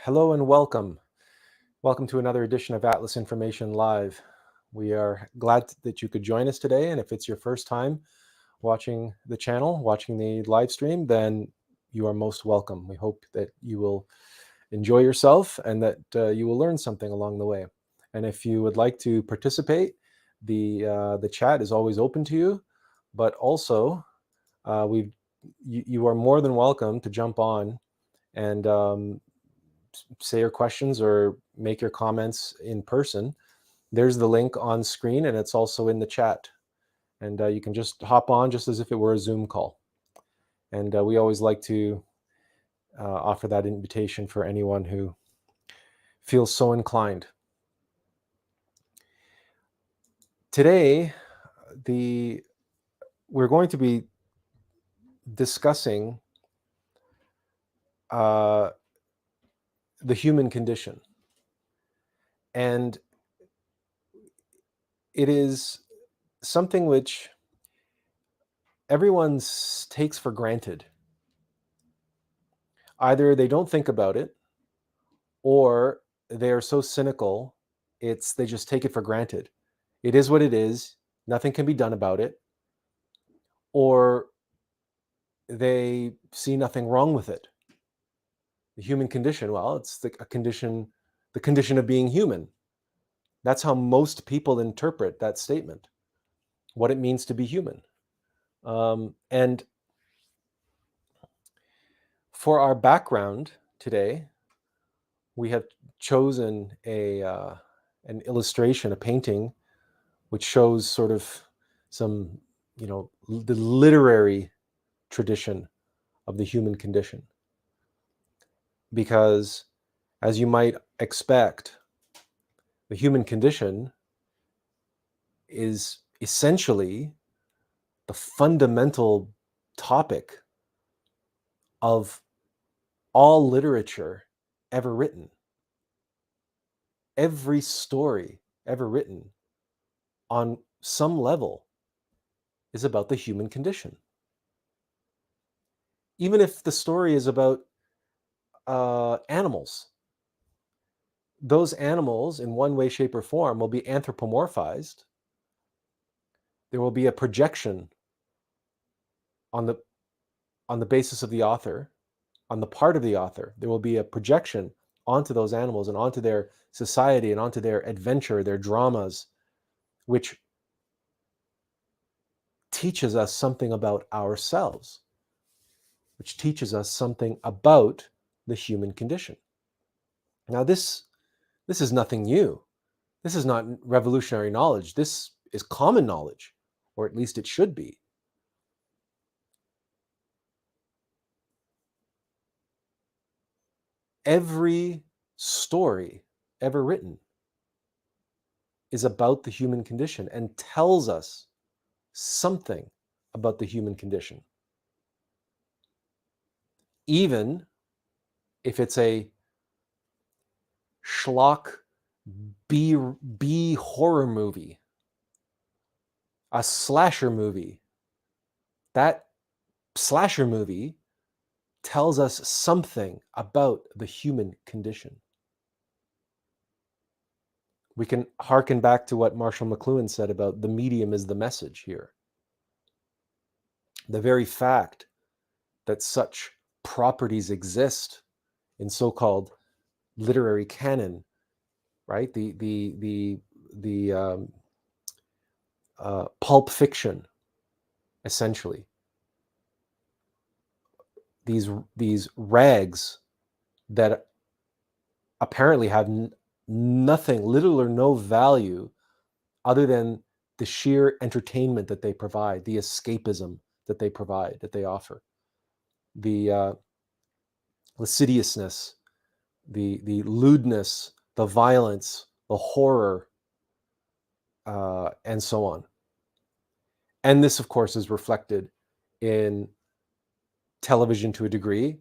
Hello and welcome. Welcome to another edition of Atlas Information Live. We are glad that you could join us today, and if it's your first time watching the channel, watching the live stream, then you are most welcome. We hope that you will enjoy yourself and that you will learn something along the way. And if you would like to participate, the chat is always open to you, but also you are more than welcome to jump on and say your questions or make your comments in person. There's the link on screen, and it's also in the chat. And you can just hop on just as if it were a Zoom call. And we always like to offer that invitation for anyone who feels so inclined. Today, we're going to be discussing the human condition. And it is something which everyone takes for granted. Either they don't think about it, or they are so cynical, they just take it for granted. It is what it is. Nothing can be done about it. Or they see nothing wrong with it. The human condition, well, it's the condition of being human. That's how most people interpret that statement, what it means to be human. And for our background today, we have chosen an illustration, a painting, which shows sort of some, the literary tradition of the human condition. Because, as you might expect, the human condition is essentially the fundamental topic of all literature ever written. Every story ever written on some level is about the human condition. Even if the story is about animals, those animals in one way, shape, or form will be anthropomorphized. There will be a projection on the basis of the author, on the part of the author. There will be a projection onto those animals and onto their society and onto their adventure, their dramas, which teaches us something about ourselves, which teaches us something about the human condition. Now, this is nothing new. This is not revolutionary knowledge. This is common knowledge, or at least it should be. Every story ever written is about the human condition and tells us something about the human condition. Even if it's a schlock B horror movie, a slasher movie, that slasher movie tells us something about the human condition. We can hearken back to what Marshall McLuhan said about the medium is the message here. The very fact that such properties exist in so-called literary canon, right? The pulp fiction, essentially. These rags that apparently have nothing, little or no value, other than the sheer entertainment that they provide, the escapism that they provide, that they offer, the lasciviousness, the lewdness, the violence, the horror, and so on. And this, of course, is reflected in television to a degree,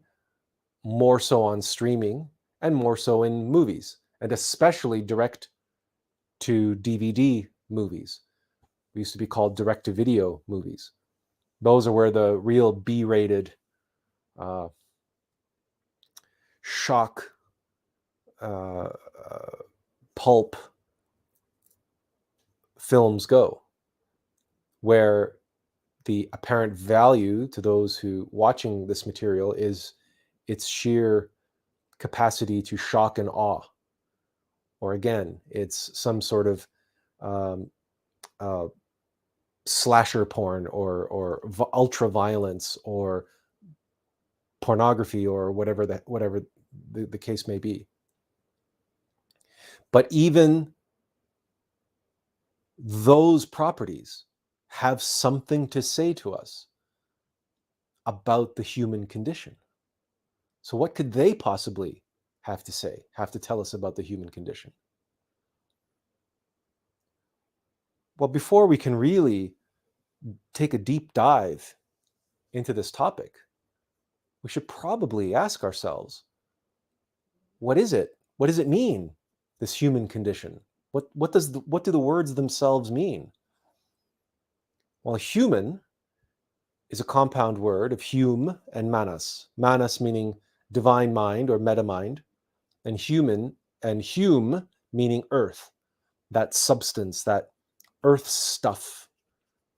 more so on streaming, and more so in movies, and especially direct to DVD movies. They used to be called direct to video movies. Those are where the real B-rated shock, pulp films go, where the apparent value to those who watching this material is its sheer capacity to shock and awe, or again, it's some sort of slasher porn, or ultra violence, or pornography, or whatever the case may be. But even those properties have something to say to us about the human condition. So what could they possibly have to say, have to tell us about the human condition? Well, before we can really take a deep dive into this topic, we should probably ask ourselves, what is it? What does it mean, this human condition? What do the words themselves mean? Well, human is a compound word of hume and manas. Manas meaning divine mind or metamind, and human and hume meaning earth, that substance, that earth stuff,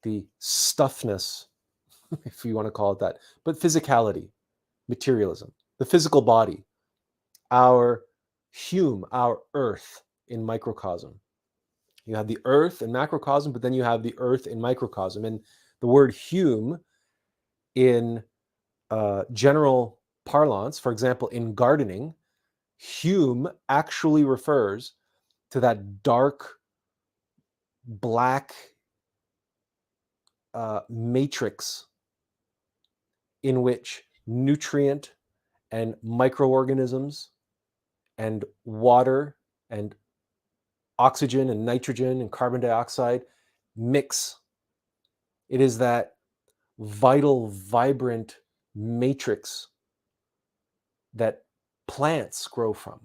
the stuffness, if you want to call it that, but physicality, materialism, the physical body, our hume, our earth in microcosm. You have the earth in macrocosm, but then you have the earth in microcosm. And the word hume in general parlance, for example, in gardening, hume actually refers to that dark black matrix in which nutrient and microorganisms and water and oxygen and nitrogen and carbon dioxide mix. It is that vital, vibrant matrix that plants grow from.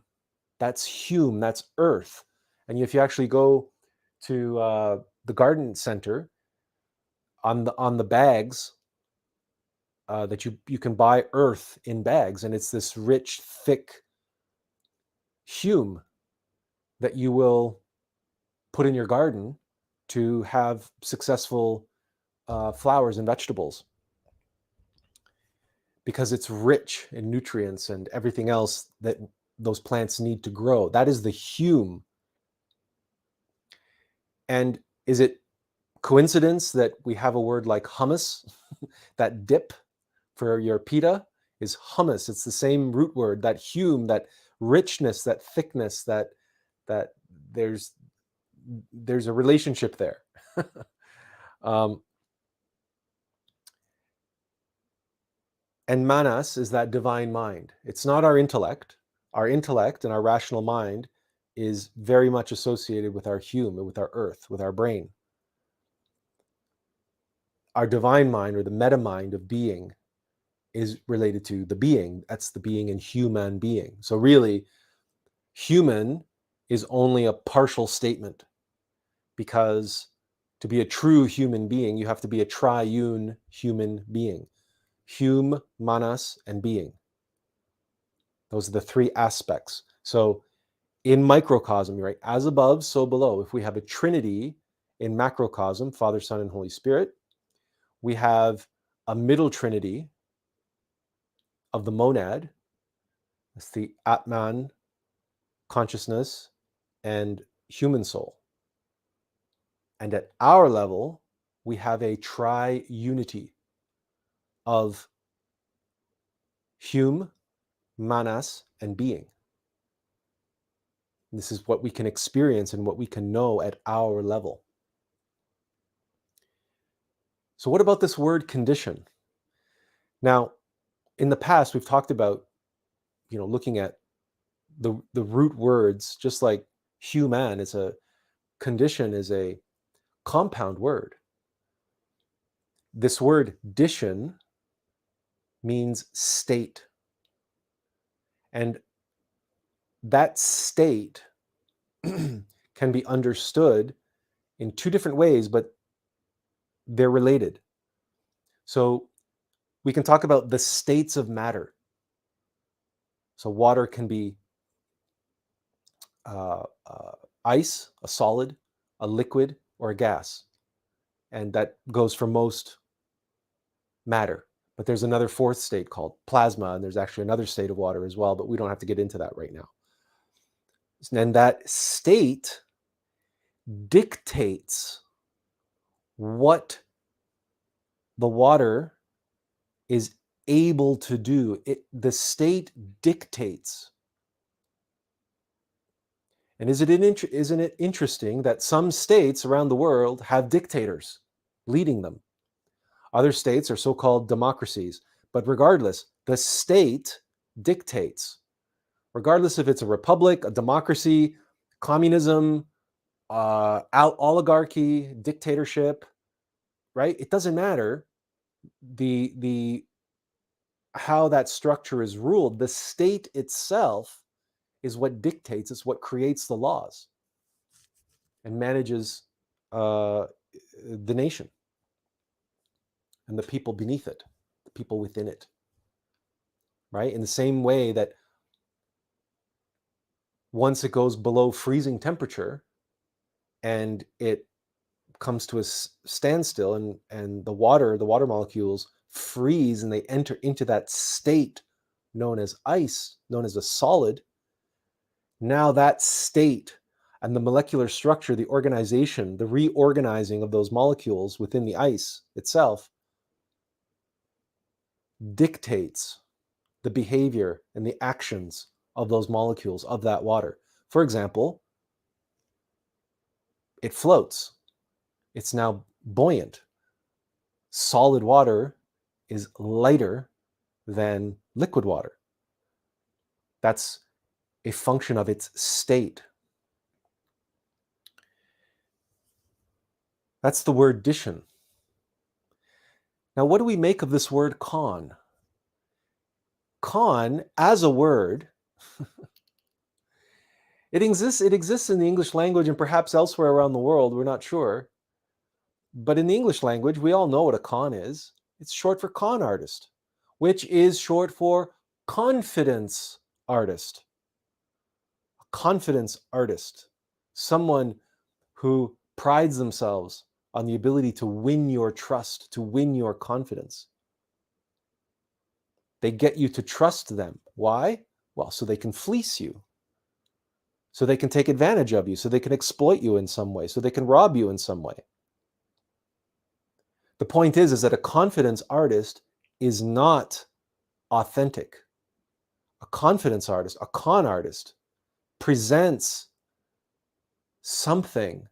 That's hume, that's earth. And if you actually go to the garden center, on the bags that you can buy earth in bags, and it's this rich, thick hume that you will put in your garden to have successful flowers and vegetables, because it's rich in nutrients and everything else that those plants need to grow. That is the hume. And is it coincidence that we have a word like hummus? That dip for your pita is hummus. It's the same root word, that hume, that richness, that thickness, that there's a relationship there. And manas is that divine mind. It's not our intellect. Our intellect and our rational mind is very much associated with our hume, with our earth, with our brain. Our divine mind, or the meta mind of being, is related to the being. That's the being in human being. So really, human is only a partial statement, because to be a true human being, you have to be a triune human being. Hume, manas, and being. Those are the three aspects. So in microcosm, right, as above, so below. If we have a trinity in macrocosm, Father, Son, and Holy Spirit, we have a middle trinity of the monad. That's the Atman, consciousness, and human soul. And at our level, we have a tri-unity of hume, manas, and being. This is what we can experience and what we can know at our level. So what about this word condition? Now, in the past, we've talked about, looking at the root words, just like human is a condition, is a compound word. This word dition means state. And that state can be understood in two different ways, but they're related. So we can talk about the states of matter. So water can be ice, a solid, a liquid, or a gas. And that goes for most matter. But there's another fourth state called plasma, and there's actually another state of water as well, but we don't have to get into that right now. And that state dictates what the water is able to do. The state dictates. And isn't it interesting that some states around the world have dictators leading them? Other states are so-called democracies. But regardless, the state dictates. Regardless if it's a republic, a democracy, communism, oligarchy, dictatorship, right? It doesn't matter how that structure is ruled. The state itself is what dictates, it's what creates the laws and manages the nation and the people beneath it, the people within it, right? In the same way that once it goes below freezing temperature and it comes to a standstill and the water molecules freeze and they enter into that state known as ice, known as a solid, now that state and the molecular structure, the organization, the reorganizing of those molecules within the ice itself dictates the behavior and the actions of those molecules of that water. For example, it floats. It's now buoyant. Solid water is lighter than liquid water. That's a function of its state. That's the word dition. Now, what do we make of this word con? Con, as a word, it exists in the English language and perhaps elsewhere around the world, we're not sure. But in the English language, we all know what a con is. It's short for con artist, which is short for confidence artist. A confidence artist, someone who prides themselves on the ability to win your trust, to win your confidence. They get you to trust them. Why? Well, so they can fleece you. So they can take advantage of you. So they can exploit you in some way. So they can rob you in some way. The point is that a confidence artist is not authentic. A confidence artist, a con artist, presents something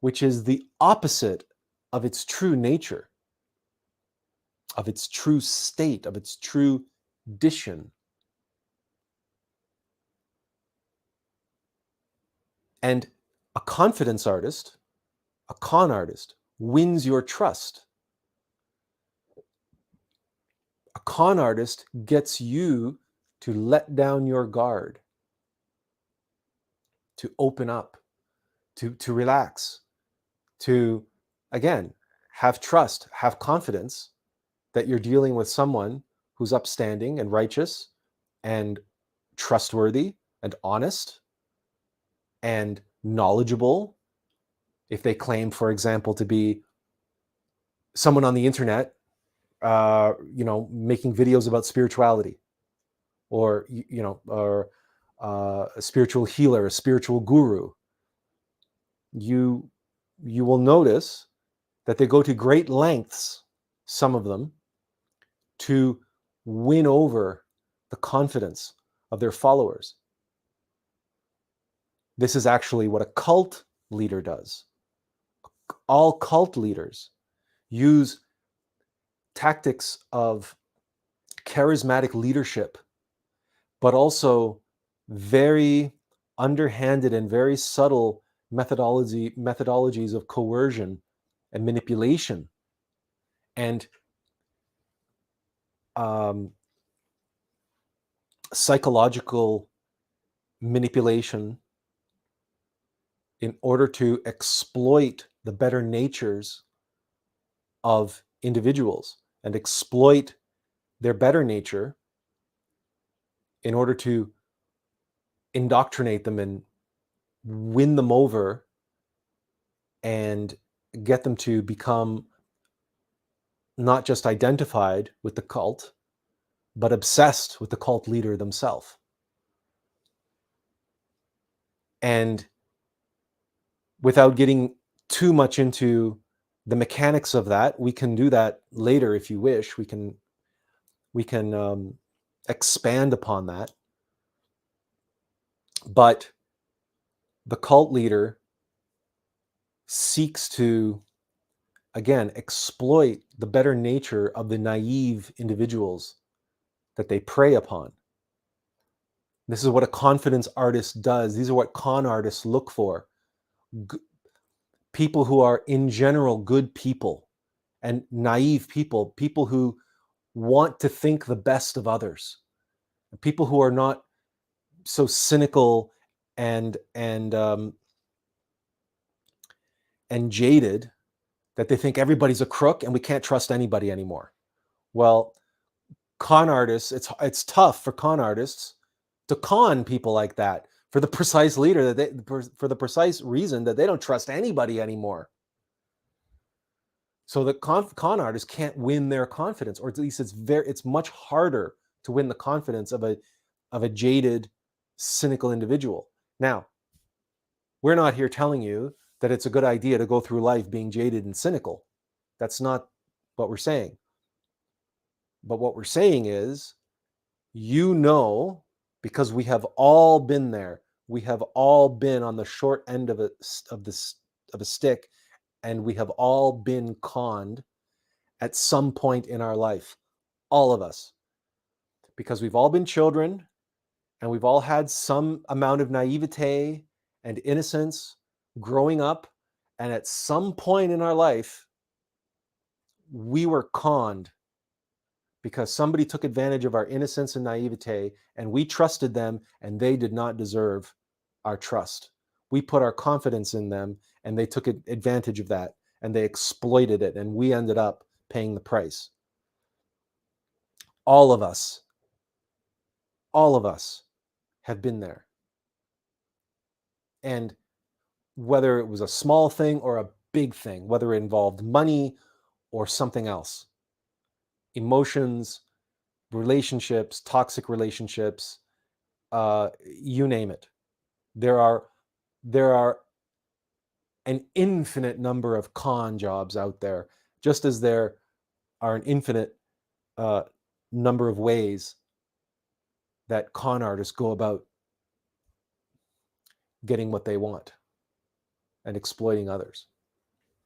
which is the opposite of its true nature, of its true state, of its true dition. And a confidence artist, a con artist, wins your trust. A con artist gets you to let down your guard, to open up, to relax, to, again, have trust, have confidence that you're dealing with someone who's upstanding and righteous and trustworthy and honest and knowledgeable. If they claim, for example, to be someone on the internet, making videos about spirituality, or a spiritual healer, a spiritual guru, you will notice that they go to great lengths, some of them, to win over the confidence of their followers. This is actually what a cult leader does. All cult leaders use tactics of charismatic leadership, but also very underhanded and very subtle methodologies of coercion and manipulation and psychological manipulation in order to exploit the better natures of individuals and exploit their better nature in order to indoctrinate them and win them over and get them to become not just identified with the cult, but obsessed with the cult leader themselves. And without getting too much into the mechanics of that, we can do that later if you wish. We can expand upon that. But the cult leader seeks to, again, exploit the better nature of the naive individuals that they prey upon. This is what a confidence artist does. These are what con artists look for. People who are, in general, good people and naive people, people who want to think the best of others, people who are not so cynical and jaded that they think everybody's a crook and we can't trust anybody anymore. Well, con artists, it's tough for con artists to con people like that for the precise for the precise reason that they don't trust anybody anymore. So the con artists can't win their confidence, or at least it's much harder to win the confidence of a jaded, cynical individual. Now, we're not here telling you that it's a good idea to go through life being jaded and cynical. That's not what we're saying. But what we're saying is, because we have all been there, we have all been on the short end of a stick, and we have all been conned at some point in our life, all of us, because we've all been children and we've all had some amount of naivete and innocence growing up, and at some point in our life we were conned because somebody took advantage of our innocence and naivete, and we trusted them, and they did not deserve our trust. We put our confidence in them, and they took advantage of that, and they exploited it, and we ended up paying the price. All of us have been there. And whether it was a small thing or a big thing, whether it involved money or something else, emotions, relationships, toxic relationships, you name it. There are an infinite number of con jobs out there, just as there are an infinite number of ways that con artists go about getting what they want and exploiting others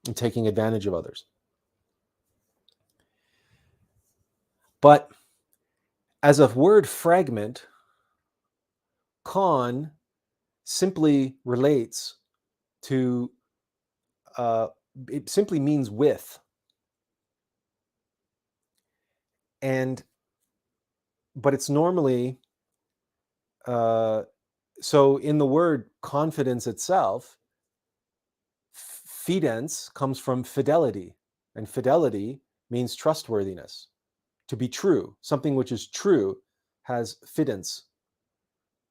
and taking advantage of others. But as a word fragment, con simply relates to, it simply means with. But it's normally, so in the word confidence itself, fidens comes from fidelity, and fidelity means trustworthiness, to be true. Something which is true has fidens,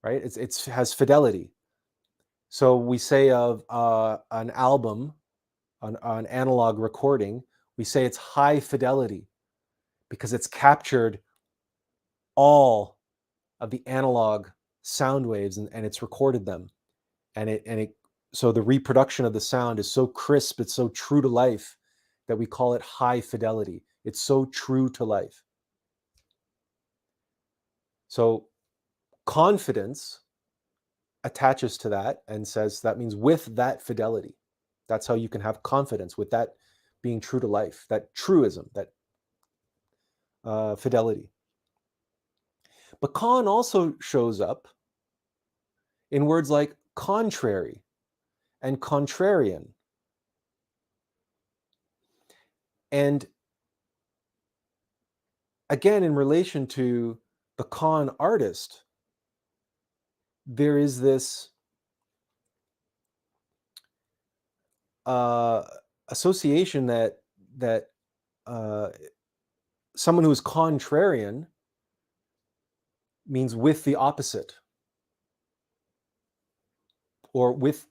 right? It has fidelity. So we say of an album, an analog recording, we say it's high fidelity because it's captured all of the analog sound waves and it's recorded them, so the reproduction of the sound is so crisp, it's so true to life that we call it high fidelity. It's so true to life. So confidence attaches to that and says that means with that fidelity. That's how you can have confidence, with that being true to life, that truism, that fidelity. But con also shows up in words like contrary and contrarian. And again, in relation to the con artist, there is this association that someone who is contrarian means with the opposite, or with.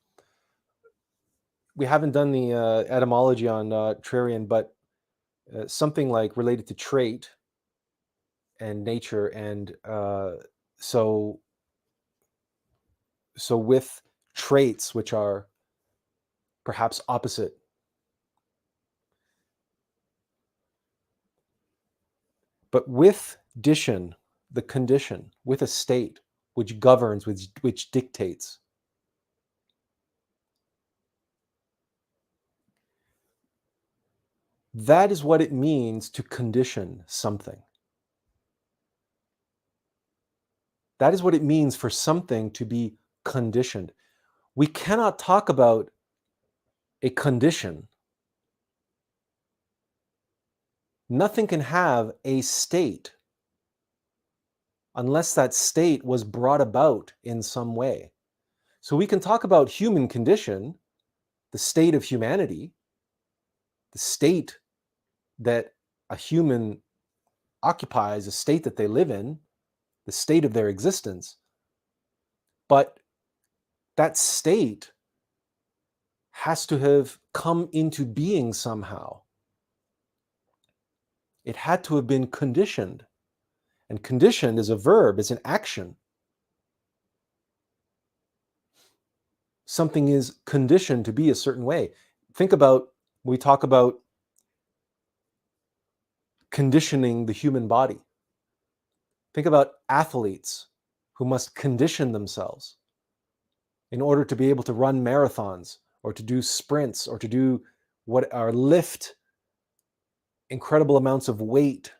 We haven't done the etymology on trarian, but something like related to trait and nature, and so with traits which are perhaps opposite. But with dition, the condition, with a state which governs, which dictates. That is what it means to condition something. That is what it means for something to be conditioned. We cannot talk about a condition. Nothing can have a state unless that state was brought about in some way. So we can talk about human condition, the state of humanity, the state that a human occupies, a state that they live in, the state of their existence. But that state has to have come into being somehow. It had to have been conditioned. And conditioned is a verb, it's an action. Something is conditioned to be a certain way. Think about, we talk about conditioning the human body. Think about athletes who must condition themselves in order to be able to run marathons or to do sprints or to do what are lift incredible amounts of weight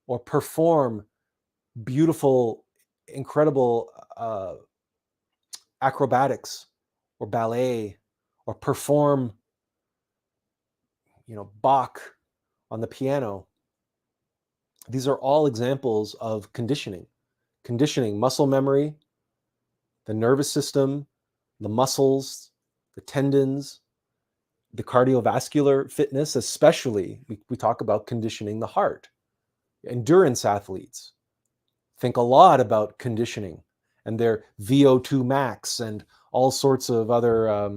or perform beautiful, incredible acrobatics or ballet, or perform, Bach on the piano. These are all examples of conditioning. Conditioning muscle memory, the nervous system, the muscles, the tendons, the cardiovascular fitness, especially. We talk about conditioning the heart. Endurance athletes think a lot about conditioning and their VO2 max and all sorts of other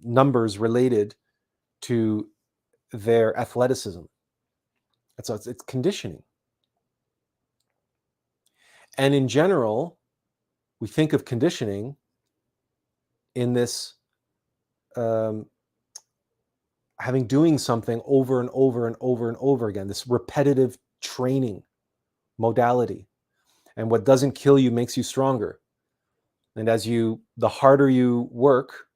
numbers related to their athleticism. And so it's conditioning. And in general, we think of conditioning in this doing something over and over and over and over again, this repetitive training modality. And what doesn't kill you makes you stronger. And the harder you work,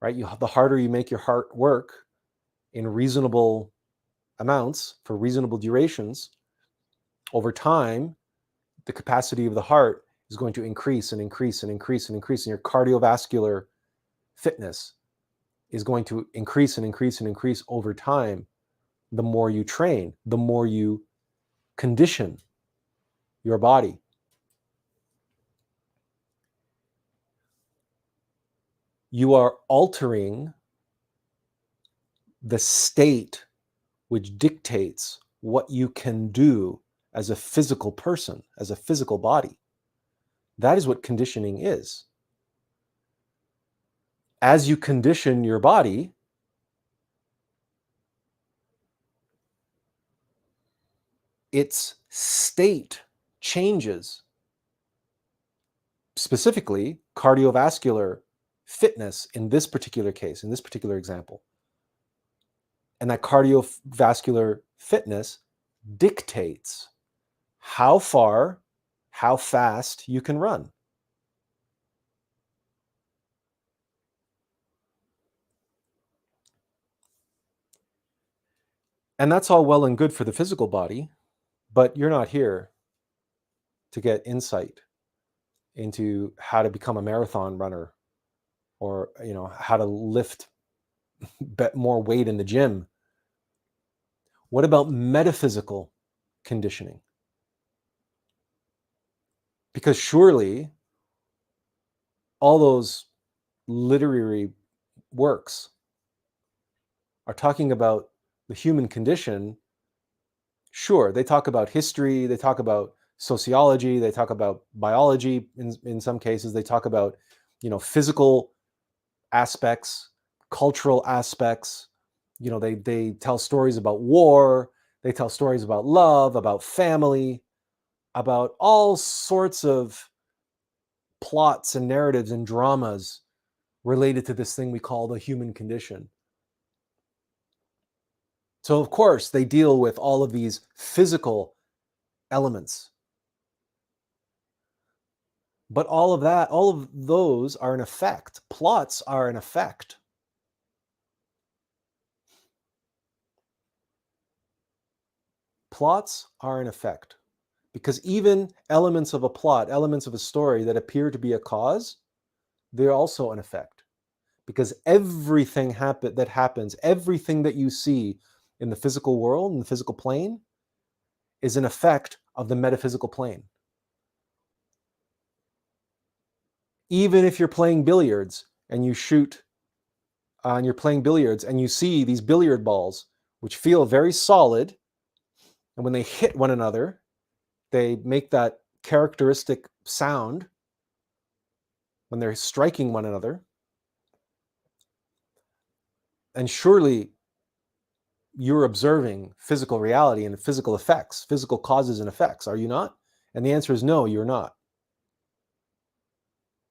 right, the harder you make your heart work in reasonable amounts for reasonable durations, over time, the capacity of the heart is going to increase and increase and increase and increase, and your cardiovascular fitness is going to increase and increase and increase over time. The more you train, the more you condition your body. You are altering the state which dictates what you can do as a physical person, as a physical body. That is what conditioning is. As you condition your body, its state changes. Specifically, cardiovascular fitness in this particular case, in this particular example. And that cardiovascular fitness dictates how far, how fast you can run. And that's all well and good for the physical body, but you're not here to get insight into how to become a marathon runner, or how to lift more weight in the gym. What about metaphysical conditioning? Because surely all those literary works are talking about the human condition. Sure, they talk about history, they talk about sociology, they talk about biology in some cases, they talk about physical aspects, cultural aspects. They tell stories about war, they tell stories about love, about family, about all sorts of plots and narratives and dramas related to this thing we call the human condition. So, of course, they deal with all of these physical elements. But all of those are an effect. Plots are an effect. Plots are an effect. Because even elements of a plot, elements of a story that appear to be a cause, they're also an effect. Because everything that happens, everything that you see in the physical world, in the physical plane, is an effect of the metaphysical plane. Even if you're playing billiards and you shoot, and you're playing billiards and you see these billiard balls, which feel very solid, and when they hit one another, they make that characteristic sound when they're striking one another. And surely you're observing physical reality and physical effects, physical causes and effects, are you not? And the answer is no, you're not.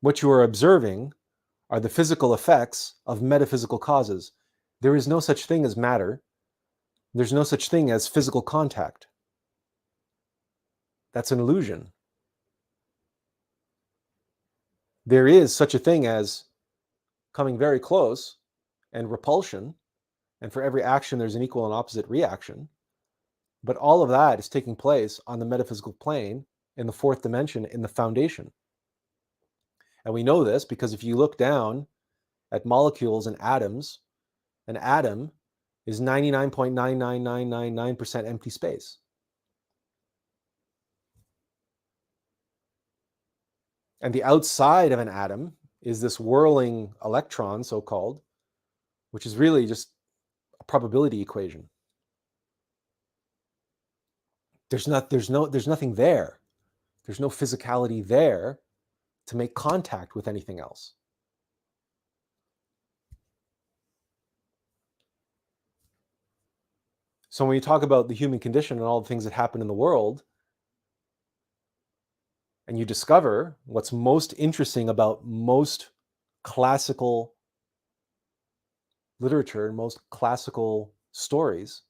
What you are observing are the physical effects of metaphysical causes. There is no such thing as matter. There's no such thing as physical contact. That's an illusion. There is such a thing as coming very close and repulsion, and for every action there's an equal and opposite reaction. But all of that is taking place on the metaphysical plane, in the fourth dimension, in the foundation. And we know this because if you look down at molecules and atoms, an atom is 99.99999% empty space. And the outside of an atom is this whirling electron, so-called, which is really just a probability equation. There's nothing there. There's no physicality there to make contact with anything else. So when you talk about the human condition and all the things that happen in the world, and you discover what's most interesting about most classical literature and most classical stories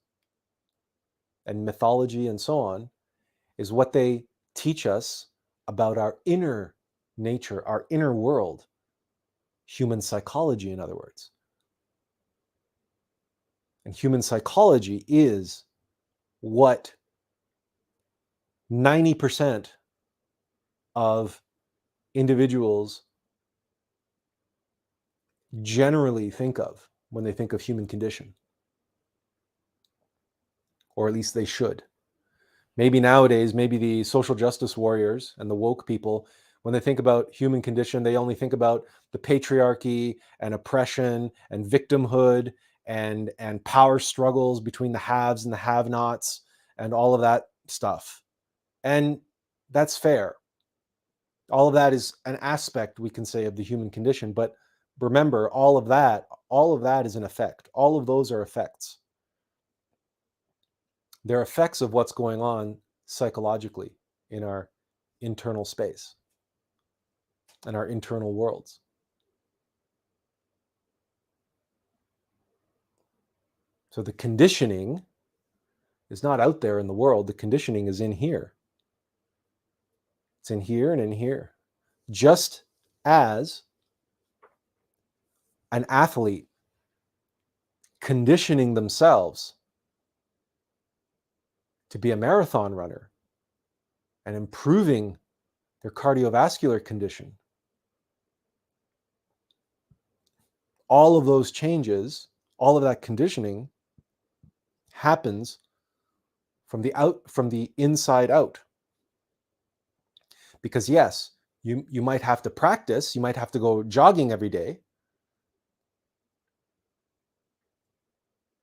and mythology and so on, is what they teach us about our inner nature, our inner world, human psychology, in other words. And human psychology is what 90% of individuals generally think of when they think of human condition. Or at least they should. Maybe nowadays, maybe the social justice warriors and the woke people, when they think about human condition, they only think about the patriarchy and oppression and victimhood and power struggles between the haves and the have-nots and all of that stuff. And that's fair. All of that is an aspect, we can say, of the human condition. But remember, all of that is an effect. All of those are effects. They're effects of what's going on psychologically in our internal space and our internal worlds. So the conditioning is not out there in the world. The conditioning is in here. It's in here and in here. Just as an athlete conditioning themselves to be a marathon runner and improving their cardiovascular condition. All of those changes, all of that conditioning happens from the inside out. Because yes, you might have to practice, you might have to go jogging every day,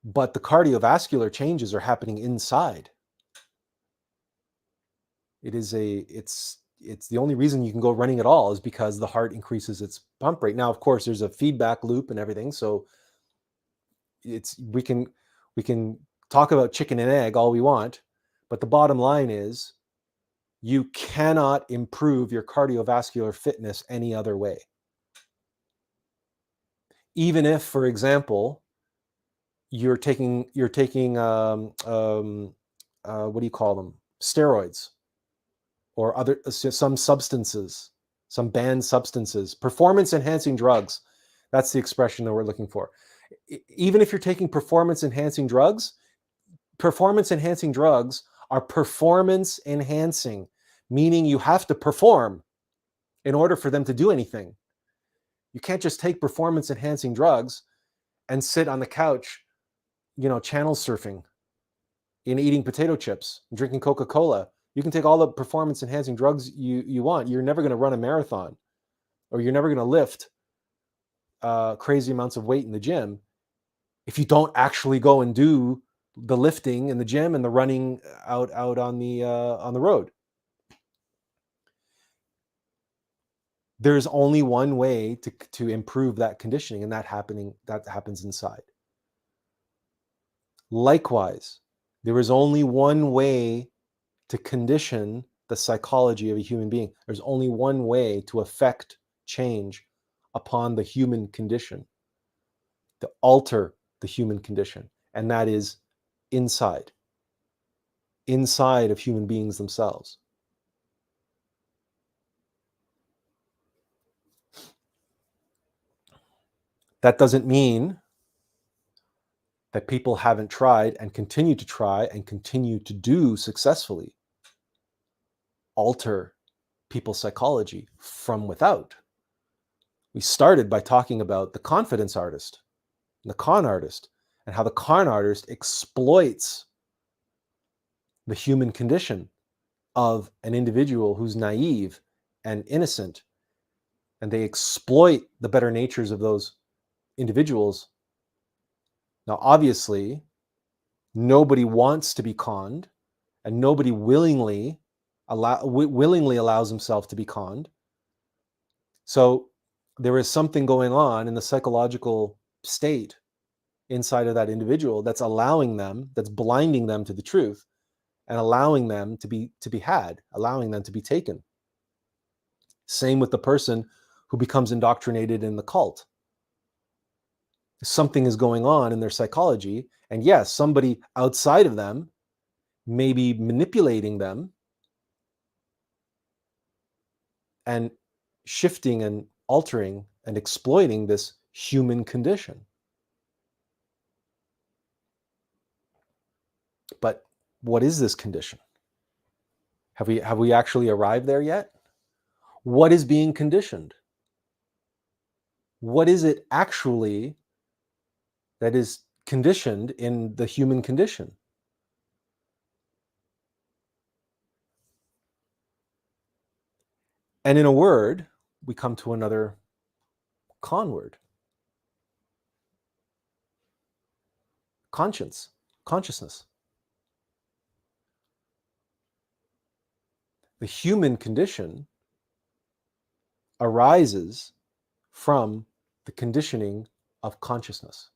but the cardiovascular changes are happening inside. It's the only reason you can go running at all is because the heart increases its pump rate. Now, of course, there's a feedback loop and everything, so we can talk about chicken and egg all we want, but the bottom line is you cannot improve your cardiovascular fitness any other way. Even if, for example, you're taking what do you call them? Steroids or some substances, some banned substances, performance enhancing drugs. That's the expression that we're looking for. Even if you're taking performance enhancing drugs are performance enhancing, meaning you have to perform in order for them to do anything. You can't just take performance enhancing drugs and sit on the couch, channel surfing and eating potato chips and drinking Coca-Cola. You can take all the performance enhancing drugs you want. You're never going to run a marathon, or you're never going to lift crazy amounts of weight in the gym if you don't actually go and do the lifting in the gym and the running out on the road. There's only one way to improve that conditioning, and that happens inside. Likewise, there is only one way to condition the psychology of a human being. There's only one way to affect change upon the human condition, to alter the human condition, and that is inside of human beings themselves. That doesn't mean that people haven't tried and continue to try and continue to do successfully alter people's psychology from without. We started by talking about the confidence artist and the con artist, and how the con artist exploits the human condition of an individual who's naive and innocent, and they exploit the better natures of those individuals. Now, obviously, nobody wants to be conned, and nobody willingly allows himself to be conned. So there is something going on in the psychological state inside of that individual that's blinding them to the truth, and allowing them to be had, allowing them to be taken. Same with the person who becomes indoctrinated in the cult. Something is going on in their psychology, and yes, somebody outside of them may be manipulating them and shifting and altering and exploiting this human condition. But what is this condition? Have we actually arrived there yet? What is being conditioned? What is it actually that is conditioned in the human condition? And in a word, we come to another con word. Consciousness. The human condition arises from the conditioning of consciousness,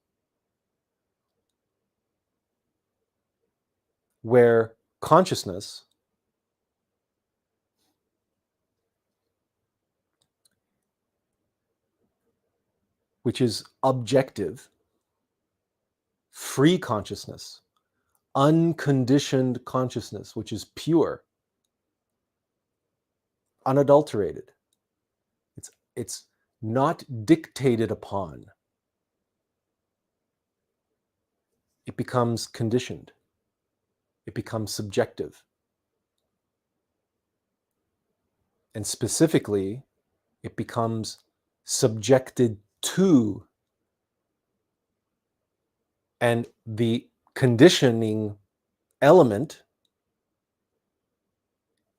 where consciousness which is objective, free consciousness, unconditioned consciousness, which is pure, unadulterated. It's not dictated upon. It becomes conditioned. it becomes subjective. And specifically, it becomes subjected to, and the conditioning element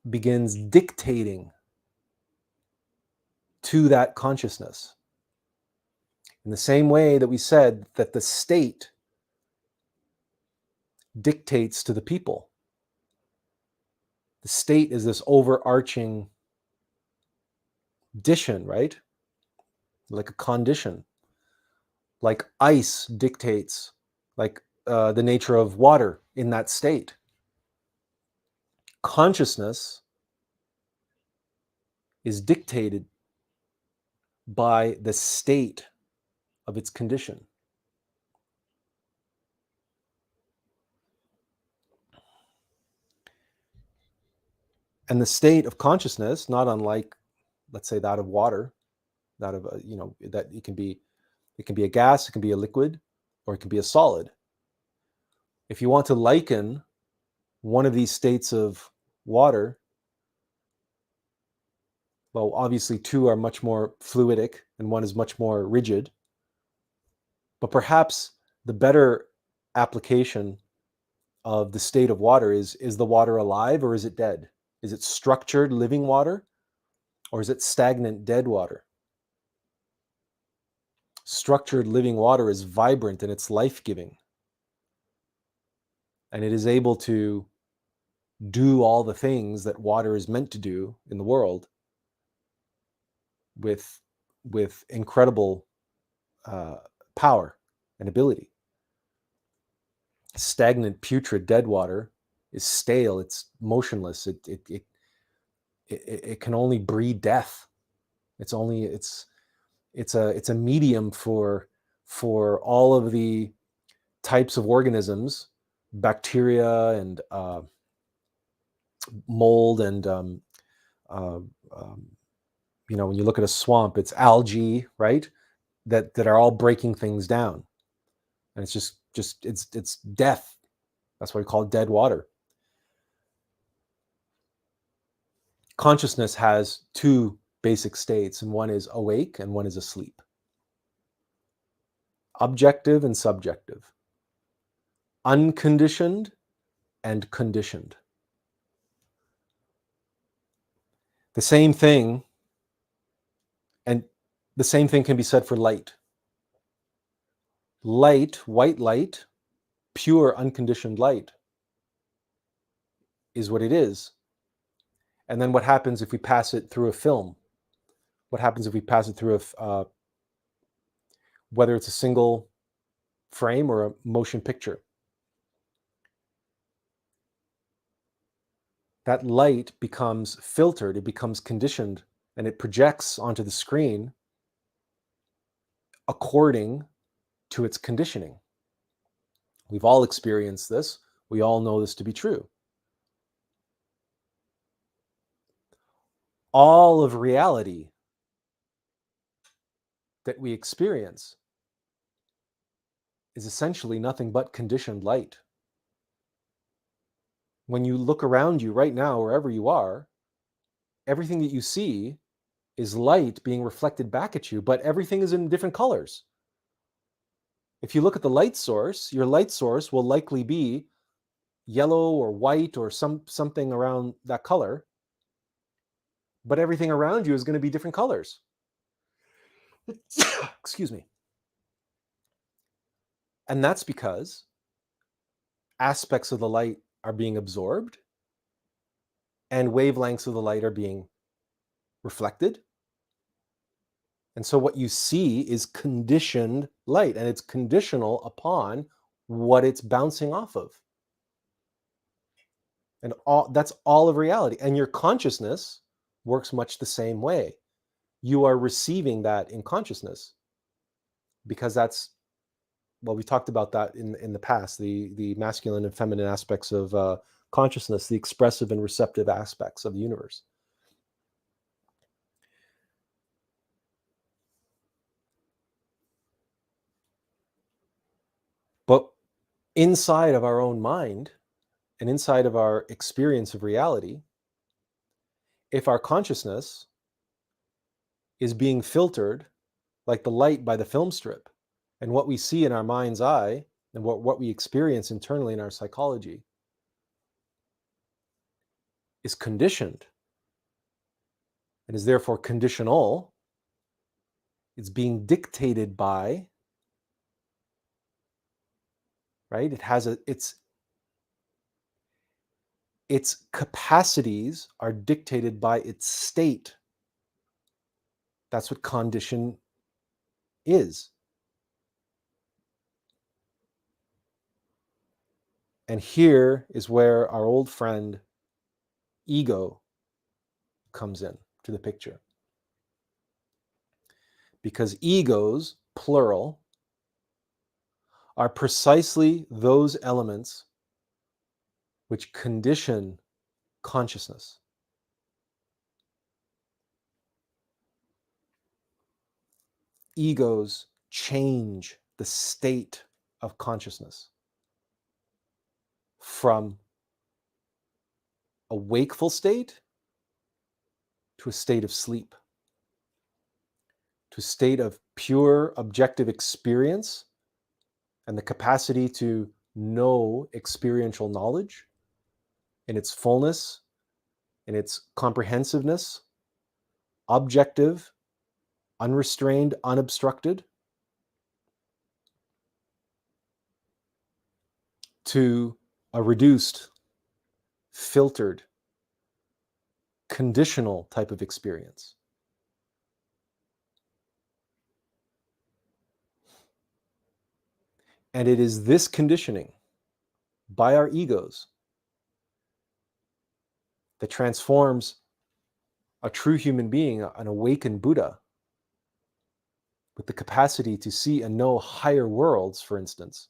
begins dictating to that consciousness. In the same way that we said that the state dictates to the people. The state is this overarching condition, right? Like a condition. Like ice dictates, like the nature of water in that state. Consciousness is dictated by the state of its condition. And the state of consciousness, not unlike, let's say, that of water, that of that it can be a gas, it can be a liquid, or it can be a solid. If you want to liken one of these states of water, well, obviously two are much more fluidic and one is much more rigid. But perhaps the better application of the state of water is the water alive or is it dead? Is it structured living water or is it stagnant dead water? Structured living water is vibrant and it's life-giving. And it is able to do all the things that water is meant to do in the world with incredible power and ability. Stagnant, putrid, dead water is stale. It's motionless. It can only breed death. It's a medium for all of the types of organisms, bacteria and mold and when you look at a swamp, it's algae, right? That are all breaking things down, and it's just it's death. That's why we call it dead water. Consciousness has two basic states, and one is awake and one is asleep. Objective and subjective. Unconditioned and conditioned. The same thing, and the same thing can be said for light. Light, white light, pure unconditioned light is what it is. And then what happens if we pass it through a film? What happens if we pass it through whether it's a single frame or a motion picture? That light becomes filtered, it becomes conditioned, and it projects onto the screen according to its conditioning. We've all experienced this. We all know this to be true. All of reality that we experience is essentially nothing but conditioned light. When you look around you right now, wherever you are, everything that you see is light being reflected back at you, but everything is in different colors. If you look at the light source, your light source will likely be yellow or white or something around that color, but everything around you is going to be different colors. Excuse me. And that's because aspects of the light are being absorbed and wavelengths of the light are being reflected. And so what you see is conditioned light, and it's conditional upon what it's bouncing off of. And that's all of reality. And your consciousness works much the same way. You are receiving that in consciousness because that's, well, we talked about that in the past, the masculine and feminine aspects of consciousness, the expressive and receptive aspects of the universe. But inside of our own mind and inside of our experience of reality, if our consciousness is being filtered like the light by the film strip, and what we see in our mind's eye and what we experience internally in our psychology is conditioned and is therefore conditional, it's being dictated by, right? It has its capacities are dictated by its state. That's what condition is. And here is where our old friend ego comes in to the picture. Because egos, plural, are precisely those elements which condition consciousness. Egos change the state of consciousness from a wakeful state to a state of sleep, to a state of pure objective experience and the capacity to know experiential knowledge in its fullness, in its comprehensiveness, objective, unrestrained, unobstructed, to a reduced, filtered, conditional type of experience. And it is this conditioning by our egos that transforms a true human being, an awakened Buddha, with the capacity to see and know higher worlds, for instance.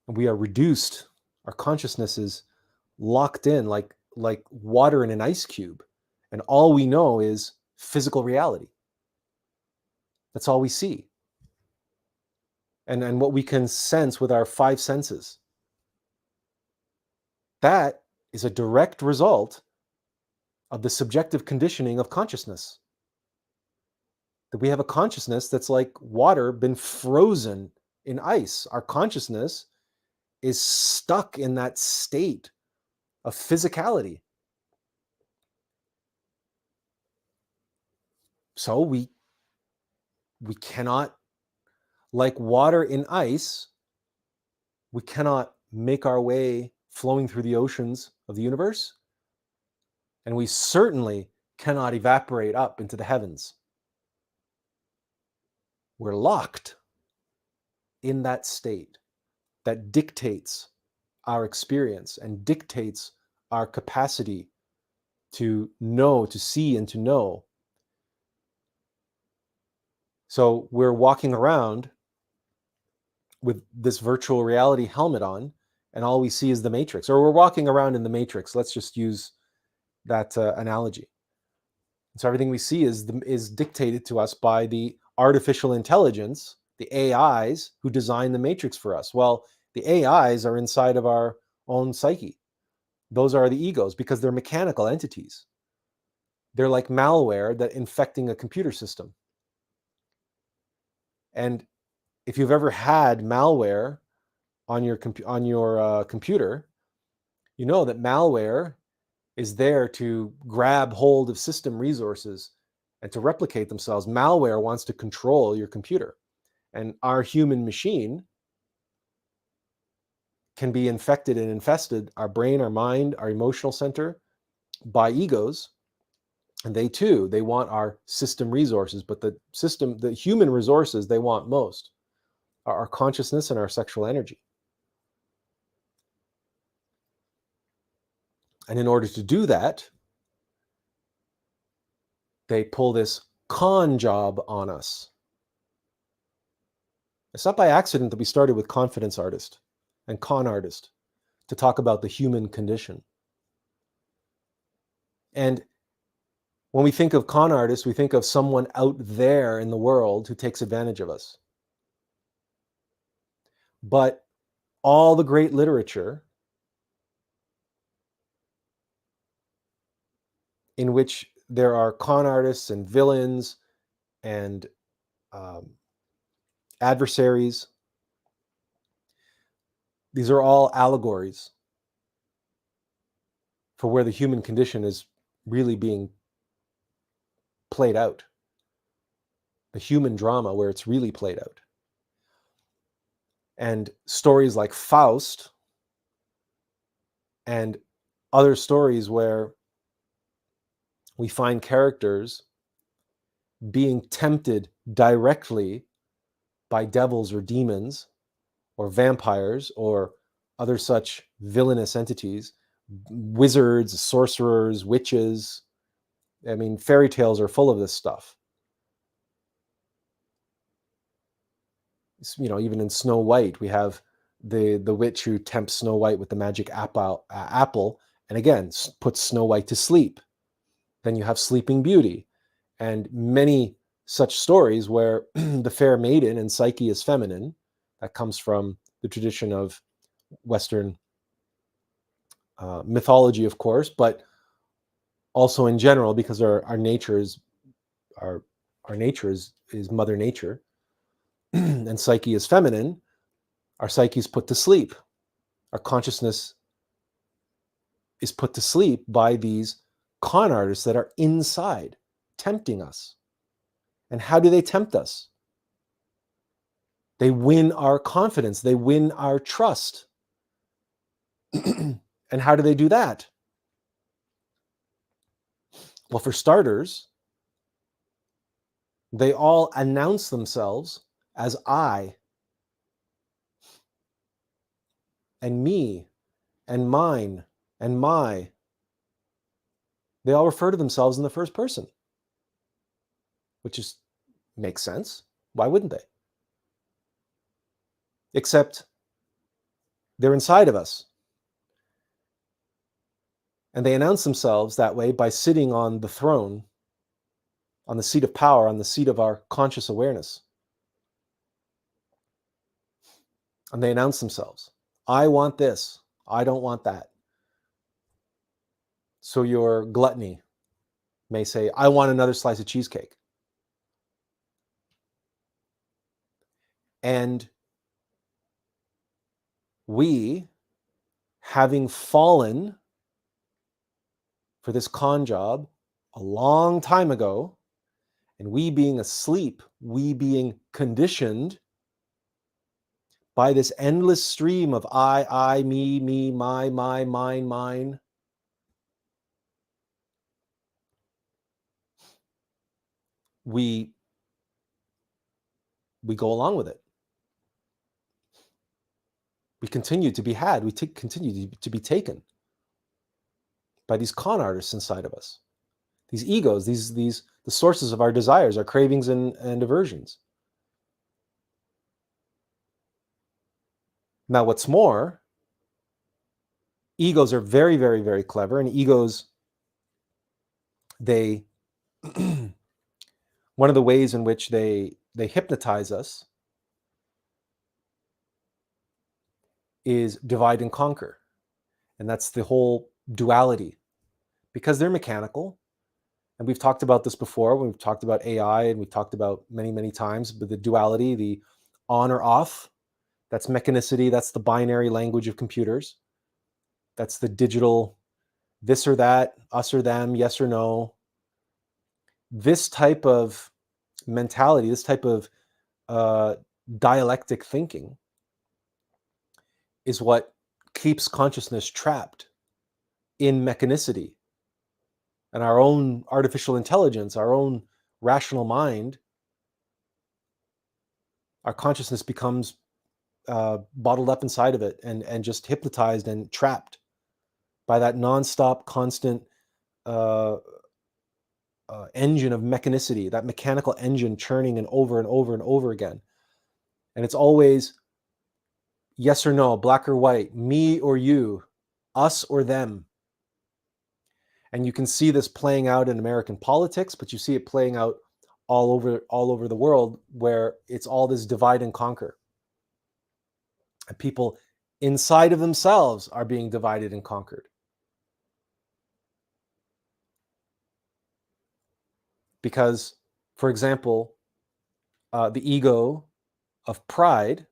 And we are reduced, our consciousness is locked in like water in an ice cube. And all we know is physical reality. That's all we see. And what we can sense with our five senses. That is a direct result of the subjective conditioning of consciousness. That we have a consciousness that's like water been frozen in ice. Our consciousness is stuck in that state of physicality. So we cannot, like water in ice, we cannot make our way flowing through the oceans of the universe. And we certainly cannot evaporate up into the heavens. We're locked in that state that dictates our experience and dictates our capacity to know, to see, and to know. So we're walking around with this virtual reality helmet on, and all we see is the Matrix. Or we're walking around in the Matrix. Let's just use that analogy. So everything we see is dictated to us by the artificial intelligence, the AIs who design the Matrix for us. Well, the AIs are inside of our own psyche. Those are the egos because they're mechanical entities. They're like malware that infecting a computer system. And if you've ever had malware on your computer, you know that malware is there to grab hold of system resources and to replicate themselves. Malware wants to control your computer. And our human machine can be infected and infested, our brain, our mind, our emotional center, by egos. And they want our system resources, but the human resources they want most are our consciousness and our sexual energy. And in order to do that, they pull this con job on us. It's not by accident that we started with confidence artist and con artist to talk about the human condition. And when we think of con artists, we think of someone out there in the world who takes advantage of us. But all the great literature in which there are con artists and villains and um, adversaries, these are all allegories for where the human condition is really being played out. The human drama where it's really played out. And stories like Faust and other stories where we find characters being tempted directly by devils or demons or vampires or other such villainous entities, wizards, sorcerers, witches. I mean, fairy tales are full of this stuff. You know, even in Snow White, we have the witch who tempts Snow White with the magic apple, and again puts Snow White to sleep. Then you have Sleeping Beauty, and many such stories where the fair maiden and Psyche is feminine. That comes from the tradition of Western mythology, of course, but also in general, because our nature is our nature is Mother Nature, and Psyche is feminine. Our psyche is put to sleep. Our consciousness is put to sleep by these con artists that are inside, tempting us. And how do they tempt us? They win our confidence. They win our trust. And how do they do that? Well, for starters, they all announce themselves as I and me and mine and my. They all refer to themselves in the first person, which is makes sense. Why wouldn't they? Except they're inside of us. And they announce themselves that way by sitting on the throne, on the seat of power, on the seat of our conscious awareness. And they announce themselves. I want this. I don't want that. So your gluttony may say, I want another slice of cheesecake. And we, having fallen for this con job a long time ago, and we being asleep, we being conditioned by this endless stream of I, me, my, mine, we go along with it. We continue to be had. We continue to be taken by these con artists inside of us, these egos, these the sources of our desires, our cravings and aversions. Now, what's more, egos are very, very, very clever, and egos, they one of the ways in which they hypnotize us is divide and conquer. And that's the whole duality, because they're mechanical. And we've talked about this before. We've talked about AI, and we've talked about many, many times, but the duality, the on or off, that's mechanicity. That's the binary language of computers. That's the digital this or that, us or them, yes or no. This type of mentality, this type of dialectic thinking is what keeps consciousness trapped in mechanicity. And our own artificial intelligence, our own rational mind, our consciousness becomes bottled up inside of it and just hypnotized and trapped by that nonstop, constant engine of mechanicity, that mechanical engine churning and over again. And it's always yes or no, black or white, me or you, us or them. And you can see this playing out in American politics, but you see it playing out all over the world, where it's all this divide and conquer. And people inside of themselves are being divided and conquered. Because, for example, the ego of pride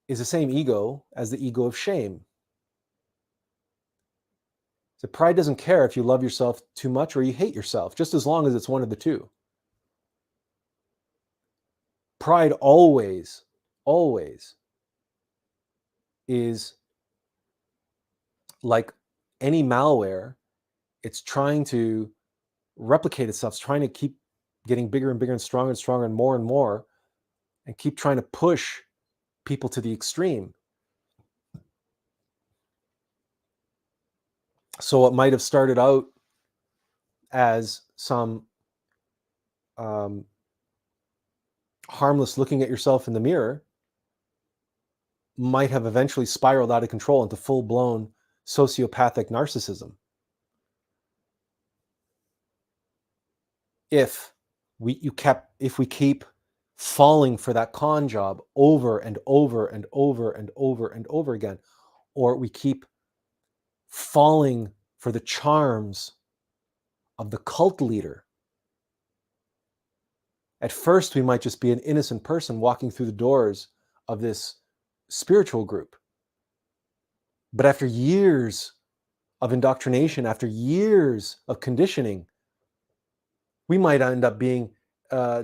is the same ego as the ego of shame. So pride doesn't care if you love yourself too much or you hate yourself, just as long as it's one of the two. Pride always is like any malware. It's trying to replicate itself. It's trying to keep getting bigger and bigger and stronger and more, and keep trying to push people to the extreme. So what might have started out as some harmless looking at yourself in the mirror might have eventually spiraled out of control into full-blown sociopathic narcissism. If we keep falling for that con job over and over and over and over and over again, or we keep falling for the charms of the cult leader. At first, we might just be an innocent person walking through the doors of this spiritual group. But after years of indoctrination, after years of conditioning, we might end up being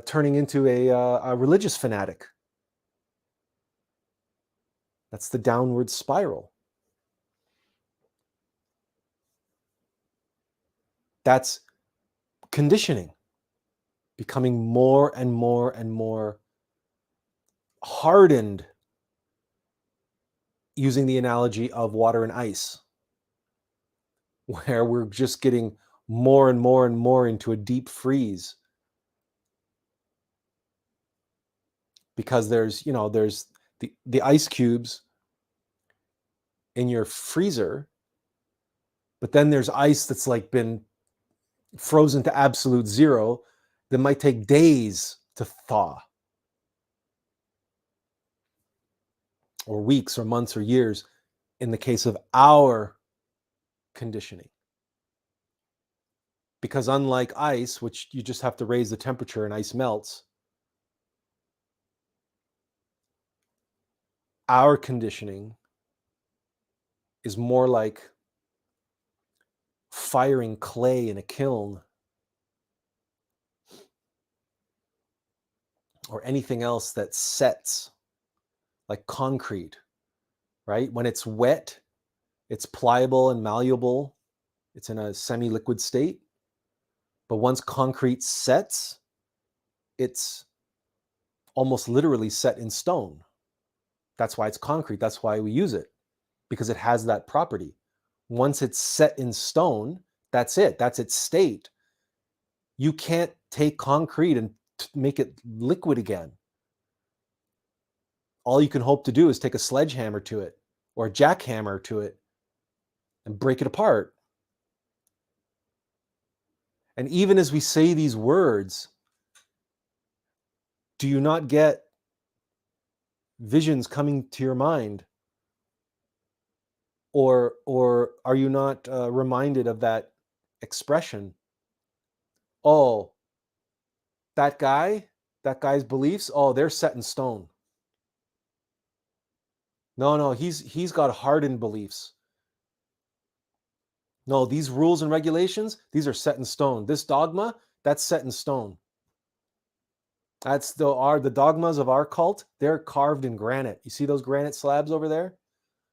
turning into a religious fanatic. That's the downward spiral. That's conditioning, becoming more and more and more hardened, using the analogy of water and ice, where we're just getting more and more and more into a deep freeze. Because there's the ice cubes in your freezer, but then there's ice that's like been frozen to absolute zero that might take days to thaw, or weeks or months or years in the case of our conditioning. Because unlike ice, which you just have to raise the temperature and ice melts, our conditioning is more like firing clay in a kiln, or anything else that sets, like concrete, right? When it's wet, it's pliable and malleable. It's in a semi-liquid state. But once concrete sets, it's almost literally set in stone. That's why it's concrete. That's why we use it, because it has that property. Once it's set in stone, that's it. That's its state. You can't take concrete and make it liquid again. All you can hope to do is take a sledgehammer to it or a jackhammer to it and break it apart. And even as we say these words, do you not get visions coming to your mind? Or are you not reminded of that expression? Oh, that guy's beliefs, oh, they're set in stone. No, he's got hardened beliefs. No, these rules and regulations, these are set in stone. This dogma, that's set in stone. That's the dogmas of our cult. They're carved in granite. You see those granite slabs over there?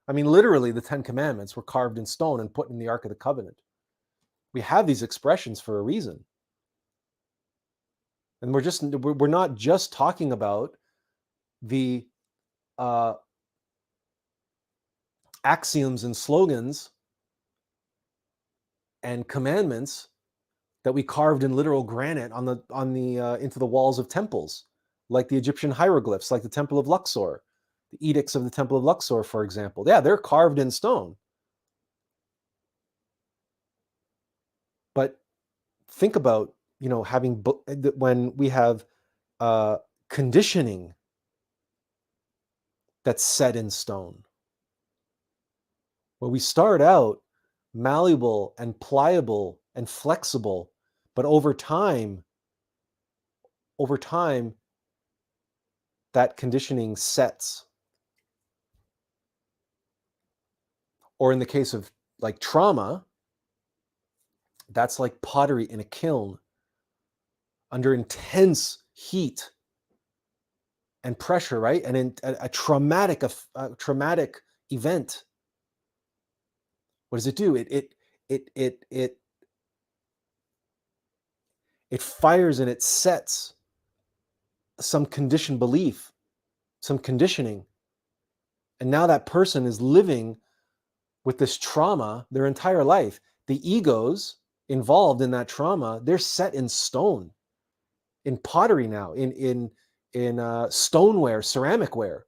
I mean, literally, the 10 Commandments were carved in stone and put in the Ark of the Covenant. We have these expressions for a reason. And we're not just talking about the axioms and slogans and commandments that we carved in literal granite on the into the walls of temples, like the Egyptian hieroglyphs, like the Temple of Luxor, the edicts of the Temple of Luxor, for example. Yeah, they're carved in stone. But think about, having when we have conditioning that's set in stone. Well, we start out malleable and pliable and flexible, but over time, that conditioning sets. Or in the case of like trauma, that's like pottery in a kiln under intense heat and pressure, right? And in a traumatic event, what does it do? It fires and it sets some conditioned belief, some conditioning. And now that person is living with this trauma their entire life. The egos involved in that trauma, they're set in stone, in pottery now, in stoneware, ceramicware.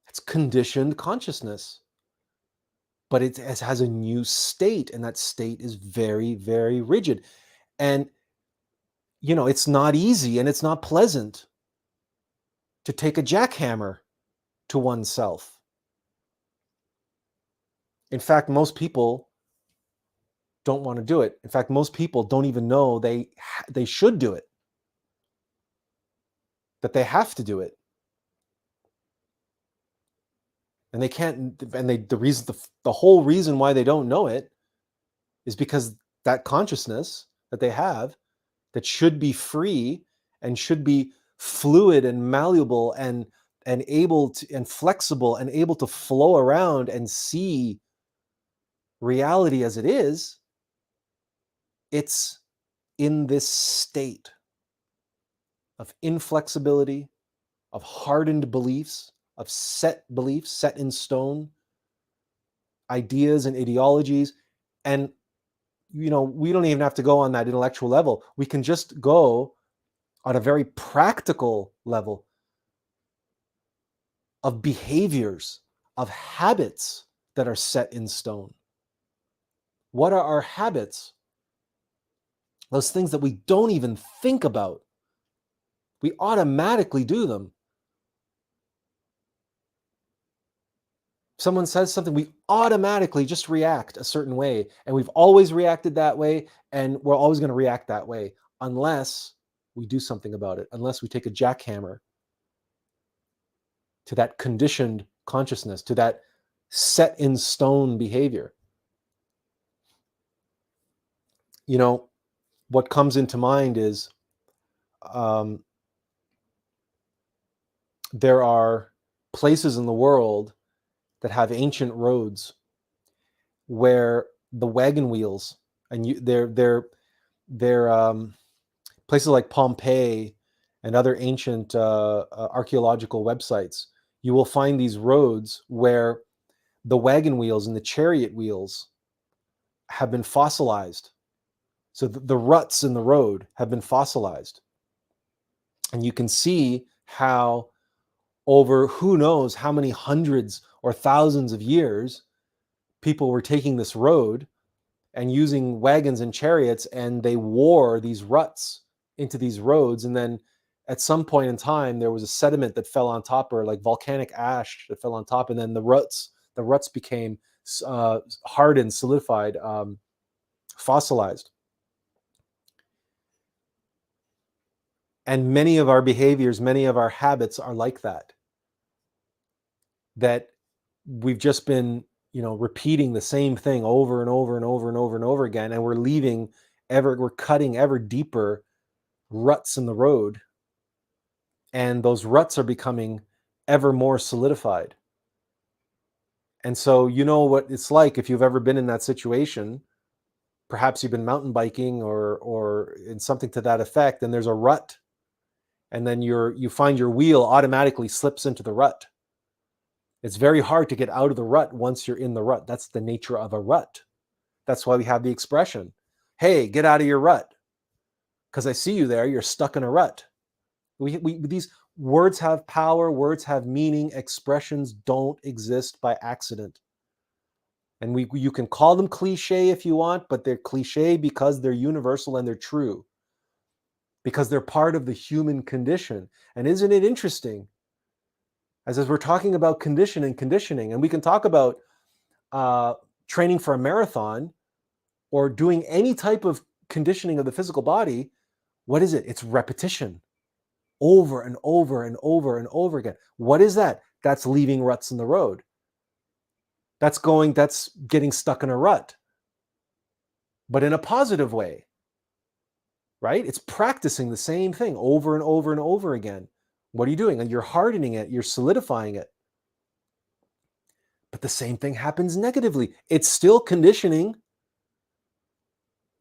It's conditioned consciousness, but it has a new state, and that state is very, very rigid. And it's not easy and it's not pleasant to take a jackhammer to oneself. In fact, most people don't want to do it. In fact, most people don't even know they should do it, that they have to do it. And they can't, and the whole reason why they don't know it is because that consciousness that they have, that should be free and should be fluid and malleable and able to, and flexible and able to flow around and see reality as it is, it's in this state of inflexibility, of hardened beliefs, of set beliefs, set in stone, ideas and ideologies. And, we don't even have to go on that intellectual level. We can just go on a very practical level of behaviors, of habits that are set in stone. What are our habits? Those things that we don't even think about. We automatically do them. Someone says something, we automatically just react a certain way. And we've always reacted that way, and we're always going to react that way unless we do something about it, unless we take a jackhammer to that conditioned consciousness, to that set in stone behavior. What comes into mind is there are places in the world that have ancient roads where the wagon wheels, and they're places like Pompeii and other ancient archaeological websites. You will find these roads where the wagon wheels and the chariot wheels have been fossilized. So the ruts in the road have been fossilized. And you can see how over who knows how many hundreds or thousands of years, people were taking this road and using wagons and chariots, and they wore these ruts into these roads. And then at some point in time, there was a sediment that fell on top, or like volcanic ash that fell on top. And then the ruts became hardened, solidified, fossilized. And many of our behaviors, many of our habits are like that. That we've just been, repeating the same thing over and over and over and over and over again, and we're cutting ever deeper ruts in the road, and those ruts are becoming ever more solidified. And so what it's like if you've ever been in that situation. Perhaps you've been mountain biking or in something to that effect, and there's a rut, and then you find your wheel automatically slips into the rut. It's very hard to get out of the rut once you're in the rut. That's the nature of a rut. That's why we have the expression, hey, get out of your rut, because I see you there, you're stuck in a rut. These words have power, words have meaning, expressions don't exist by accident. And you can call them cliche if you want, but they're cliche because they're universal and they're true. because they're part of the human condition. And isn't it interesting, as we're talking about condition and conditioning, and we can talk about training for a marathon or doing any type of conditioning of the physical body, what is it? It's repetition over and over and over and over again. What is that? That's leaving ruts in the road. That's getting stuck in a rut, but in a positive way, right? It's practicing the same thing over and over and over again. What are you doing? And you're hardening it, you're solidifying it. But the same thing happens negatively. It's still conditioning.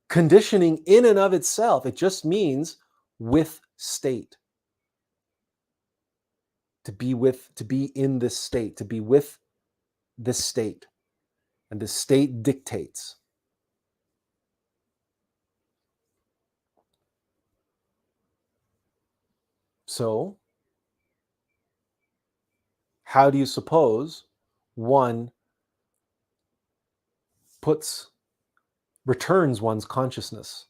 Conditioning in and of itself, it just means with state. To be in this state, to be with this state. And the state dictates. So, how do you suppose one returns one's consciousness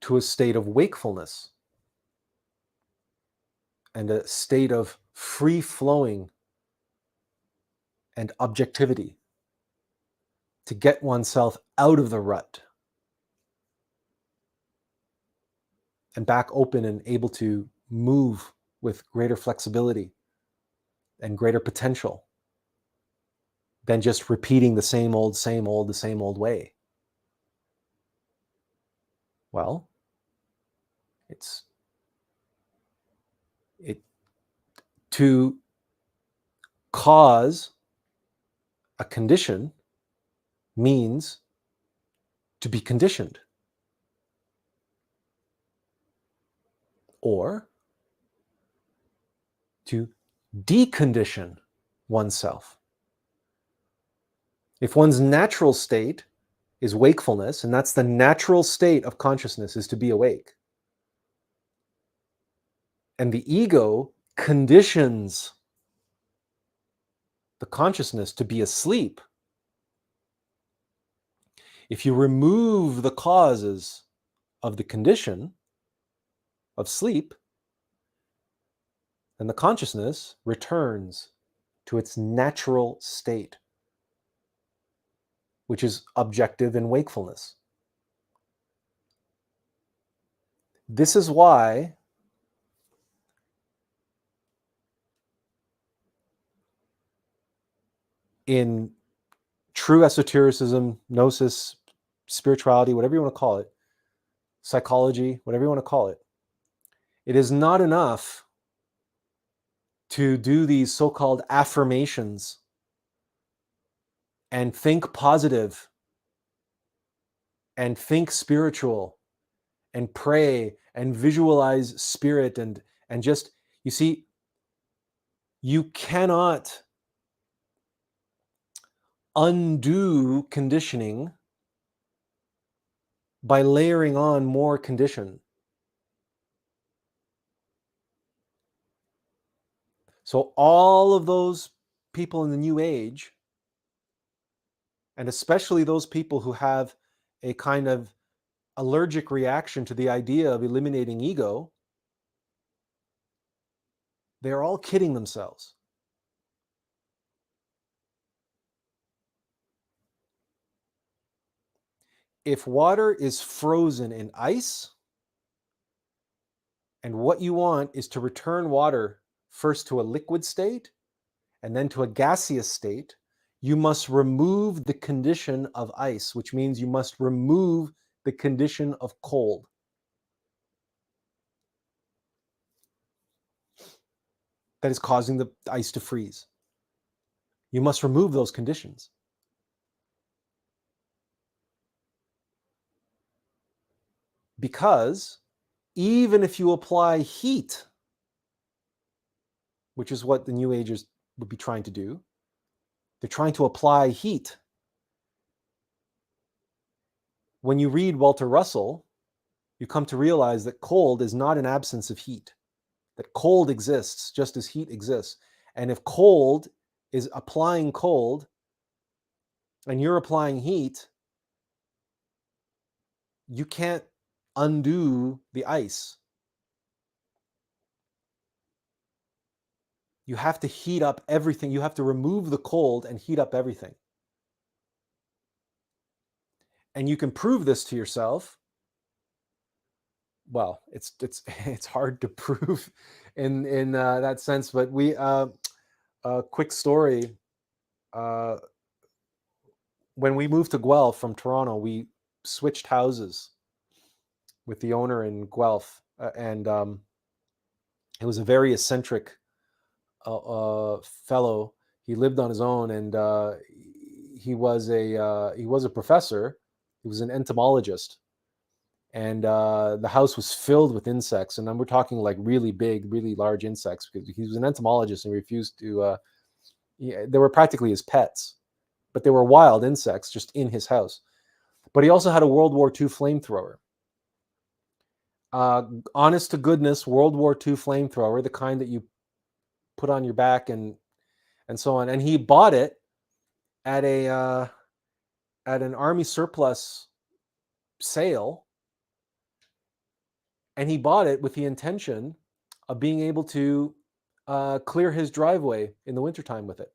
to a state of wakefulness and a state of free flowing and objectivity, to get oneself out of the rut and back open and able to move with greater flexibility and greater potential than just repeating the same old way? Well, to cause a condition means to be conditioned, or to decondition oneself. If one's natural state is wakefulness, and that's the natural state of consciousness, is to be awake, and the ego conditions the consciousness to be asleep, if you remove the causes of the condition of sleep, then the consciousness returns to its natural state, which is objective in wakefulness. This is why in true esotericism, gnosis, spirituality, whatever you want to call it, psychology, whatever you want to call it, it is not enough to do these so-called affirmations and think positive and think spiritual and pray and visualize spirit and just, you see, you cannot undo conditioning by layering on more condition. So all of those people in the New Age, and especially those people who have a kind of allergic reaction to the idea of eliminating ego, they're all kidding themselves. If water is frozen in ice, and what you want is to return water first to a liquid state and then to a gaseous state, you must remove the condition of ice, which means you must remove the condition of cold. That is causing the ice to freeze. You must remove those conditions. Because even if you apply heat, which is what the New Agers would be trying to do, they're trying to apply heat. When you read Walter Russell, you come to realize that cold is not an absence of heat, that cold exists just as heat exists. And if cold is applying cold and you're applying heat, you can't undo the ice. You have to heat up everything. You have to remove the cold and heat up everything. And you can prove this to yourself. Well, it's it's hard to prove in that sense, but we a quick story. When we moved to Guelph from Toronto, we switched houses with the owner in Guelph, and it was a very eccentric fellow. He lived on his own, and he was a professor. He was an entomologist, and the house was filled with insects. And then we're talking like really big, really large insects, because he was an entomologist and refused to. They were practically his pets, but they were wild insects just in his house. But he also had a World War II flamethrower. Honest to goodness, World War II flamethrower, the kind that you put on your back and so on. And he bought it at an army surplus sale, and he bought it with the intention of being able to clear his driveway in the wintertime with it.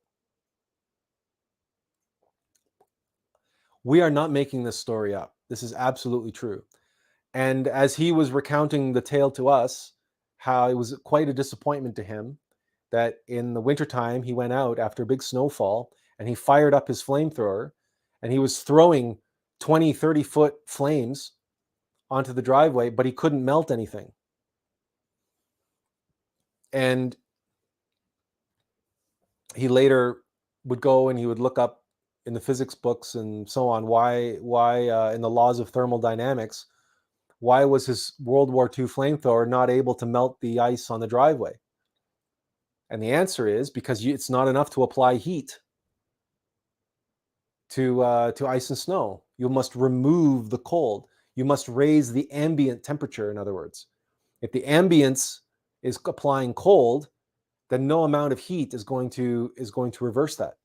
We are not making this story up. This is absolutely true. And as he was recounting the tale to us, how it was quite a disappointment to him that in the wintertime he went out after a big snowfall and he fired up his flamethrower and he was throwing 20, 30-foot flames onto the driveway, but he couldn't melt anything. And he later would go and he would look up in the physics books and so on why in the laws of thermodynamics, why was his World War II flamethrower not able to melt the ice on the driveway? And the answer is because it's not enough to apply heat to ice and snow. You must remove the cold. You must raise the ambient temperature, in other words. If the ambience is applying cold, then no amount of heat is going to reverse that.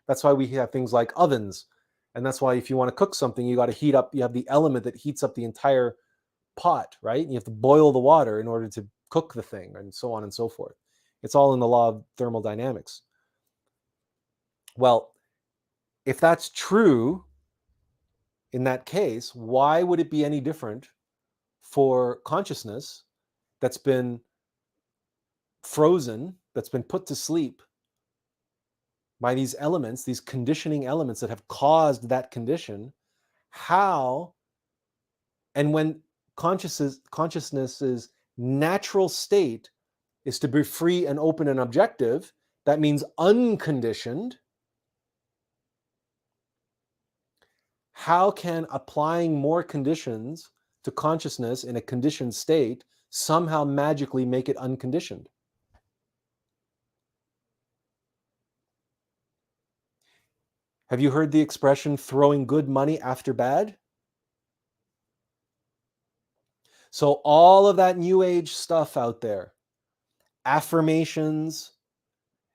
That's why we have things like ovens. And that's why if you want to cook something, you got to heat up, you have the element that heats up the entire pot, right? And you have to boil the water in order to cook the thing, and so on and so forth. It's all in the law of thermodynamics. Well, if that's true, in that case, why would it be any different for consciousness that's been frozen, that's been put to sleep by these elements, these conditioning elements that have caused that condition? How, and when consciousness's natural state is to be free and open and objective, that means unconditioned. How can applying more conditions to consciousness in a conditioned state somehow magically make it unconditioned? Have you heard the expression throwing good money after bad? So all of that new age stuff out there, affirmations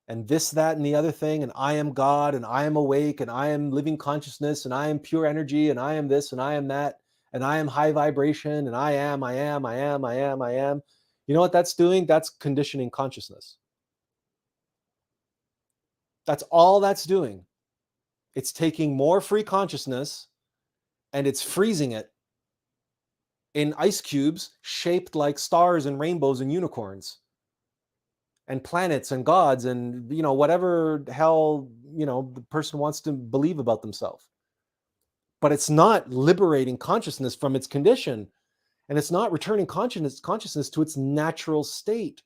and this, that, and the other thing, and I am God, and I am awake, and I am living consciousness, and I am pure energy, and I am this, and I am that, and I am high vibration, and I am. You know what that's doing? That's conditioning consciousness. That's all that's doing. It's taking more free consciousness and it's freezing it in ice cubes shaped like stars and rainbows and unicorns and planets and gods and whatever hell the person wants to believe about themselves. But it's not liberating consciousness from its condition, and it's not returning consciousness to its natural state,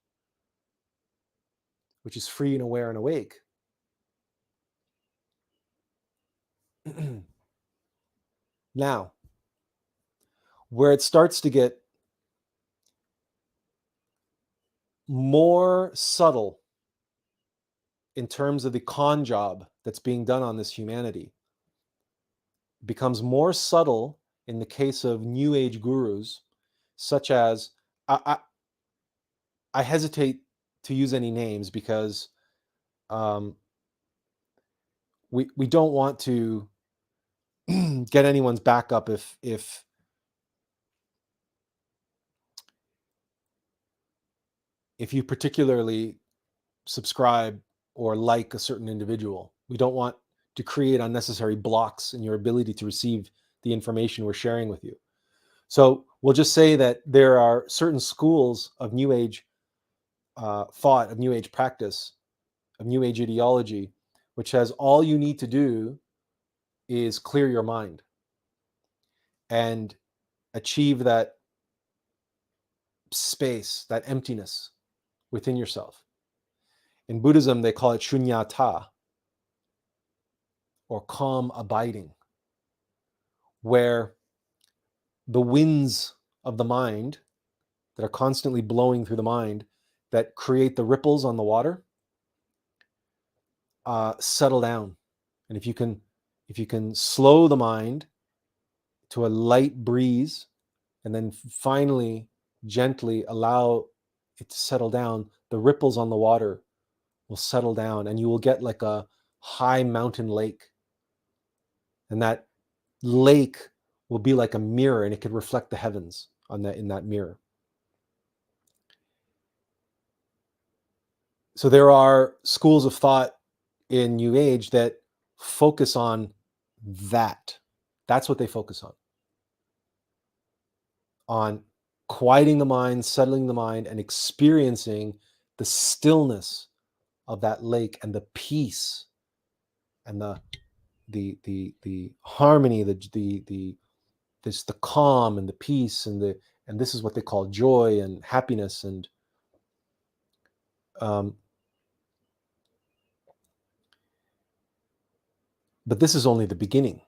which is free and aware and awake. Now, where it starts to get more subtle in terms of the con job that's being done on this humanity, becomes more subtle in the case of new age gurus, such as, I hesitate to use any names because we don't want to get anyone's back up if if you particularly subscribe or like a certain individual. We don't want to create unnecessary blocks in your ability to receive the information we're sharing with you. So we'll just say that there are certain schools of New Age thought, of New Age practice, of New Age ideology, which says all you need to do is clear your mind and achieve that space, that emptiness within yourself. In Buddhism, they call it shunyata, or calm abiding, where the winds of the mind that are constantly blowing through the mind that create the ripples on the water settle down. And if you can slow the mind to a light breeze and then finally gently allow it to settle down, the ripples on the water will settle down and you will get like a high mountain lake. And that lake will be like a mirror and it could reflect the heavens in that mirror. So there are schools of thought in New Age that focus on that. That's what they focus on quieting the mind, settling the mind, and experiencing the stillness of that lake and the peace and the harmony, the calm and the peace and this is what they call joy and happiness and but this is only the beginning.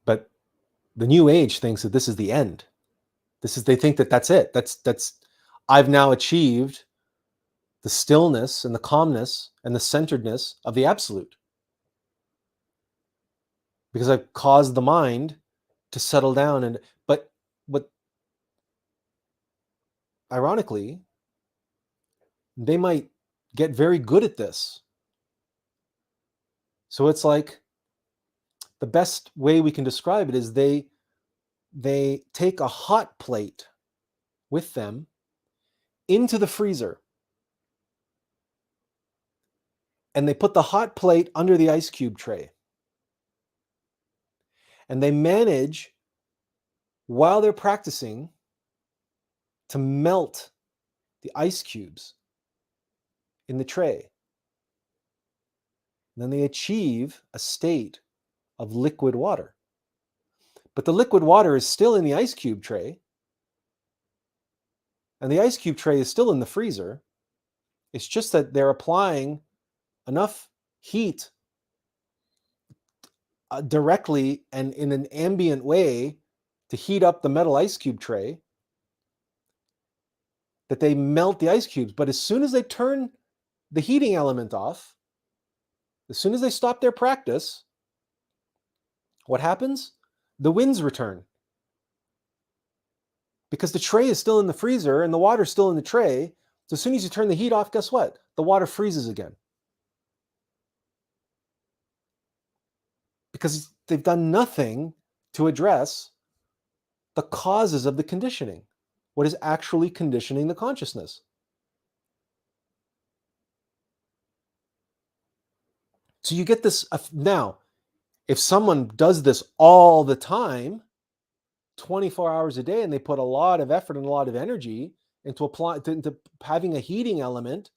But the New Age thinks that this is the end. They think that that's it. That's I've now achieved the stillness and the calmness and the centeredness of the absolute. Because I've caused the mind to settle down but ironically, they might get very good at this. So it's like the best way we can describe it is they take a hot plate with them into the freezer and they put the hot plate under the ice cube tray. And they manage, while they're practicing, to melt the ice cubes in the tray. And then they achieve a state of liquid water. But the liquid water is still in the ice cube tray. And the ice cube tray is still in the freezer. It's just that they're applying enough heat directly and in an ambient way to heat up the metal ice cube tray that they melt the ice cubes. But as soon as they turn the heating element off, as soon as they stop their practice, what happens? The winds return. Because the tray is still in the freezer and the water's still in the tray. So as soon as you turn the heat off, guess what? The water freezes again. Because they've done nothing to address the causes of the conditioning. What is actually conditioning the consciousness? So you get this. Now, if someone does this all the time, 24 hours a day, and they put a lot of effort and a lot of energy into having a heating element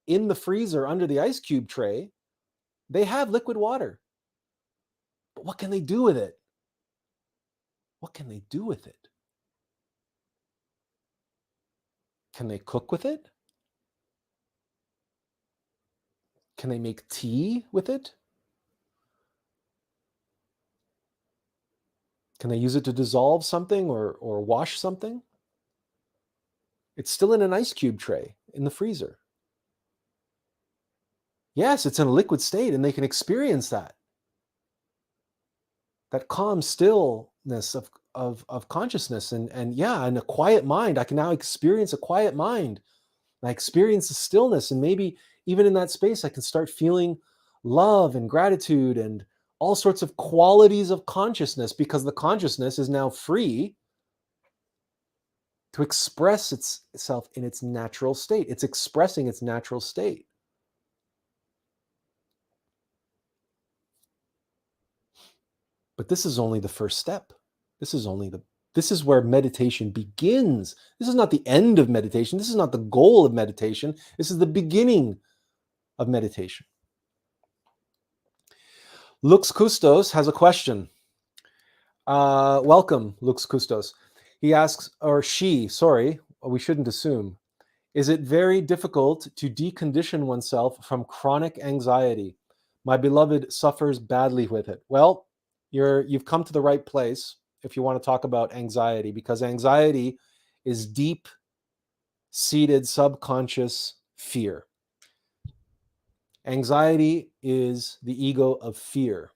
in the freezer under the ice cube tray, they have liquid water. But what can they do with it? What can they do with it? Can they cook with it? Can they make tea with it? Can they use it to dissolve something or wash something? It's still in an ice cube tray in the freezer. Yes, it's in a liquid state and they can experience that calm stillness of consciousness and a quiet mind. I can now experience a quiet mind. I experience the stillness, and maybe even in that space, I can start feeling love and gratitude and all sorts of qualities of consciousness, because the consciousness is now free to express itself in its natural state. It's expressing its natural state. But this is only the first step. This is where meditation begins. This is not the end of meditation. This is not the goal of meditation. This is the beginning of meditation. Lux Custos has a question. Welcome, Lux Custos. He asks, or she, sorry, we shouldn't assume. Is it very difficult to decondition oneself from chronic anxiety? My beloved suffers badly with it. Well, you've come to the right place if you want to talk about anxiety, because anxiety is deep-seated subconscious fear. Anxiety is the ego of fear.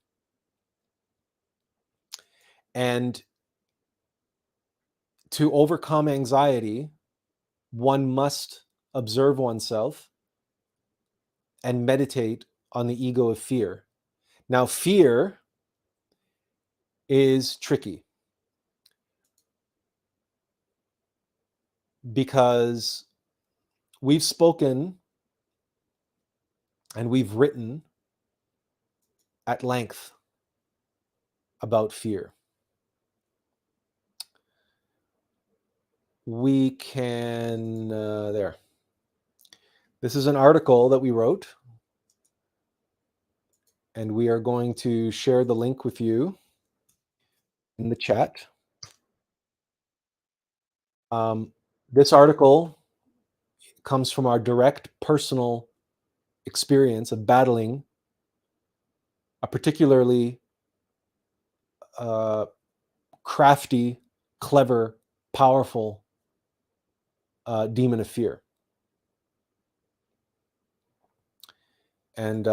And to overcome anxiety, one must observe oneself and meditate on the ego of fear. Now, fear is tricky because we've spoken and we've written at length about fear. We can, there. This is an article that we wrote, and we are going to share the link with you in the chat. This article comes from our direct personal experience of battling a particularly crafty, clever, powerful demon of fear. And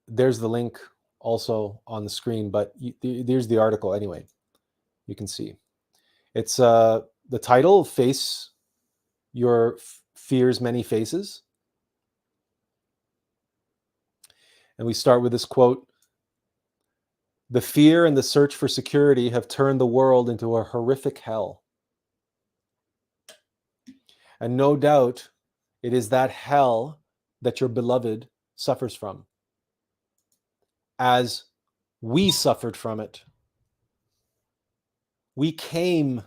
there's the link also on the screen, but there's the article anyway. You can see. It's the title, Face Your Fear's Many Faces. And we start with this quote: "The fear and the search for security have turned the world into a horrific hell. And no doubt it is that hell that your beloved suffers from, as we suffered from it. We came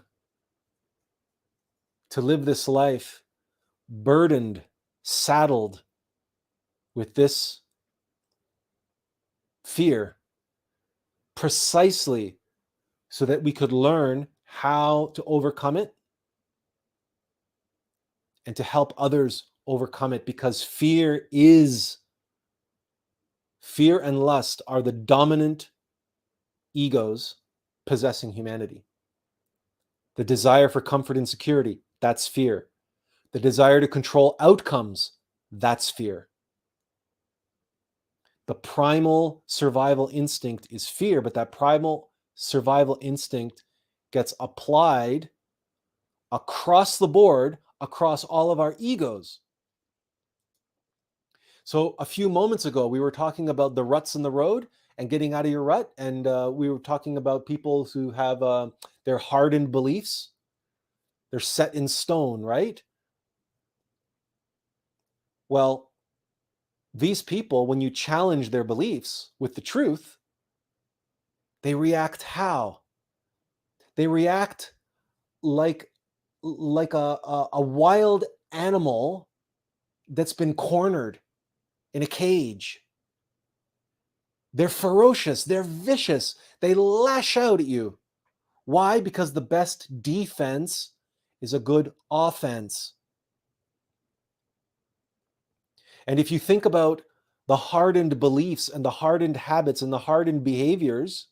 to live this life burdened, saddled with this fear, precisely so that we could learn how to overcome it and to help others overcome it, because fear and lust are the dominant egos possessing humanity. The desire for comfort and security, that's fear. The desire to control outcomes, that's fear. The primal survival instinct is fear, but that primal survival instinct gets applied across the board, across all of our egos. So a few moments ago, we were talking about the ruts in the road and getting out of your rut. And we were talking about people who have their hardened beliefs. They're set in stone, right? Well, these people, when you challenge their beliefs with the truth, they react how? They react like a wild animal that's been cornered in a cage. They're ferocious, they're vicious, they lash out at you. Why? Because the best defense is a good offense. And if you think about the hardened beliefs and the hardened habits and the hardened behaviors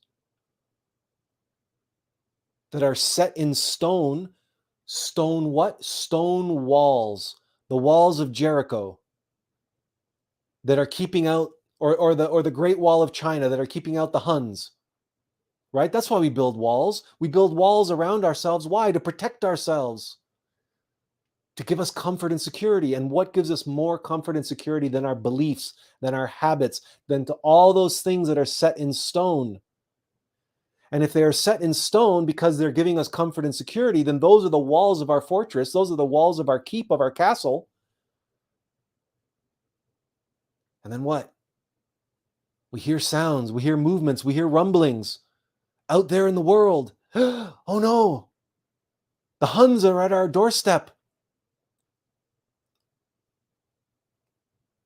that are set in stone, stone what? Stone walls, the walls of Jericho that are keeping out, or the Great Wall of China that are keeping out the Huns, right? That's why we build walls. We build walls around ourselves. Why? To protect ourselves, to give us comfort and security. And what gives us more comfort and security than our beliefs, than our habits, than to all those things that are set in stone? And if they are set in stone because they're giving us comfort and security, then those are the walls of our fortress. Those are the walls of our keep, of our castle. And then what? We hear sounds, we hear movements, we hear rumblings out there in the world. Oh no, the Huns are at our doorstep.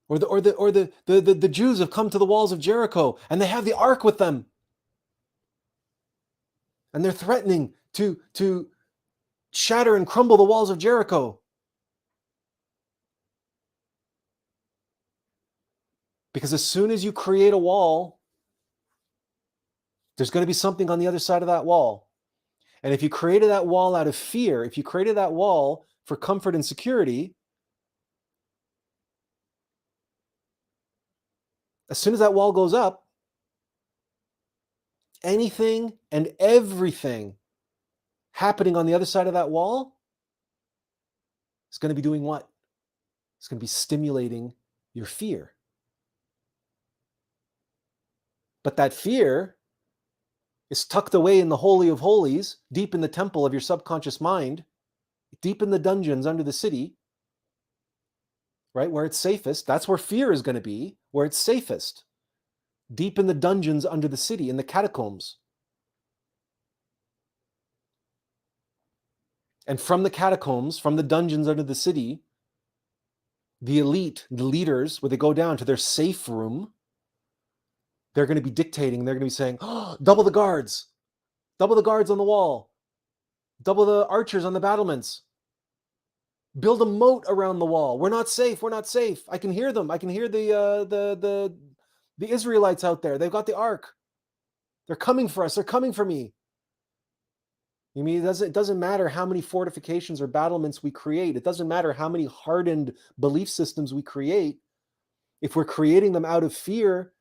Or the Jews have come to the walls of Jericho and they have the ark with them. And they're threatening to shatter and crumble the walls of Jericho. Because as soon as you create a wall, there's going to be something on the other side of that wall. And if you created that wall out of fear, if you created that wall for comfort and security, as soon as that wall goes up, anything and everything happening on the other side of that wall is going to be doing what? It's going to be stimulating your fear. But that fear is tucked away in the Holy of Holies, deep in the temple of your subconscious mind, deep in the dungeons under the city, right? Where it's safest. That's where fear is going to be, where it's safest. Deep in the dungeons under the city, in the catacombs. And from the catacombs, from the dungeons under the city, the elite, the leaders, when they go down to their safe room, they're going to be dictating. They're going to be saying, oh, double the guards on the wall, double the archers on the battlements, build a moat around the wall. We're not safe. I can hear them. I can hear the Israelites out there. They've got the ark. They're coming for us. They're coming for me. You mean it doesn't matter how many fortifications or battlements we create. It doesn't matter how many hardened belief systems we create. If we're creating them out of fear,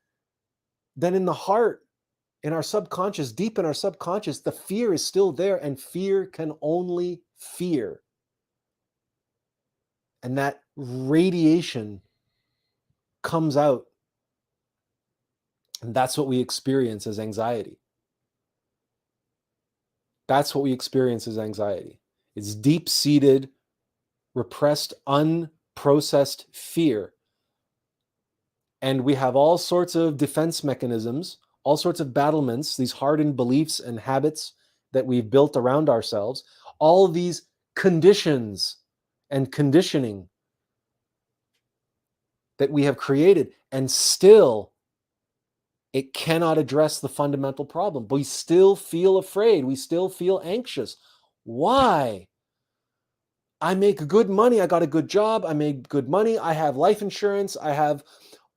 then in the heart, in our subconscious, deep in our subconscious, the fear is still there, and fear can only fear. And that radiation comes out. And that's what we experience as anxiety. That's what we experience as anxiety. It's deep-seated, repressed, unprocessed fear. And we have all sorts of defense mechanisms, all sorts of battlements, these hardened beliefs and habits that we've built around ourselves, all these conditions and conditioning that we have created, and still it cannot address the fundamental problem. We still feel afraid. We still feel anxious. Why? I make good money. I got a good job. I make good money. I have life insurance. I have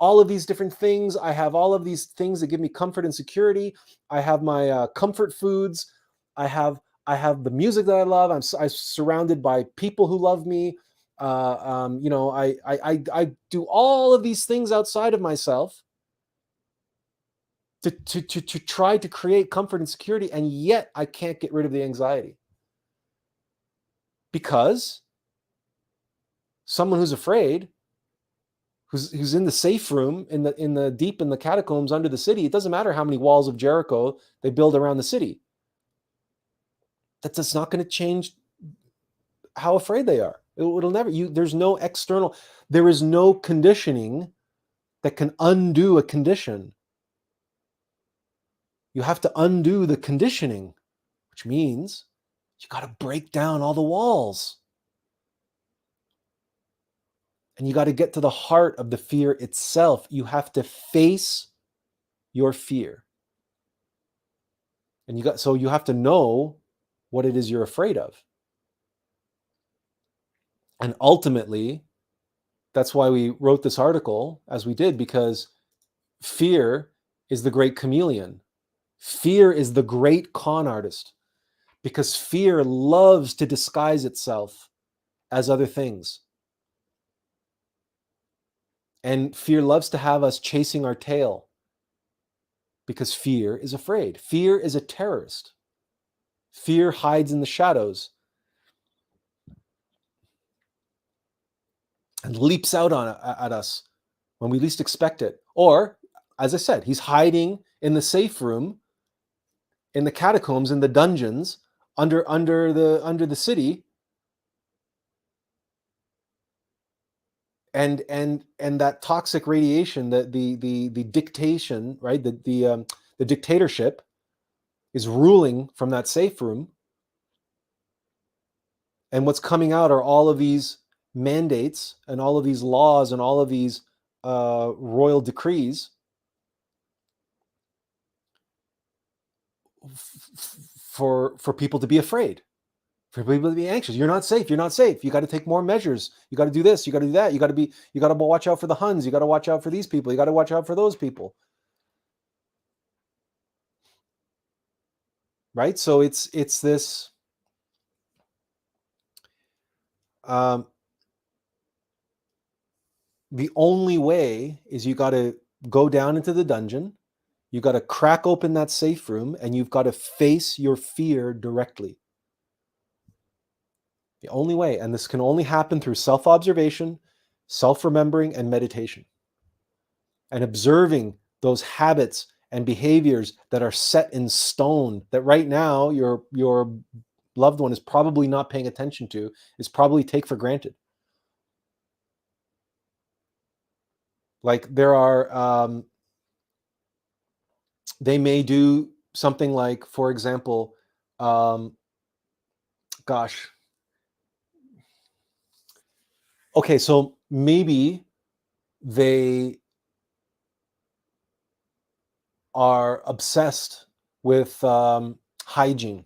all of these different things. I have all of these things that give me comfort and security. I have my comfort foods. I have the music that I love. I'm surrounded by people who love me. I do all of these things outside of myself to try to create comfort and security, and yet I can't get rid of the anxiety. Because someone who's afraid, who's in the safe room, in the deep in the catacombs under the city, it doesn't matter how many walls of Jericho they build around the city. That's not going to change how afraid they are. It'll never. There's no external. There is no conditioning that can undo a condition. You have to undo the conditioning, which means you got to break down all the walls. And you got to get to the heart of the fear itself. You have to face your fear. And you have to know what it is you're afraid of. And ultimately, that's why we wrote this article as we did, because fear is the great chameleon. Fear is the great con artist, because fear loves to disguise itself as other things. And fear loves to have us chasing our tail, because fear is afraid. Fear is a terrorist. Fear hides in the shadows and leaps out at us when we least expect it. Or, as I said, he's hiding in the safe room in the catacombs, in the dungeons, under the city, and that toxic radiation, the dictation, right? The dictatorship is ruling from that safe room, and what's coming out are all of these mandates and all of these laws and all of these royal decrees for people to be afraid, for people to be anxious. You're not safe. You're not safe. You got to take more measures. You got to do this. You got to do that. You got to watch out for the Huns. You got to watch out for these people. You got to watch out for those people. Right? So it's this the only way is you got to go down into the dungeon. You got to crack open that safe room, and you've got to face your fear directly. The only way, and this can only happen through self-observation, self-remembering, and meditation. And observing those habits and behaviors that are set in stone, that right now your loved one is probably not paying attention to, is probably take for granted. Like there are, they may do something like, for example, okay, so maybe they are obsessed with hygiene.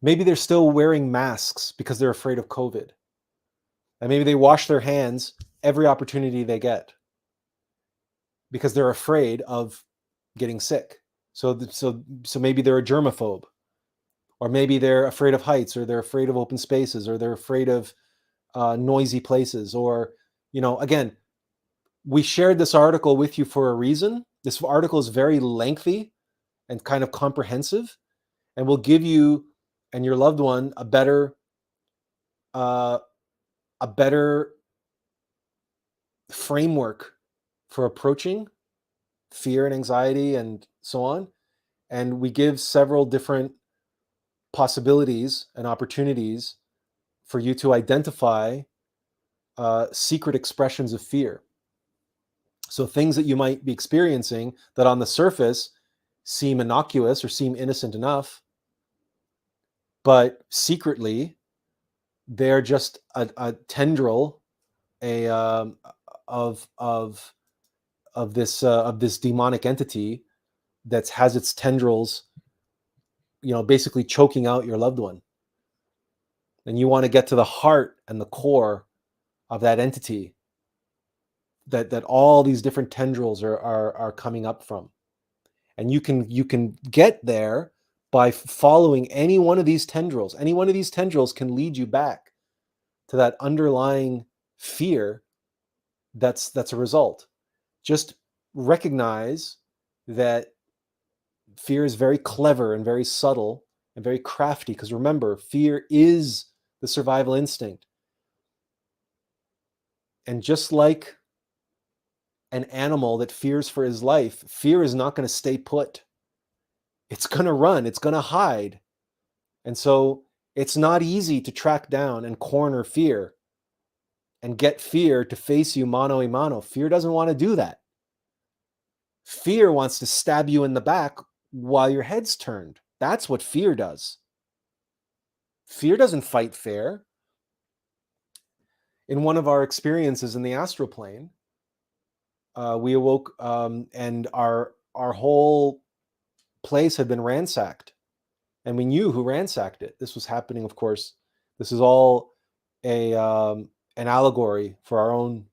Maybe they're still wearing masks because they're afraid of COVID. And maybe they wash their hands every opportunity they get because they're afraid of getting sick. So maybe they're a germaphobe, or maybe they're afraid of heights, or they're afraid of open spaces, or they're afraid of noisy places. Or, again, we shared this article with you for a reason. This article is very lengthy and kind of comprehensive, and will give you and your loved one a better framework for approaching fear and anxiety and so on. And we give several different possibilities and opportunities for you to identify secret expressions of fear. So things that you might be experiencing that on the surface seem innocuous or seem innocent enough, but secretly they're just a tendril, of this demonic entity that has its tendrils, basically choking out your loved one. And you want to get to the heart and the core of that entity that all these different tendrils are coming up from. And you can get there by following any one of these tendrils. Any one of these tendrils can lead you back to that underlying fear that's a result. Just recognize that fear is very clever and very subtle and very crafty, because remember, fear is the survival instinct. And just like an animal that fears for his life, fear is not going to stay put. It's going to run, it's going to hide. And so it's not easy to track down and corner fear and get fear to face you mano a mano. Fear doesn't want to do that. Fear wants to stab you in the back while your head's turned. That's what fear does. Fear doesn't fight fair. In one of our experiences in the astral plane, we awoke, and our whole place had been ransacked, and we knew who ransacked it. This was happening, of course. This is all an allegory for our own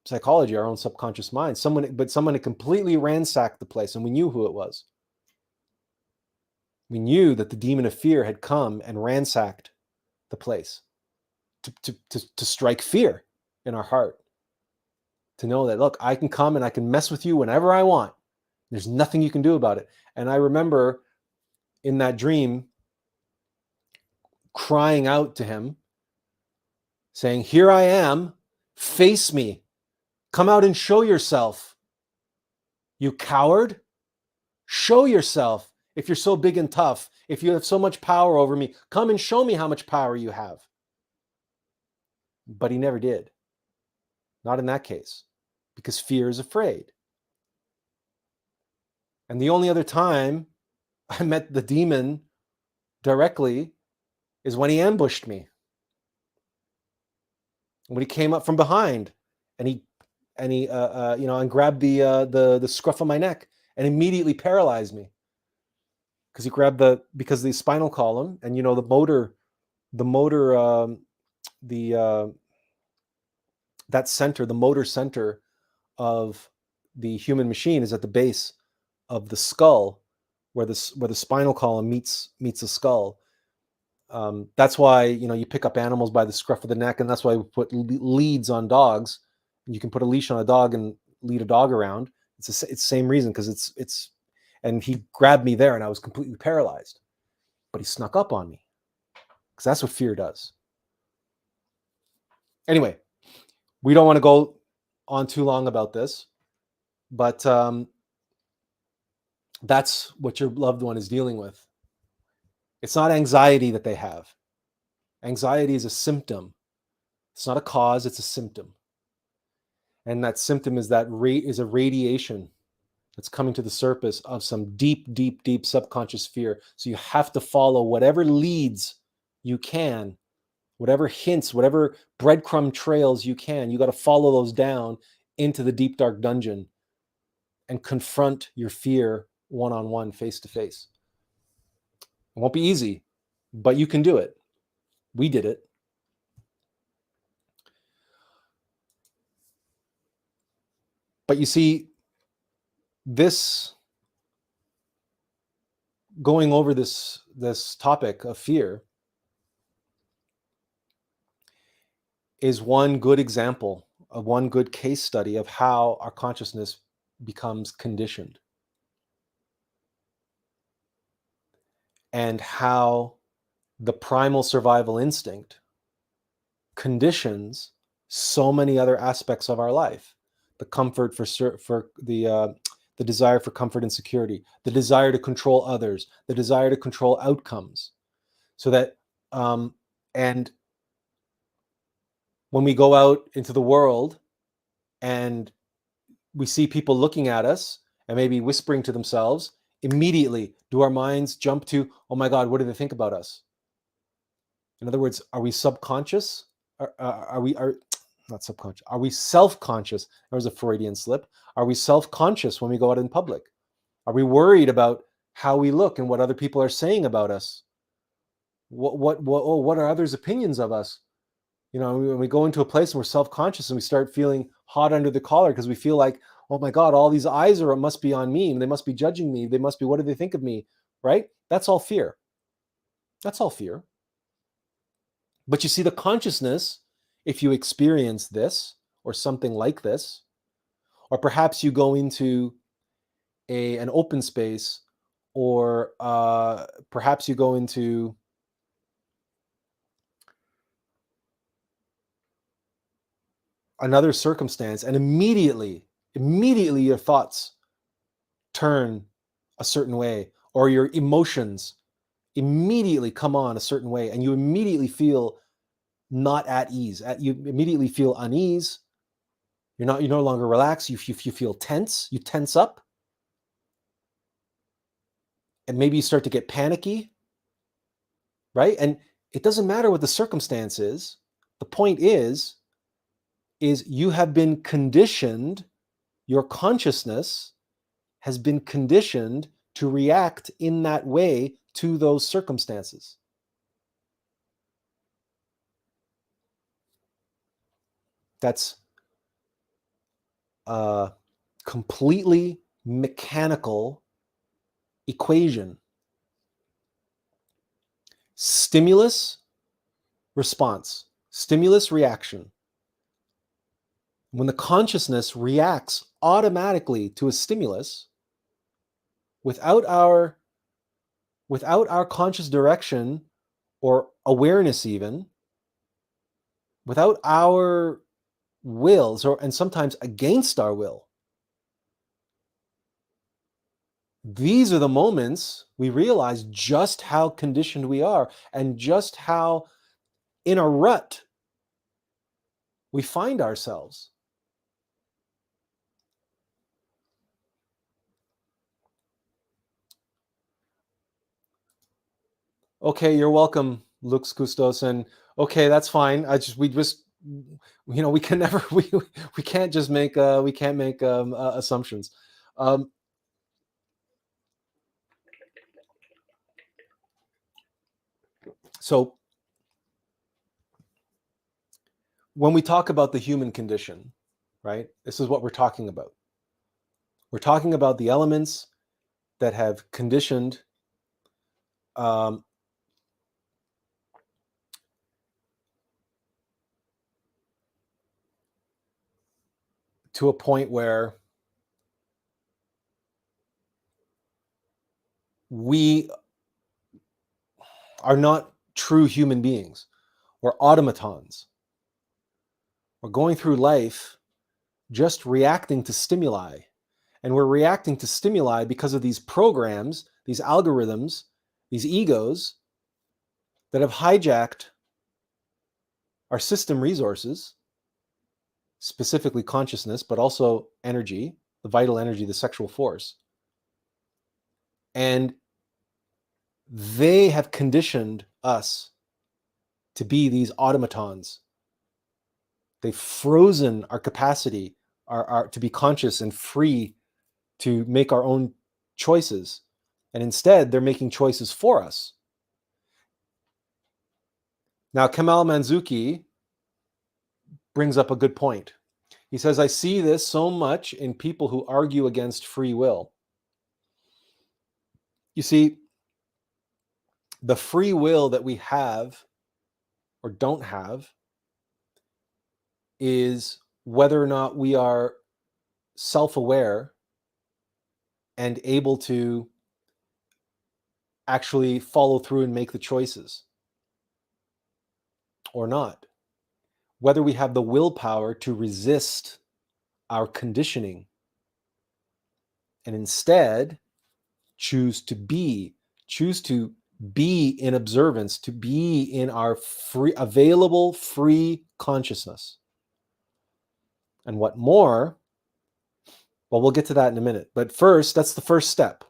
psychology, our own subconscious mind. Someone had completely ransacked the place, and we knew who it was. We knew that the demon of fear had come and ransacked the place to strike fear in our heart. To know that, look, I can come and I can mess with you whenever I want. There's nothing you can do about it. And I remember in that dream crying out to him, saying, "Here I am, face me. Come out and show yourself, you coward." Show yourself. If you're so big and tough, if you have so much power over me, come and show me how much power you have. But he never did. Not in that case, because fear is afraid. And the only other time I met the demon directly is when he ambushed me. When he came up from behind and and grabbed the scruff of my neck and immediately paralyzed me. Because he grabbed because the spinal column and that center, the motor center of the human machine is at the base of the skull, where the spinal column meets the skull. That's why you pick up animals by the scruff of the neck, and that's why we put leads on dogs. You can put a leash on a dog and lead a dog around. It's the same reason, because it's. And he grabbed me there, and I was completely paralyzed. But he snuck up on me, because that's what fear does. Anyway, we don't want to go on too long about this, but that's what your loved one is dealing with. It's not anxiety that they have. Anxiety is a symptom. It's not a cause, it's a symptom. And that symptom is a radiation that's coming to the surface of some deep, deep, deep subconscious fear. So you have to follow whatever leads you can, whatever hints, whatever breadcrumb trails you can. You got to follow those down into the deep, dark dungeon and confront your fear one-on-one, face-to-face. It won't be easy, but you can do it. We did it. But you see, going over this topic of fear is one good example of one good case study of how our consciousness becomes conditioned, and how the primal survival instinct conditions so many other aspects of our life. The comfort for the desire for comfort and security, the desire to control others, the desire to control outcomes. So that, and when we go out into the world and we see people looking at us and maybe whispering to themselves, immediately do our minds jump to, oh my God, what do they think about us? In other words, are we subconscious? Are we not subconscious? Are we self-conscious? There was a Freudian slip. Are we self-conscious when we go out in public? Are we worried about how we look and what other people are saying about us? What are others' opinions of us? When we go into a place and we're self-conscious and we start feeling hot under the collar because we feel like, oh my God, all these eyes must be on me. They must be judging me. What do they think of me? Right? That's all fear. That's all fear. But you see, the consciousness, if you experience this or something like this, or perhaps you go into an open space, or perhaps you go into another circumstance, and immediately your thoughts turn a certain way, or your emotions immediately come on a certain way, and you immediately feel not at ease. You immediately feel unease. You're no longer relaxed. You feel tense. You tense up, and maybe you start to get panicky, right? And it doesn't matter what the circumstance is. The point is you have been conditioned. Your consciousness has been conditioned to react in that way to those circumstances. That's a completely mechanical equation. Stimulus, response. Stimulus, reaction. When the consciousness reacts automatically to a stimulus without our conscious direction or awareness, even without our wills, and sometimes against our will, these are the moments we realize just how conditioned we are and just how in a rut we find ourselves. Okay, you're welcome, Lux Custos, and okay, that's fine. We can never we can't just make assumptions. So when we talk about the human condition, right? This is what we're talking about. We're talking about the elements that have conditioned um, to a point where we are not true human beings. We're automatons. We're going through life just reacting to stimuli. And we're reacting to stimuli because of these programs, these algorithms, these egos that have hijacked our system resources, specifically consciousness, but also energy, the vital energy, the sexual force. And they have conditioned us to be these automatons. They've frozen our capacity to be conscious and free to make our own choices. And instead, they're making choices for us. Now, Kamal Manzuki brings up a good point. He says, I see this so much in people who argue against free will. You see, the free will that we have or don't have is whether or not we are self-aware and able to actually follow through and make the choices or not. Whether we have the willpower to resist our conditioning and instead choose to be in observance, to be in our free, available, free consciousness. And what more? Well, we'll get to that in a minute. But first, that's the first step.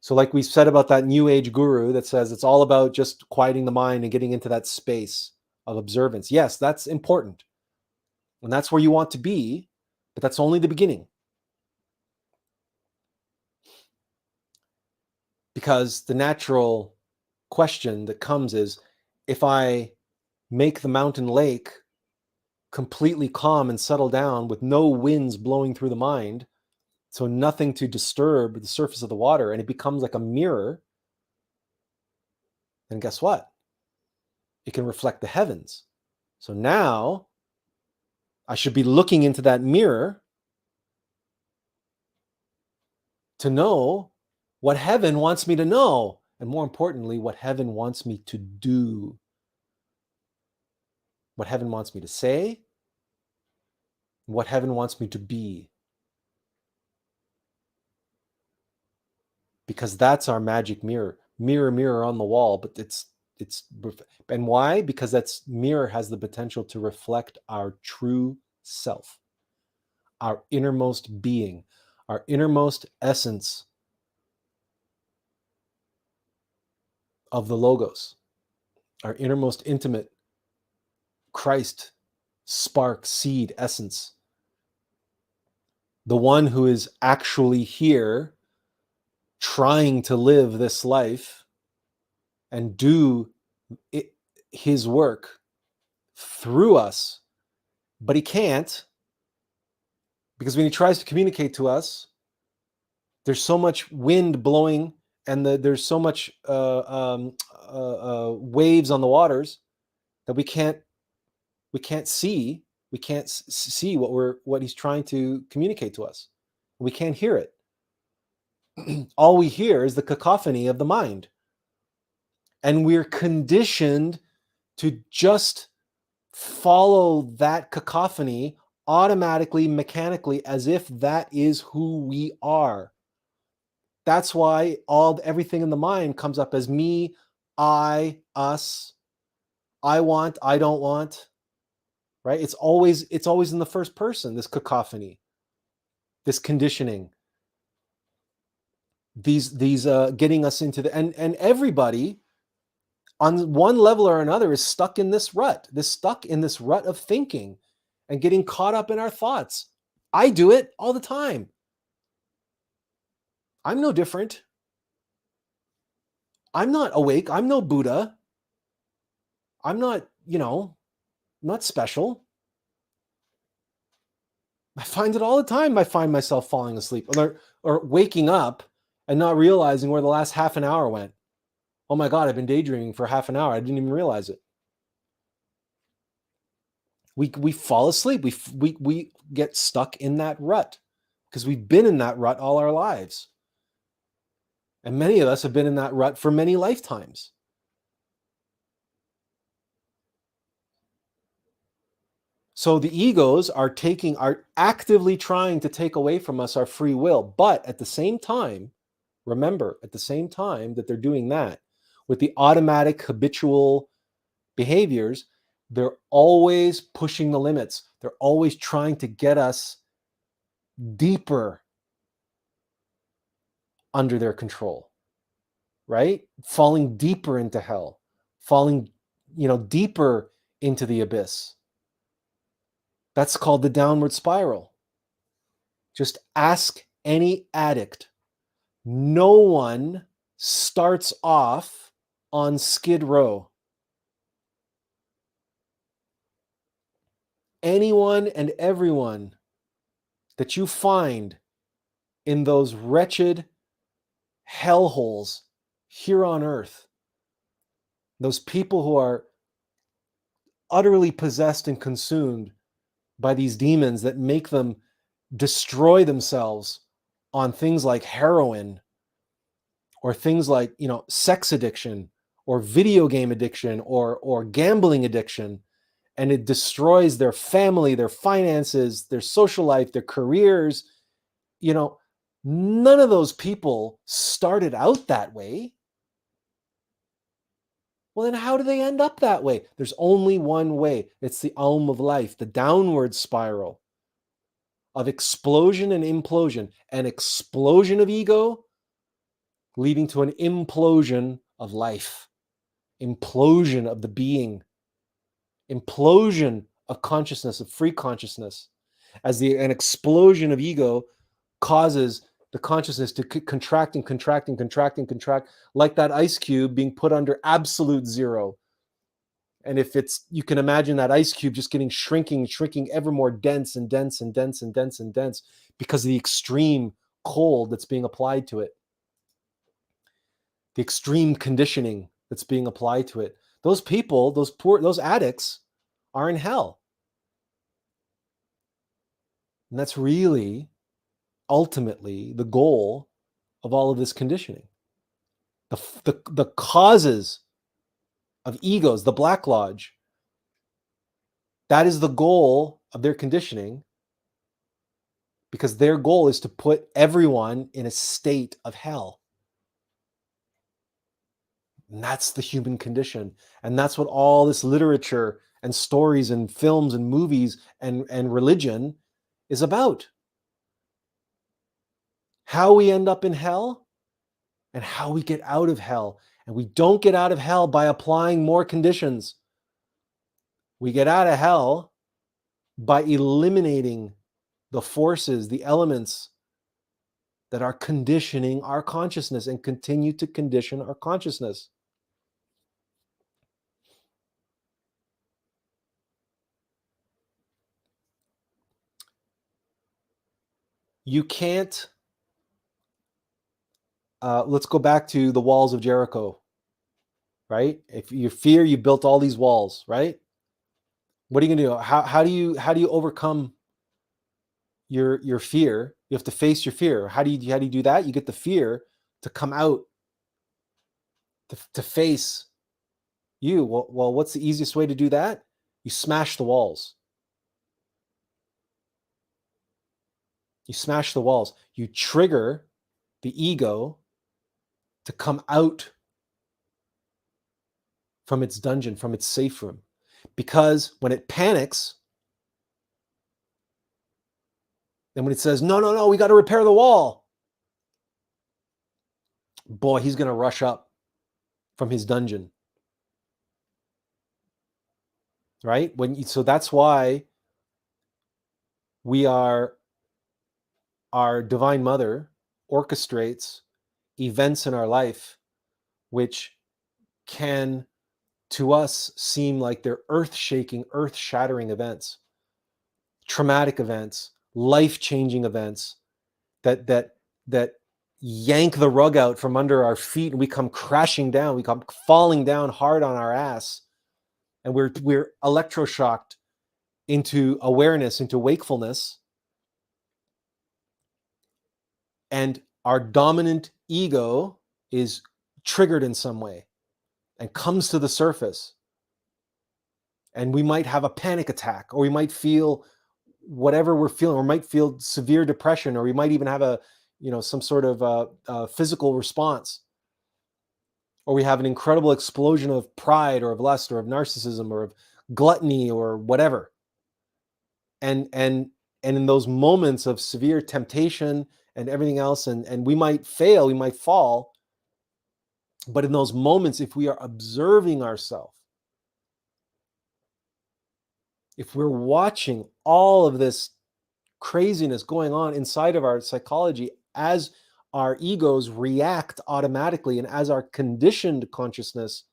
So like we said about that new age guru that says it's all about just quieting the mind and getting into that space of observance. Yes, that's important. And that's where you want to be, but that's only the beginning. Because the natural question that comes is, if I make the mountain lake completely calm and settle down with no winds blowing through the mind, so nothing to disturb the surface of the water, and it becomes like a mirror, then guess what? It can reflect the heavens. So now I should be looking into that mirror to know what heaven wants me to know, and more importantly, what heaven wants me to do, what heaven wants me to say, what heaven wants me to be. Because that's our magic mirror. Mirror, mirror on the wall, but it's and why? Because that mirror has the potential to reflect our true self, our innermost being, our innermost essence of the Logos, our innermost intimate Christ spark, seed, essence. The one who is actually here trying to live this life and do his work through us, but he can't, because when he tries to communicate to us, there's so much wind blowing and there's so much waves on the waters that we can't see what he's trying to communicate to us. We can't hear it. All we hear is the cacophony of the mind, and we're conditioned to just follow that cacophony automatically, mechanically, as if that is who we are. That's why everything in the mind comes up as me, I, us, I want, I don't want, right? It's always in the first person, this cacophony, this conditioning, these getting us into the, and everybody on one level or another is stuck in this rut, of thinking and getting caught up in our thoughts. I do it all the time. I'm no different. I'm not awake. I'm no Buddha. I'm not, not special. I find it all the time. I find myself falling asleep or waking up and not realizing where the last half an hour went. Oh my God, I've been daydreaming for half an hour. I didn't even realize it. We fall asleep. We get stuck in that rut because we've been in that rut all our lives. And many of us have been in that rut for many lifetimes. So the egos are actively trying to take away from us our free will. But at the same time, remember, at the same time that they're doing that, with the automatic habitual behaviors, they're always pushing the limits. They're always trying to get us deeper under their control, right? Falling deeper into hell, falling, deeper into the abyss. That's called the downward spiral. Just ask any addict. No one starts off on Skid Row. Anyone and everyone that you find in those wretched hellholes here on earth, those people who are utterly possessed and consumed by these demons that make them destroy themselves on things like heroin or things like, sex addiction or video game addiction or gambling addiction, and it destroys their family, their finances, their social life, their careers. None of those people started out that way. Well, then how do they end up that way? There's only one way. It's the Aum of life, the downward spiral of explosion and implosion. An explosion of ego leading to an implosion of life, implosion of the being, implosion of consciousness, of free consciousness, as an explosion of ego causes the consciousness to contract and contract and contract and contract, like that ice cube being put under absolute zero. And you can imagine that ice cube just getting shrinking ever more dense and dense and dense and dense and dense because of the extreme cold that's being applied to it, the extreme conditioning that's being applied to it. Those people, those addicts are in hell. And that's really ultimately the goal of all of this conditioning. The causes of egos, the Black Lodge, that is the goal of their conditioning, because their goal is to put everyone in a state of hell. And that's the human condition. And that's what all this literature and stories and films and movies and religion is about. How we end up in hell and how we get out of hell. And we don't get out of hell by applying more conditions. We get out of hell by eliminating the forces, the elements that are conditioning our consciousness and continue to condition our consciousness. You can't, let's go back to the walls of Jericho, right? If you fear, you built all these walls, right? What are you gonna do? How do you overcome your fear? You have to face your fear. How do you do that? You get the fear to come out, to face you. Well, what's the easiest way to do that? You smash the walls. You smash the walls. You trigger the ego, to come out from its dungeon, from its safe room. Because when it panics, and when it says, no, no, no, we got to repair the wall, boy, he's going to rush up from his dungeon. Right? So that's why our Divine Mother orchestrates events in our life which can, to us, seem like they're earth-shaking, earth-shattering events, traumatic events, life-changing events that yank the rug out from under our feet, and we come crashing down, we come falling down hard on our ass, and we're electroshocked into awareness, into wakefulness, and our dominant ego is triggered in some way and comes to the surface, and we might have a panic attack, or we might feel whatever we're feeling, or might feel severe depression, or we might even have some sort of physical response, or we have an incredible explosion of pride or of lust or of narcissism or of gluttony or whatever. And in those moments of severe temptation and everything else, and we might fail, we might fall, but in those moments, if we are observing ourselves, if we're watching all of this craziness going on inside of our psychology as our egos react automatically, and as our conditioned consciousness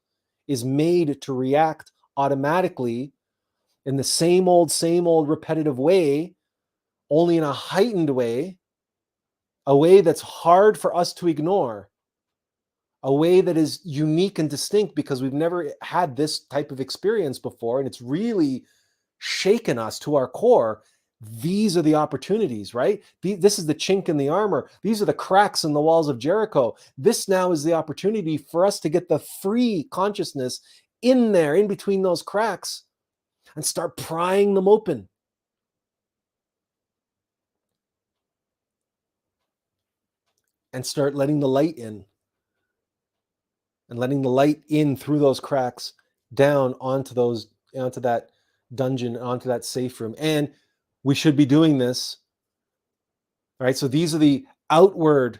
is made to react automatically in the same old repetitive way, only in a heightened way, a way that's hard for us to ignore, a way that is unique and distinct because we've never had this type of experience before, and it's really shaken us to our core. These are the opportunities, right? This is the chink in the armor. These are the cracks in the walls of Jericho. This now is the opportunity for us to get the free consciousness in there, in between those cracks, and start prying them open. And start letting the light in. And letting the light in through those cracks down onto that dungeon, onto that safe room. And we should be doing this, right? So these are the outward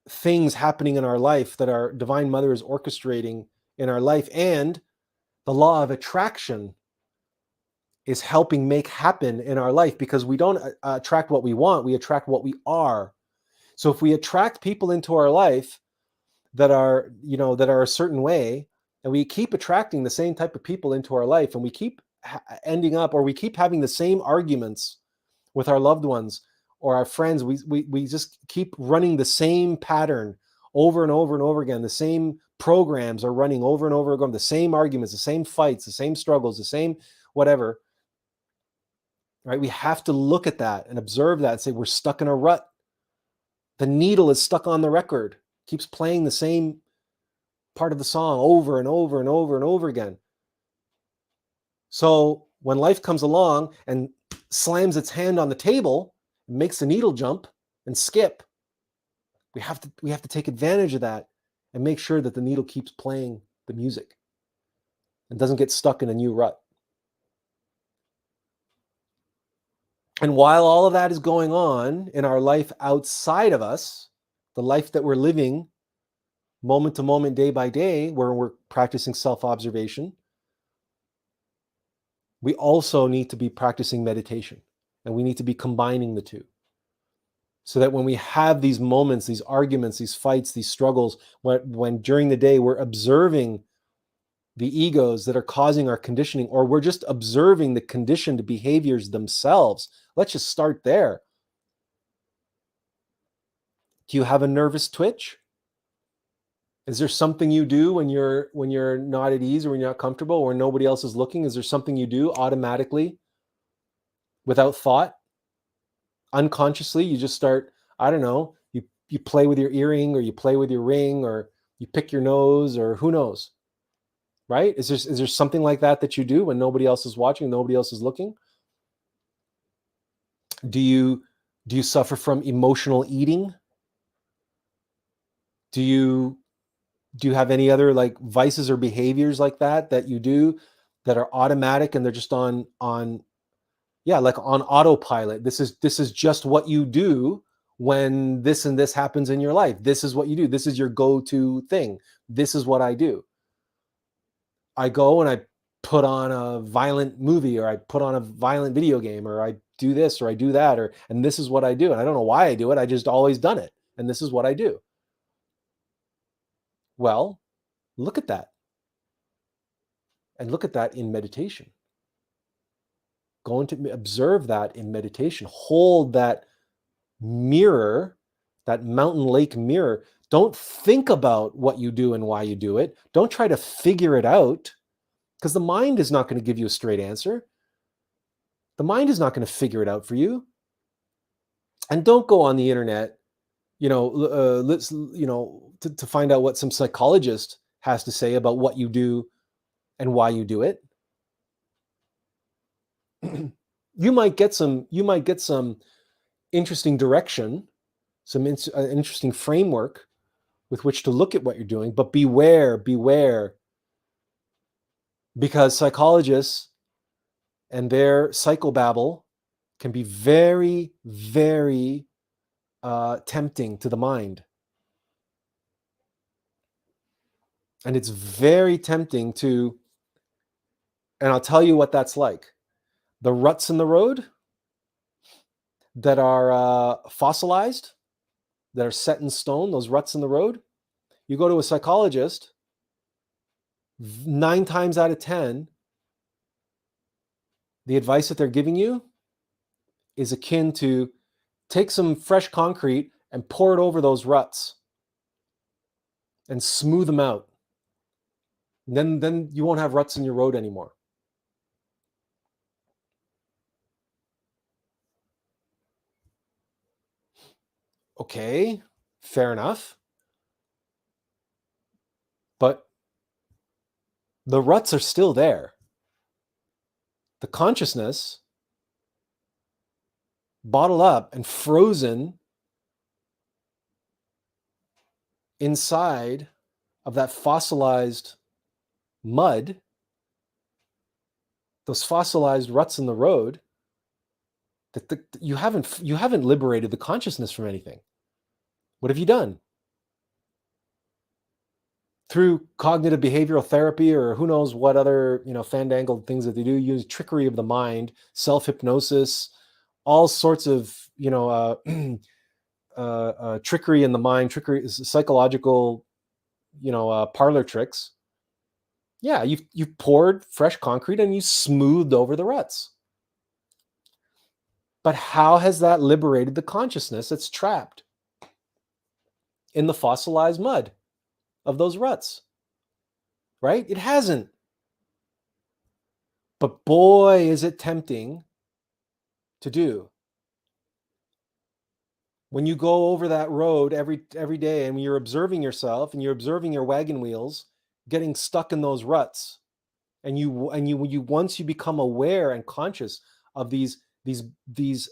things happening in our life that our Divine Mother is orchestrating in our life. And the law of attraction is helping make happen in our life, because we don't attract what we want, we attract what we are. So if we attract people into our life that are a certain way, and we keep attracting the same type of people into our life, and we keep ending up, or we keep having the same arguments with our loved ones or our friends, we just keep running the same pattern over and over and over again. The same programs are running over and over again, the same arguments, the same fights, the same struggles, the same whatever, right? We have to look at that and observe that and say, we're stuck in a rut. The needle is stuck on the record, keeps playing the same part of the song over and over and over and over again. So when life comes along and slams its hand on the table, makes the needle jump and skip, we have to take advantage of that and make sure that the needle keeps playing the music and doesn't get stuck in a new rut. And while all of that is going on in our life outside of us, the life that we're living moment to moment, day by day, where we're practicing self-observation, we also need to be practicing meditation, and we need to be combining the two. So that when we have these moments, these arguments, these fights, these struggles, when during the day we're observing the egos that are causing our conditioning, or we're just observing the conditioned behaviors themselves. Let's just start there. Do you have a nervous twitch? Is there something you do when you're not at ease, or when you're not comfortable, or nobody else is looking? Is there something you do automatically, without thought, unconsciously? You just start, I don't know, you play with your earring, or you play with your ring, or you pick your nose, or who knows, right? Is there something like that you do when nobody else is watching, nobody else is looking? Do you suffer from emotional eating? Do you have any other like vices or behaviors like that you do that are automatic and they're just on yeah, like on autopilot? This is just what you do when this and this happens in your life. This is what you do. This is your go-to thing. This is what I do. I go and I put on a violent movie, or I put on a violent video game, or I do this or I do that, and this is what I do. And I don't know why I do it. I just always done it. And this is what I do. Well, look at that. And look at that in meditation. Going to observe that in meditation. Hold that mirror, that mountain lake mirror. Don't think about what you do and why you do it. Don't try to figure it out, because the mind is not going to give you a straight answer. The mind is not going to figure it out for you. And don't go on the internet, to find out what some psychologist has to say about what you do and why you do it. You might get some interesting direction, some interesting framework with which to look at what you're doing, but beware, because psychologists and their psychobabble can be very, very tempting to the mind. And it's very tempting to, and I'll tell you what that's like. The ruts in the road that are fossilized, that are set in stone, those ruts in the road, you go to a psychologist, 9 times out of 10, the advice that they're giving you is akin to take some fresh concrete and pour it over those ruts and smooth them out. And then you won't have ruts in your road anymore. Okay, fair enough. But the ruts are still there. The consciousness, bottled up and frozen inside of that fossilized mud, those fossilized ruts in the road, you haven't liberated the consciousness from anything. What have you done? Through cognitive behavioral therapy, or who knows what other fandangled things that they do, use trickery of the mind, self-hypnosis, all sorts of trickery in the mind, trickery, psychological parlor tricks. Yeah, you've poured fresh concrete and you smoothed over the ruts. But how has that liberated the consciousness that's trapped in the fossilized mud of those ruts? Right? It hasn't. But boy, is it tempting to do. When you go over that road every day, and you're observing yourself and you're observing your wagon wheels getting stuck in those ruts, and you once you become aware and conscious of these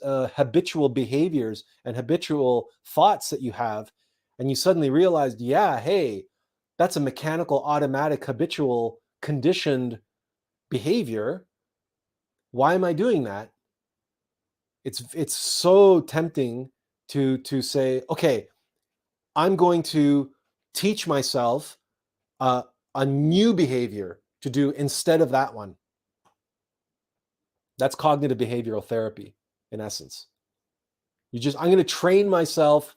habitual behaviors and habitual thoughts that you have, and you suddenly realized, yeah, hey, that's a mechanical, automatic, habitual, conditioned behavior. Why am I doing that? It's so tempting to say, okay, I'm going to teach myself a new behavior to do instead of that one. That's cognitive behavioral therapy, in essence. I'm going to train myself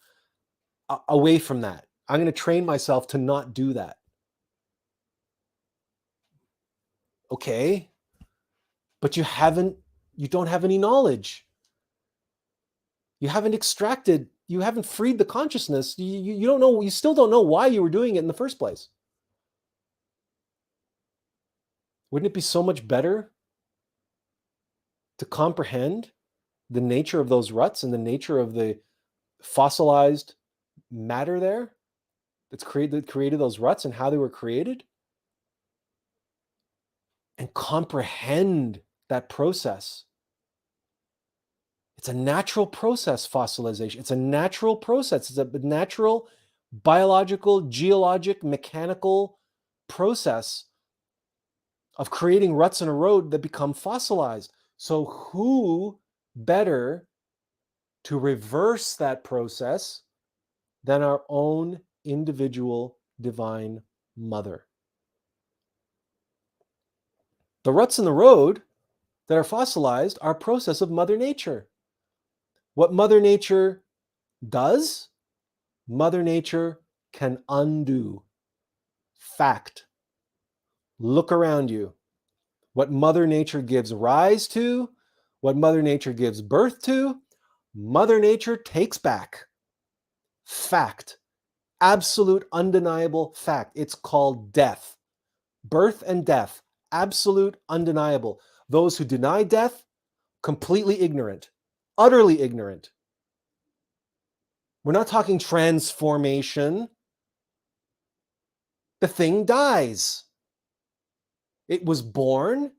away from that. I'm going to train myself to not do that. Okay, but you don't have any knowledge. You haven't extracted, you haven't freed the consciousness. You don't know, you still don't know why you were doing it in the first place. Wouldn't it be so much better to comprehend the nature of those ruts and the nature of the fossilized matter there that created those ruts and how they were created, and comprehend that process? It's a natural process, fossilization. It's a natural process. It's a natural biological, geologic, mechanical process of creating ruts in a road that become fossilized. So who better to reverse that process than our own individual divine mother? The ruts in the road that are fossilized are a process of Mother Nature. What Mother Nature does, Mother Nature can undo. Fact. Look around you. What Mother Nature gives rise to, what Mother Nature gives birth to, Mother Nature takes back. Fact. Absolute, undeniable fact. It's called death. Birth and death. Absolute, undeniable. Those who deny death, completely ignorant. Utterly ignorant. We're not talking transformation. The thing dies. It was born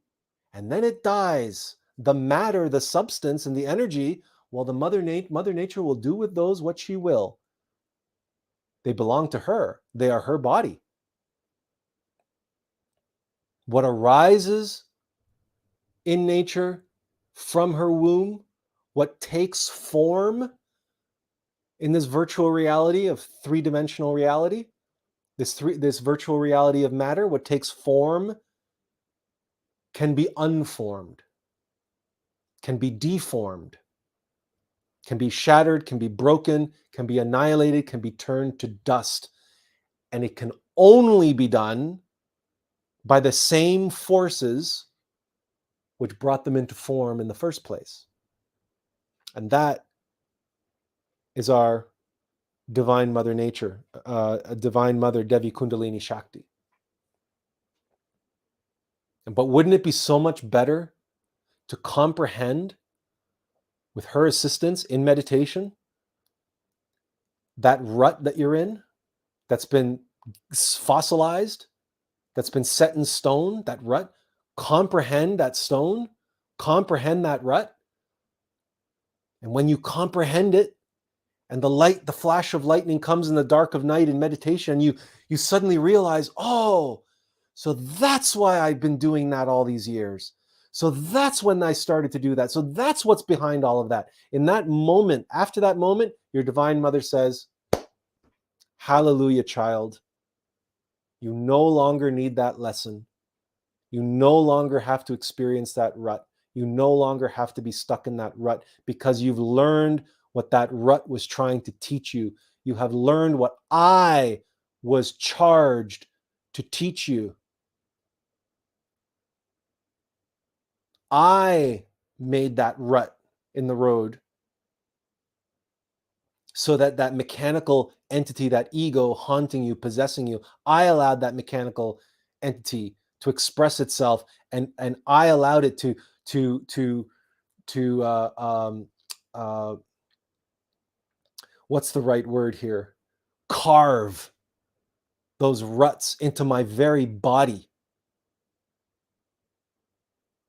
and then it dies. The matter, the substance, and the energy, well, the Mother Nature will do with those what she will. They belong to her. They are her body. What arises in nature from her womb, what takes form in this virtual reality of three-dimensional reality, this virtual reality of matter, what takes form can be unformed, can be deformed, can be shattered, can be broken, can be annihilated, can be turned to dust. And it can only be done by the same forces which brought them into form in the first place. And that is our divine Mother Nature, a divine Mother, Devi Kundalini Shakti. But wouldn't it be so much better to comprehend, with her assistance in meditation, that rut that you're in, that's been fossilized, that's been set in stone, that rut? Comprehend that stone, comprehend that rut. And when you comprehend it, and the flash of lightning comes in the dark of night in meditation, you suddenly realize, oh, so that's why I've been doing that all these years. So that's when I started to do that. So that's what's behind all of that. In that moment, after that moment, your divine mother says, hallelujah, child. You no longer need that lesson. You no longer have to experience that rut. You no longer have to be stuck in that rut because you've learned what that rut was trying to teach you. You have learned what I was charged to teach you. I made that rut in the road so that that mechanical entity, that ego haunting you, possessing you, I allowed that mechanical entity to express itself, and I allowed it to what's the right word here? Carve those ruts into my very body,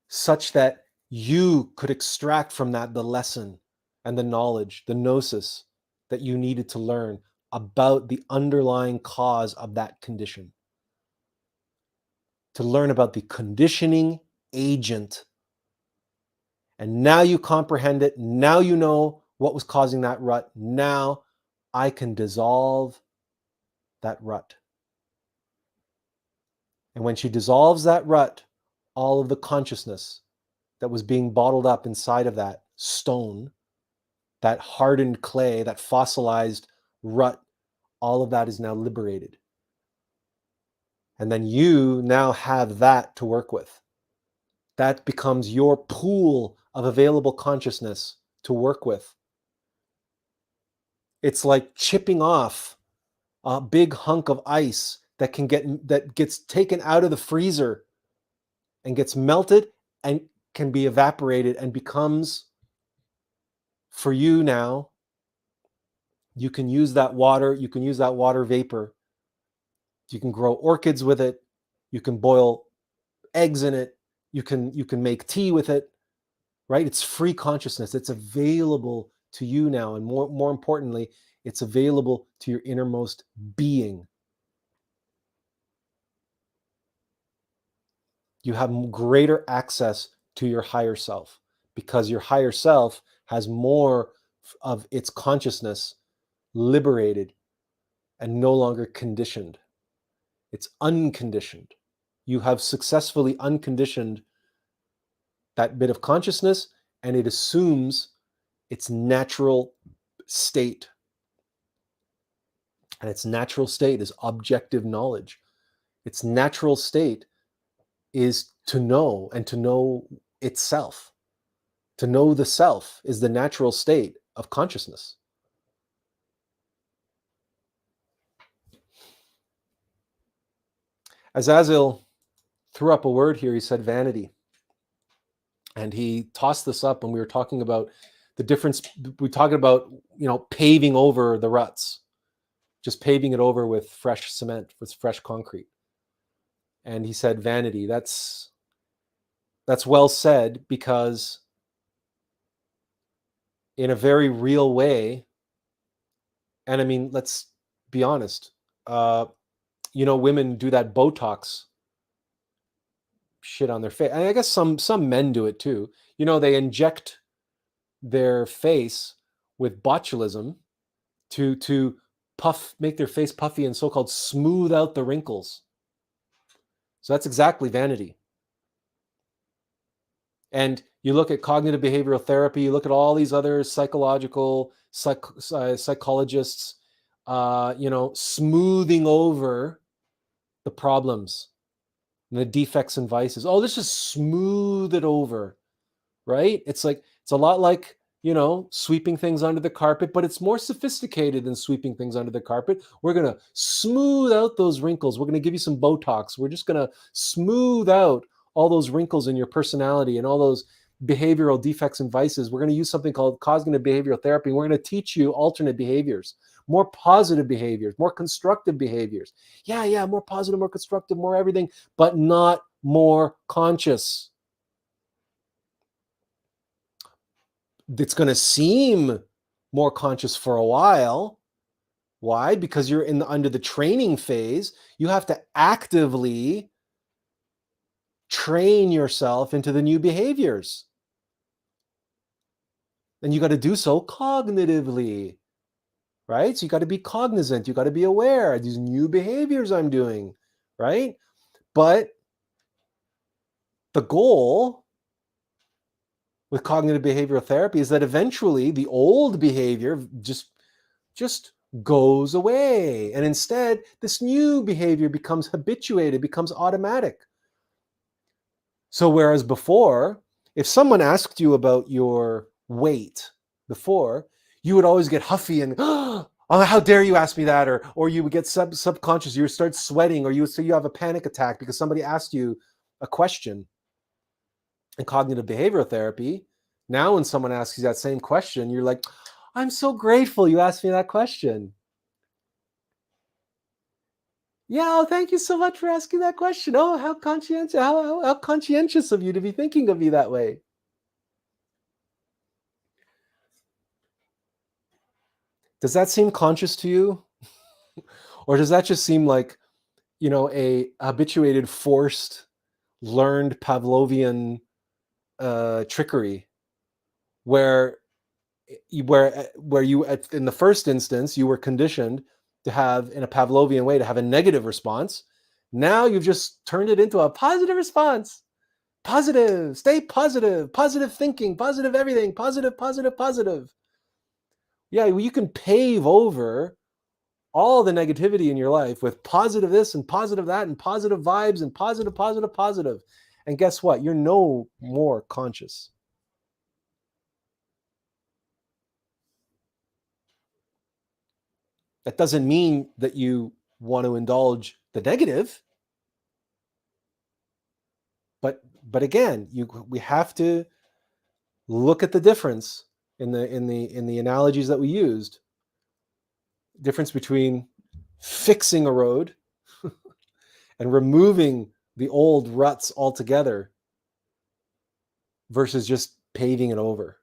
such that you could extract from that the lesson and the knowledge, the gnosis that you needed to learn about the underlying cause of that condition. To learn about the conditioning agent. And now you comprehend it. Now you know what was causing that rut. Now I can dissolve that rut. And when she dissolves that rut, all of the consciousness that was being bottled up inside of that stone, that hardened clay, that fossilized rut, all of that is now liberated. And then you now have that to work with. That becomes your pool of available consciousness to work with. It's like chipping off a big hunk of ice that gets taken out of the freezer and gets melted and can be evaporated and becomes, for you now, you can use that water vapor. You can grow orchids with it. You can boil eggs in it. You can make tea with it, right? It's free consciousness. It's available to you now. And more importantly, It's available to your innermost being. You have greater access to your higher self because your higher self has more of its consciousness liberated and no longer conditioned. It's unconditioned. You have successfully unconditioned that bit of consciousness, and it assumes its natural state. And its natural state is objective knowledge. Its natural state is to know and to know itself. To know the self is the natural state of consciousness. Azazel threw up a word here. He said vanity. And he tossed this up when we were talking about the difference. We're talking about, paving over the ruts, just paving it over with fresh cement, with fresh concrete. And he said vanity. That's well said, because in a very real way, and I mean, let's be honest, women do that Botox shit on their face. And I guess some men do it too. They inject their face with botulism to make their face puffy and so-called smooth out the wrinkles. So that's exactly vanity. And you look at cognitive behavioral therapy, you look at all these other psychologists, smoothing over the problems and the defects and vices. Oh, let's just smooth it over, right? It's a lot like, sweeping things under the carpet, but it's more sophisticated than sweeping things under the carpet. We're going to smooth out those wrinkles. We're going to give you some Botox. We're just going to smooth out all those wrinkles in your personality and all those behavioral defects and vices. We're going to use something called cognitive behavioral therapy. We're going to teach you alternate behaviors, more positive behaviors, more constructive behaviors. Yeah, more positive, more constructive, more everything, but not more conscious. It's going to seem more conscious for a while. Why? Because you're under the training phase. You have to actively train yourself into the new behaviors. And you got to do so cognitively, right? So you got to be cognizant. You got to be aware of these new behaviors I'm doing, right? But the goal with cognitive behavioral therapy is that eventually the old behavior just goes away. And instead, this new behavior becomes habituated, becomes automatic. So whereas before, if someone asked you about your weight before, you would always get huffy and, oh, how dare you ask me that? Or you would get subconscious, you would start sweating, or you have a panic attack because somebody asked you a question. In cognitive behavioral therapy, now when someone asks you that same question, you're like, I'm so grateful you asked me that question. Yeah, thank you so much for asking that question. Oh, how conscientious, how conscientious of you to be thinking of me that way. Does that seem conscious to you? Or does that just seem like, a habituated, forced, learned Pavlovian trickery where you in the first instance you were conditioned to have, in a Pavlovian way, to have a negative response. Now you've just turned it into a positive response. Positive, stay positive, positive thinking, positive everything, positive. Yeah, well, you can pave over all the negativity in your life with positive this and positive that and positive vibes and positive. And guess what? You're no more conscious. That doesn't mean that you want to indulge the negative. But again, we have to look at the difference in the analogies that we used. Difference between fixing a road and removing the old ruts altogether versus just paving it over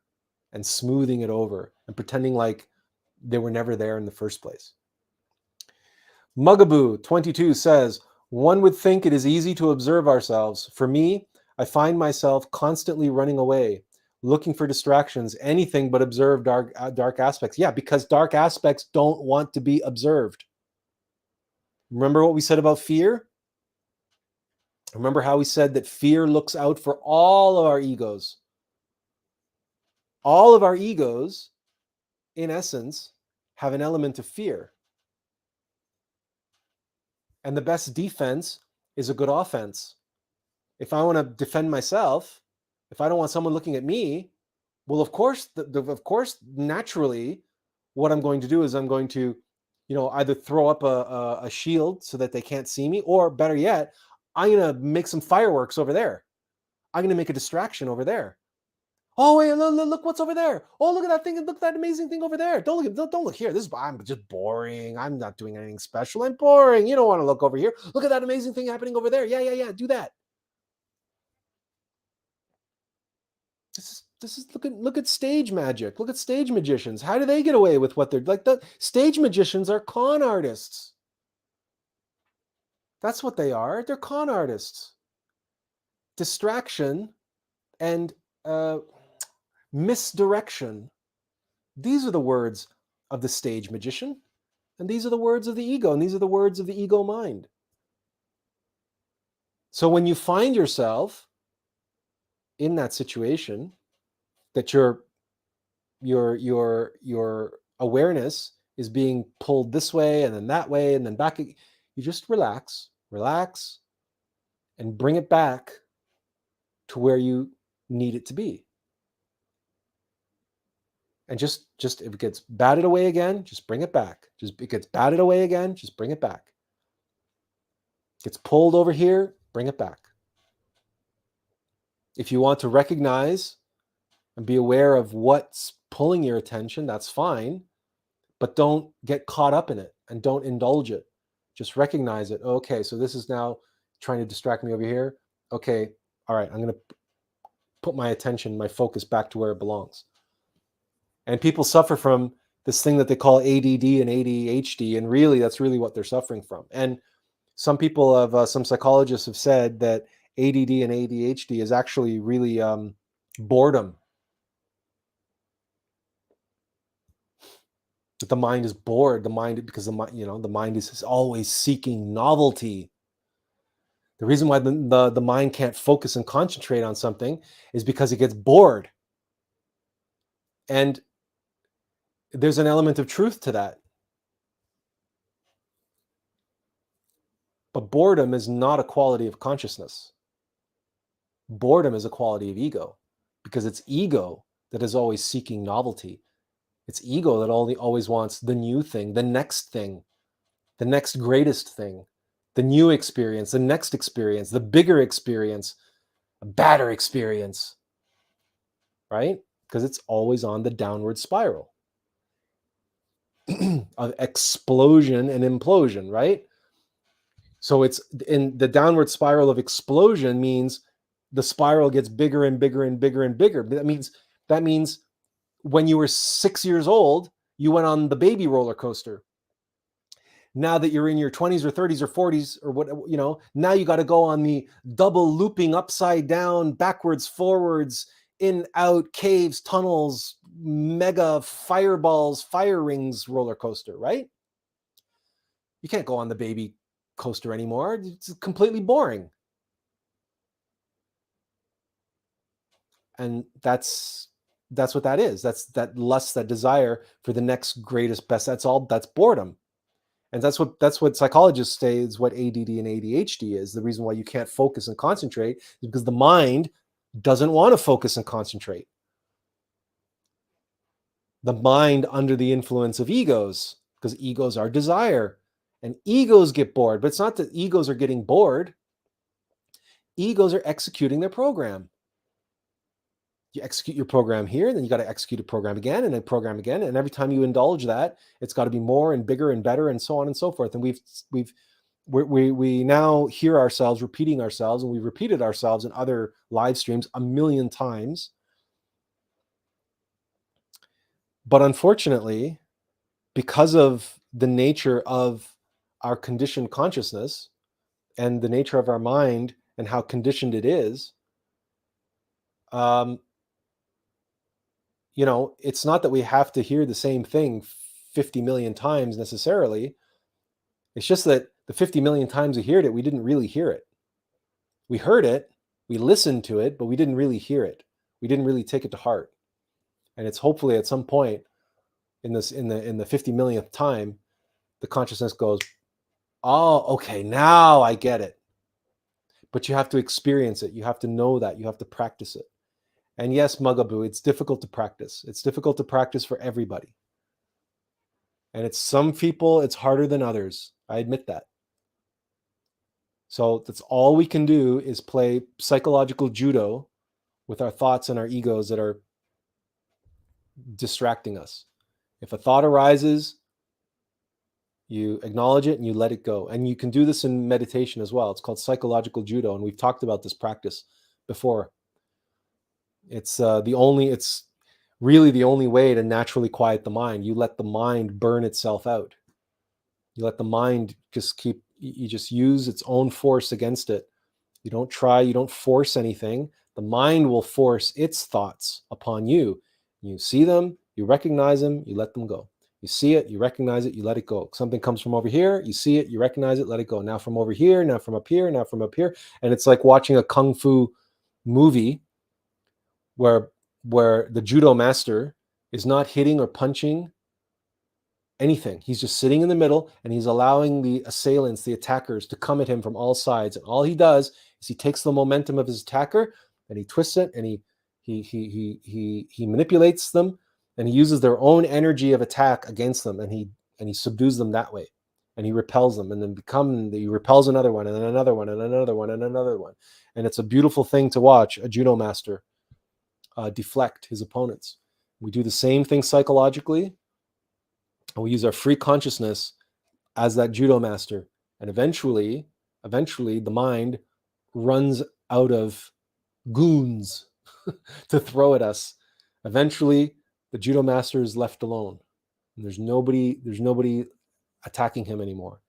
and smoothing it over and pretending like They were never there in the first place. Mugaboo 22 says, one would think it is easy to observe ourselves. For me, I find myself constantly running away, looking for distractions, anything but observe dark aspects. Yeah, because dark aspects don't want to be observed. Remember what we said about fear? Remember how we said that fear looks out for all of our egos. All of our egos, in essence, have an element of fear. And the best defense is a good offense. If I want to defend myself, if I don't want someone looking at me, well, of course, naturally, what I'm going to do is I'm going to, either throw up a shield so that they can't see me, or better yet, I'm going to make some fireworks over there. I'm going to make a distraction over there. Oh, wait, look what's over there. Oh, look at that thing. Look at that amazing thing over there. Don't look here. I'm just boring. I'm not doing anything special. I'm boring. You don't want to look over here. Look at that amazing thing happening over there. Yeah. Do that. This is look at stage magic. Look at stage magicians. How do they get away with what they're like? The stage magicians are con artists. That's what they are. They're con artists. Distraction and misdirection. These are the words of the stage magician, and these are the words of the ego, and these are the words of the ego mind. So when you find yourself in that situation, that your awareness is being pulled this way and then that way and then back, you just relax, and bring it back to where you need it to be. And just if it gets batted away again, just bring it back. Just it gets batted away again, just bring it back. Gets pulled over here, bring it back. If you want to recognize and be aware of what's pulling your attention, that's fine, but don't get caught up in it and don't indulge it. Just recognize it. Okay, so this is now trying to distract me over here. Okay, all right, I'm going to put my attention, my focus back to where it belongs. And people suffer from this thing that they call ADD and ADHD, and really, that's really what they're suffering from. And some people have, some psychologists have said that ADD and ADHD is actually really boredom. That the mind is bored. Because the mind is always seeking novelty. The reason why the mind can't focus and concentrate on something is because it gets bored. And there's an element of truth to that. But boredom is not a quality of consciousness. Boredom is a quality of ego, because it's ego that is always seeking novelty. It's ego that always wants the new thing, the next greatest thing, the new experience, the next experience, the bigger experience, a badder experience, right? Because it's always on the downward spiral of explosion and implosion, right? So it's in the downward spiral of explosion means the spiral gets bigger and bigger and bigger and bigger. That means when you were 6 years old, you went on the baby roller coaster. Now that you're in your 20s or 30s or 40s or what, now you got to go on the double looping, upside down, backwards, forwards, in, out, caves, tunnels, mega fireballs, fire rings roller coaster, right? You can't go on the baby coaster anymore. It's completely boring. And that's what that is. That's that lust, that desire for the next greatest best. That's boredom. And that's what psychologists say is what ADD and ADHD is. The reason why you can't focus and concentrate is because the mind doesn't want to focus and concentrate. The mind under the influence of egos, because egos are desire, and egos get bored. But it's not that egos are getting bored. Egos are executing their program. You execute your program here, and then you got to execute a program again and a program again. And every time you indulge that, it's got to be more and bigger and better and so on and so forth. And we now hear ourselves repeating ourselves, and we've repeated ourselves in other live streams 1,000,000 times. But unfortunately, because of the nature of our conditioned consciousness and the nature of our mind and how conditioned it is, it's not that we have to hear the same thing 50 million times necessarily. It's just that the 50 million times we heard it, we didn't really hear it. We heard it, we listened to it, but we didn't really hear it. We didn't really take it to heart. And it's hopefully at some point in the 50 millionth time, the consciousness goes, oh, okay, now I get it. But you have to experience it. You have to know that. You have to practice it. And yes, Mugaboo, it's difficult to practice. It's difficult to practice for everybody. And it's some people, it's harder than others. I admit that. So that's all we can do is play psychological judo with our thoughts and our egos that are distracting us. If a thought arises, you acknowledge it and you let it go. And you can do this in meditation as well. It's called psychological judo. And we've talked about this practice before. It's really the only way to naturally quiet the mind. You let the mind burn itself out. You let the mind you just use its own force against it. You don't try, you don't force anything. The mind will force its thoughts upon you. You see them, you recognize them, you let them go. You see it, you recognize it, you let it go. Something comes from over here, you see it, you recognize it, let it go. Now from over here, now from up here, now from up here. And it's like watching a kung fu movie where the judo master is not hitting or punching anything. He's just sitting in the middle and he's allowing the assailants, the attackers, to come at him from all sides. And all he does is he takes the momentum of his attacker and he twists it and he manipulates them and he uses their own energy of attack against them and he subdues them that way. And he repels them and then he repels another one and then another one and another one and another one. And it's a beautiful thing to watch a judo master deflect his opponents. We do the same thing psychologically. And we use our free consciousness as that judo master. And eventually the mind runs out of goons to throw at us. Eventually, the judo master is left alone. And there's nobody attacking him anymore.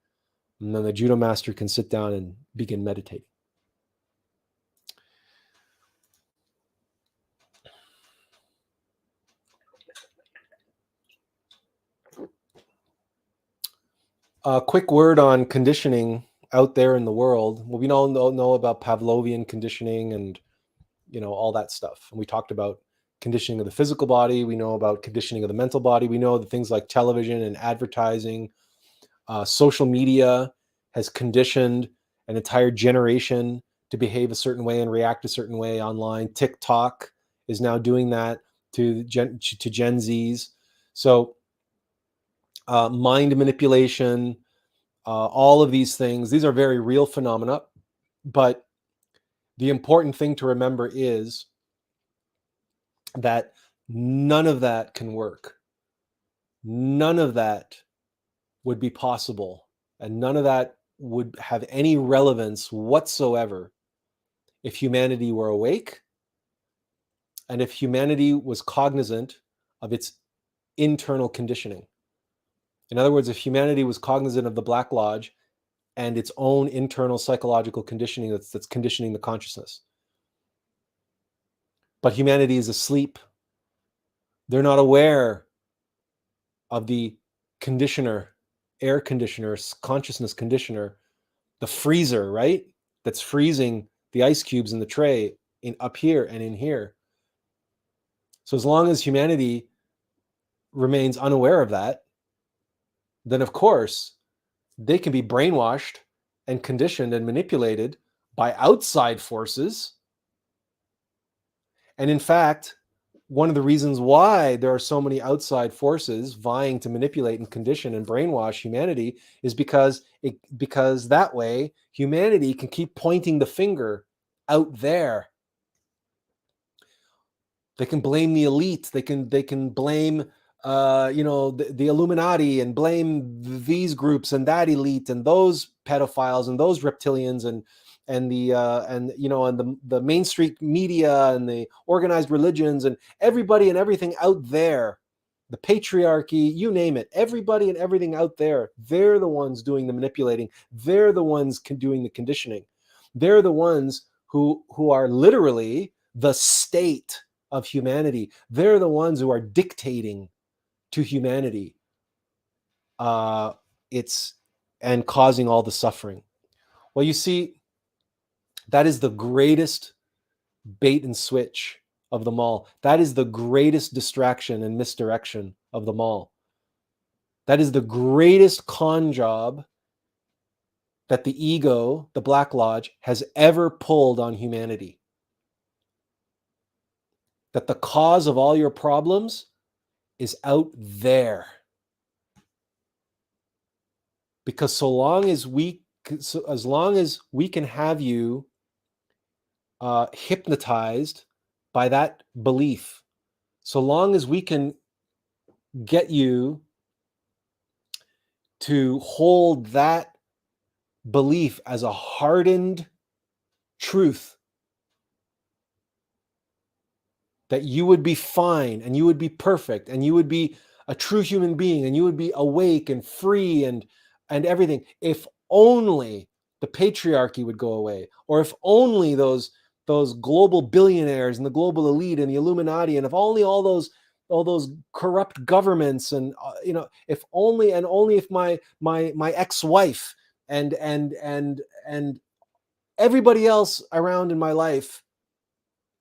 And then the judo master can sit down and begin meditating. A quick word on conditioning out there in the world. Well, we all know about Pavlovian conditioning and all that stuff. And we talked about conditioning of the physical body. We know about conditioning of the mental body. We know that things like television and advertising, social media has conditioned an entire generation to behave a certain way and react a certain way online. TikTok is now doing that to Gen Zs. So mind manipulation, all of these things, these are very real phenomena. But the important thing to remember is that none of that can work. None of that would be possible. And none of that would have any relevance whatsoever if humanity were awake and if humanity was cognizant of its internal conditioning. In other words, if humanity was cognizant of the Black Lodge and its own internal psychological conditioning that's conditioning the consciousness. But humanity is asleep. They're not aware of the conditioner, air conditioner, consciousness conditioner, the freezer, right? That's freezing the ice cubes in the tray up here and in here. So as long as humanity remains unaware of that, then of course they can be brainwashed and conditioned and manipulated by outside forces. And in fact, one of the reasons why there are so many outside forces vying to manipulate and condition and brainwash humanity is because that way humanity can keep pointing the finger out there. They can blame the elite. They can blame the Illuminati and blame these groups and that elite and those pedophiles and those reptilians and the mainstream media and the organized religions and everybody and everything out there the patriarchy, you name it, everybody and everything out there, they're the ones doing the manipulating. They're the ones doing the conditioning. They're the ones who are literally the state of humanity. They're the ones who are dictating to humanity. And causing all the suffering. Well, you see, that is the greatest bait and switch of them all. That is the greatest distraction and misdirection of them all. That is the greatest con job that the ego, the Black Lodge, has ever pulled on humanity. That the cause of all your problems is out there. Because as long as we can have you hypnotized by that belief, so long as we can get you to hold that belief as a hardened truth, that you would be fine and you would be perfect and you would be a true human being and you would be awake and free and everything, if only the patriarchy would go away, or if only those global billionaires and the global elite and the Illuminati, and if only all those corrupt governments, and if only if my ex-wife and everybody else around in my life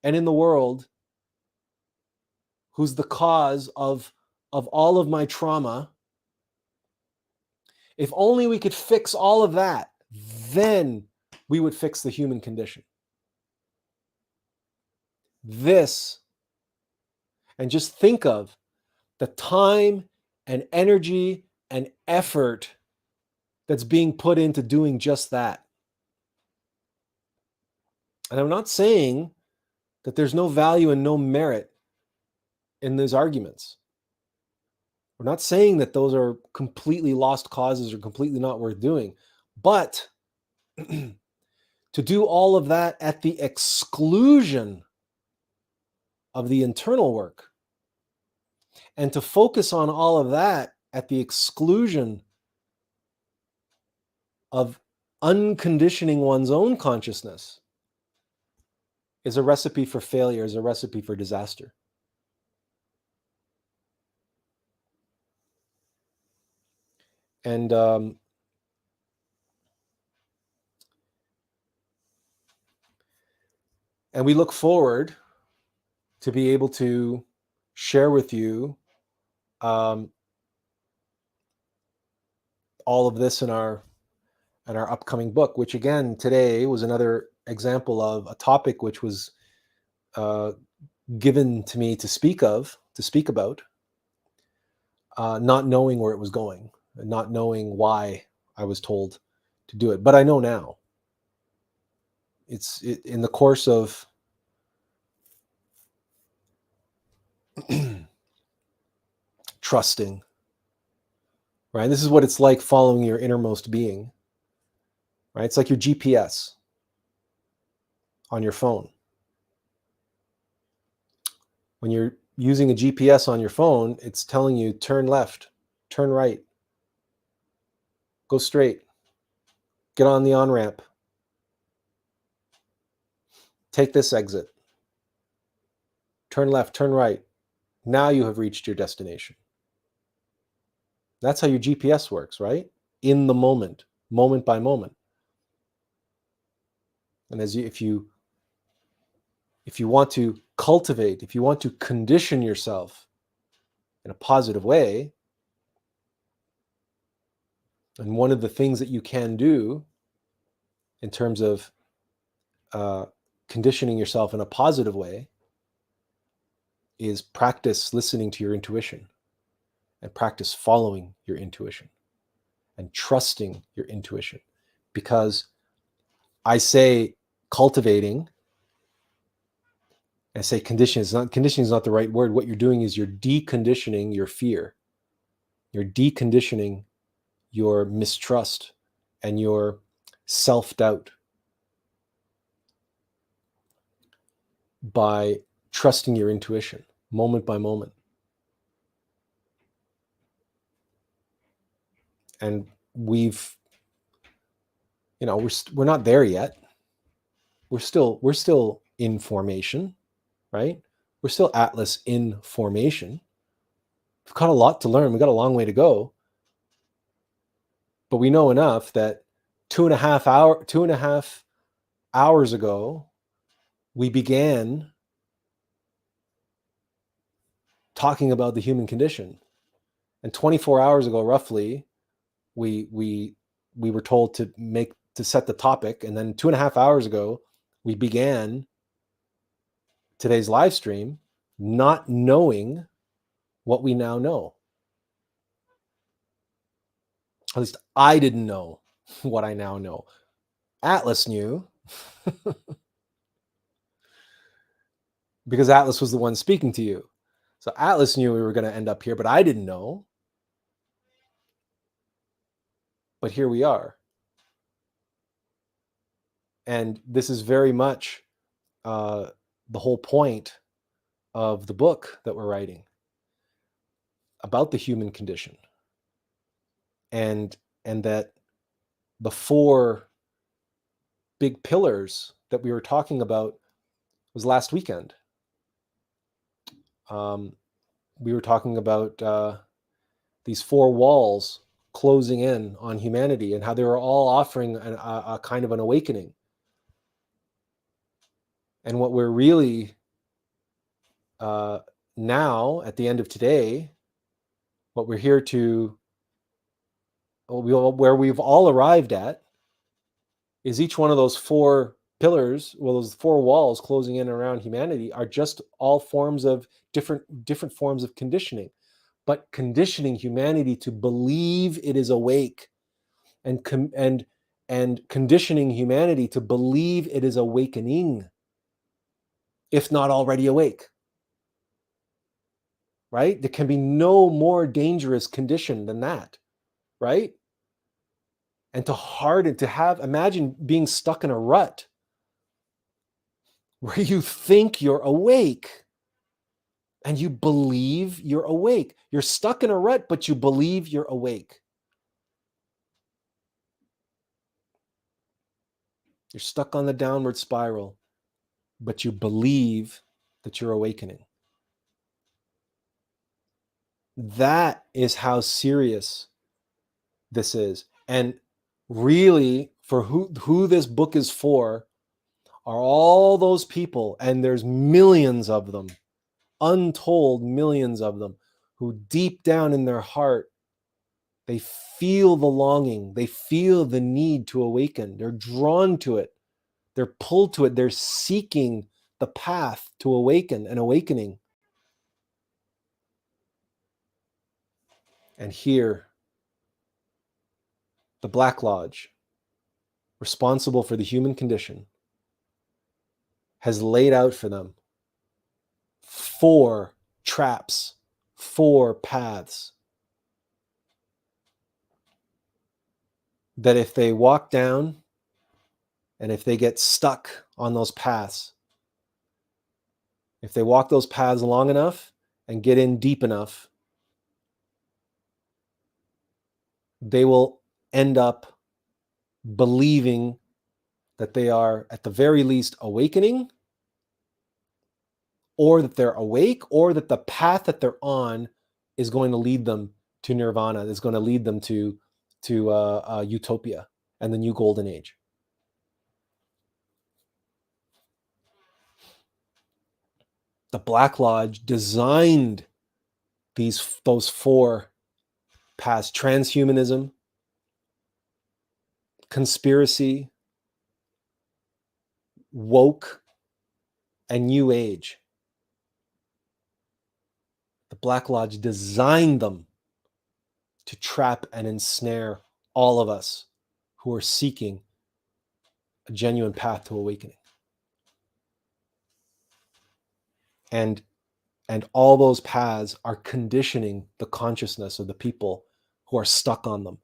and in the world who's the cause of all of my trauma, if only we could fix all of that, then we would fix the human condition. This, and just think of the time and energy and effort that's being put into doing just that. And I'm not saying that there's no value and no merit in those arguments. We're not saying that those are completely lost causes or completely not worth doing. But to do all of that at the exclusion of the internal work, and to focus on all of that at the exclusion of unconditioning one's own consciousness, is a recipe for failure, is a recipe for disaster. And we look forward to be able to share with you all of this in our upcoming book, which again today was another example of a topic which was given to me to speak about, not knowing where it was going, and not knowing why I was told to do it. But I know now. It's in the course of trusting, right? This is what it's like following your innermost being, right? It's like your GPS on your phone. When you're using a GPS on your phone, it's telling you turn left, turn right, go straight, get on the on-ramp, take this exit, turn left, turn right. Now you have reached your destination. That's how your GPS works, right? In the moment, moment by moment. And if you want to cultivate, if you want to condition yourself in a positive way, and one of the things that you can do in terms of conditioning yourself in a positive way is practice listening to your intuition, and practice following your intuition and trusting your intuition. Because I say cultivating, I say conditioning is not the right word. What you're doing is you're deconditioning your fear. You're deconditioning your mistrust and your self-doubt by trusting your intuition moment by moment. and we've, we're not there yet. We're still in formation, right? We're still Atlas in formation. We've got a lot to learn. We've got a long way to go. But we know enough that 2.5 hours ago, we began talking about the human condition. And 24 hours ago, roughly, we were told to set the topic. And then 2.5 hours ago, we began today's live stream, not knowing what we now know. At least I didn't know what I now know. Atlas knew, because Atlas was the one speaking to you. So Atlas knew we were going to end up here, but I didn't know. But here we are. And this is very much the whole point of the book that we're writing about the human condition. And that the 4 big pillars that we were talking about was last weekend. We were talking about these 4 walls closing in on humanity and how they were all offering a kind of an awakening. And what we're really now, at the end of today, what we're here to, where we've all arrived at, is each one of those 4 pillars, those 4 walls closing in around humanity, are just all forms of different forms of conditioning, but conditioning humanity to believe it is awake, and conditioning humanity to believe it is awakening, if not already awake. Right? There can be no more dangerous condition than that, right? And imagine being stuck in a rut where you think you're awake and you believe you're awake. You're stuck in a rut, but you believe you're awake. You're stuck on the downward spiral, but you believe that you're awakening. That is how serious this is. And really, for who this book is for, are all those people, and there's millions of them, untold millions of them, who deep down in their heart, they feel the longing, they feel the need to awaken. They're drawn to it. They're pulled to it. They're seeking the path to awaken and awakening. And here, the Black Lodge, responsible for the human condition, has laid out for them 4 traps, 4 paths, that if they walk down and if they get stuck on those paths, if they walk those paths long enough and get in deep enough, they will end up believing that they are, at the very least, awakening, or that they're awake, or that the path that they're on is going to lead them to nirvana, is going to lead them to utopia and the new golden age. The Black Lodge designed those 4 paths: transhumanism, conspiracy, woke, and new age. The Black Lodge designed them to trap and ensnare all of us who are seeking a genuine path to awakening. And all those paths are conditioning the consciousness of the people who are stuck on them,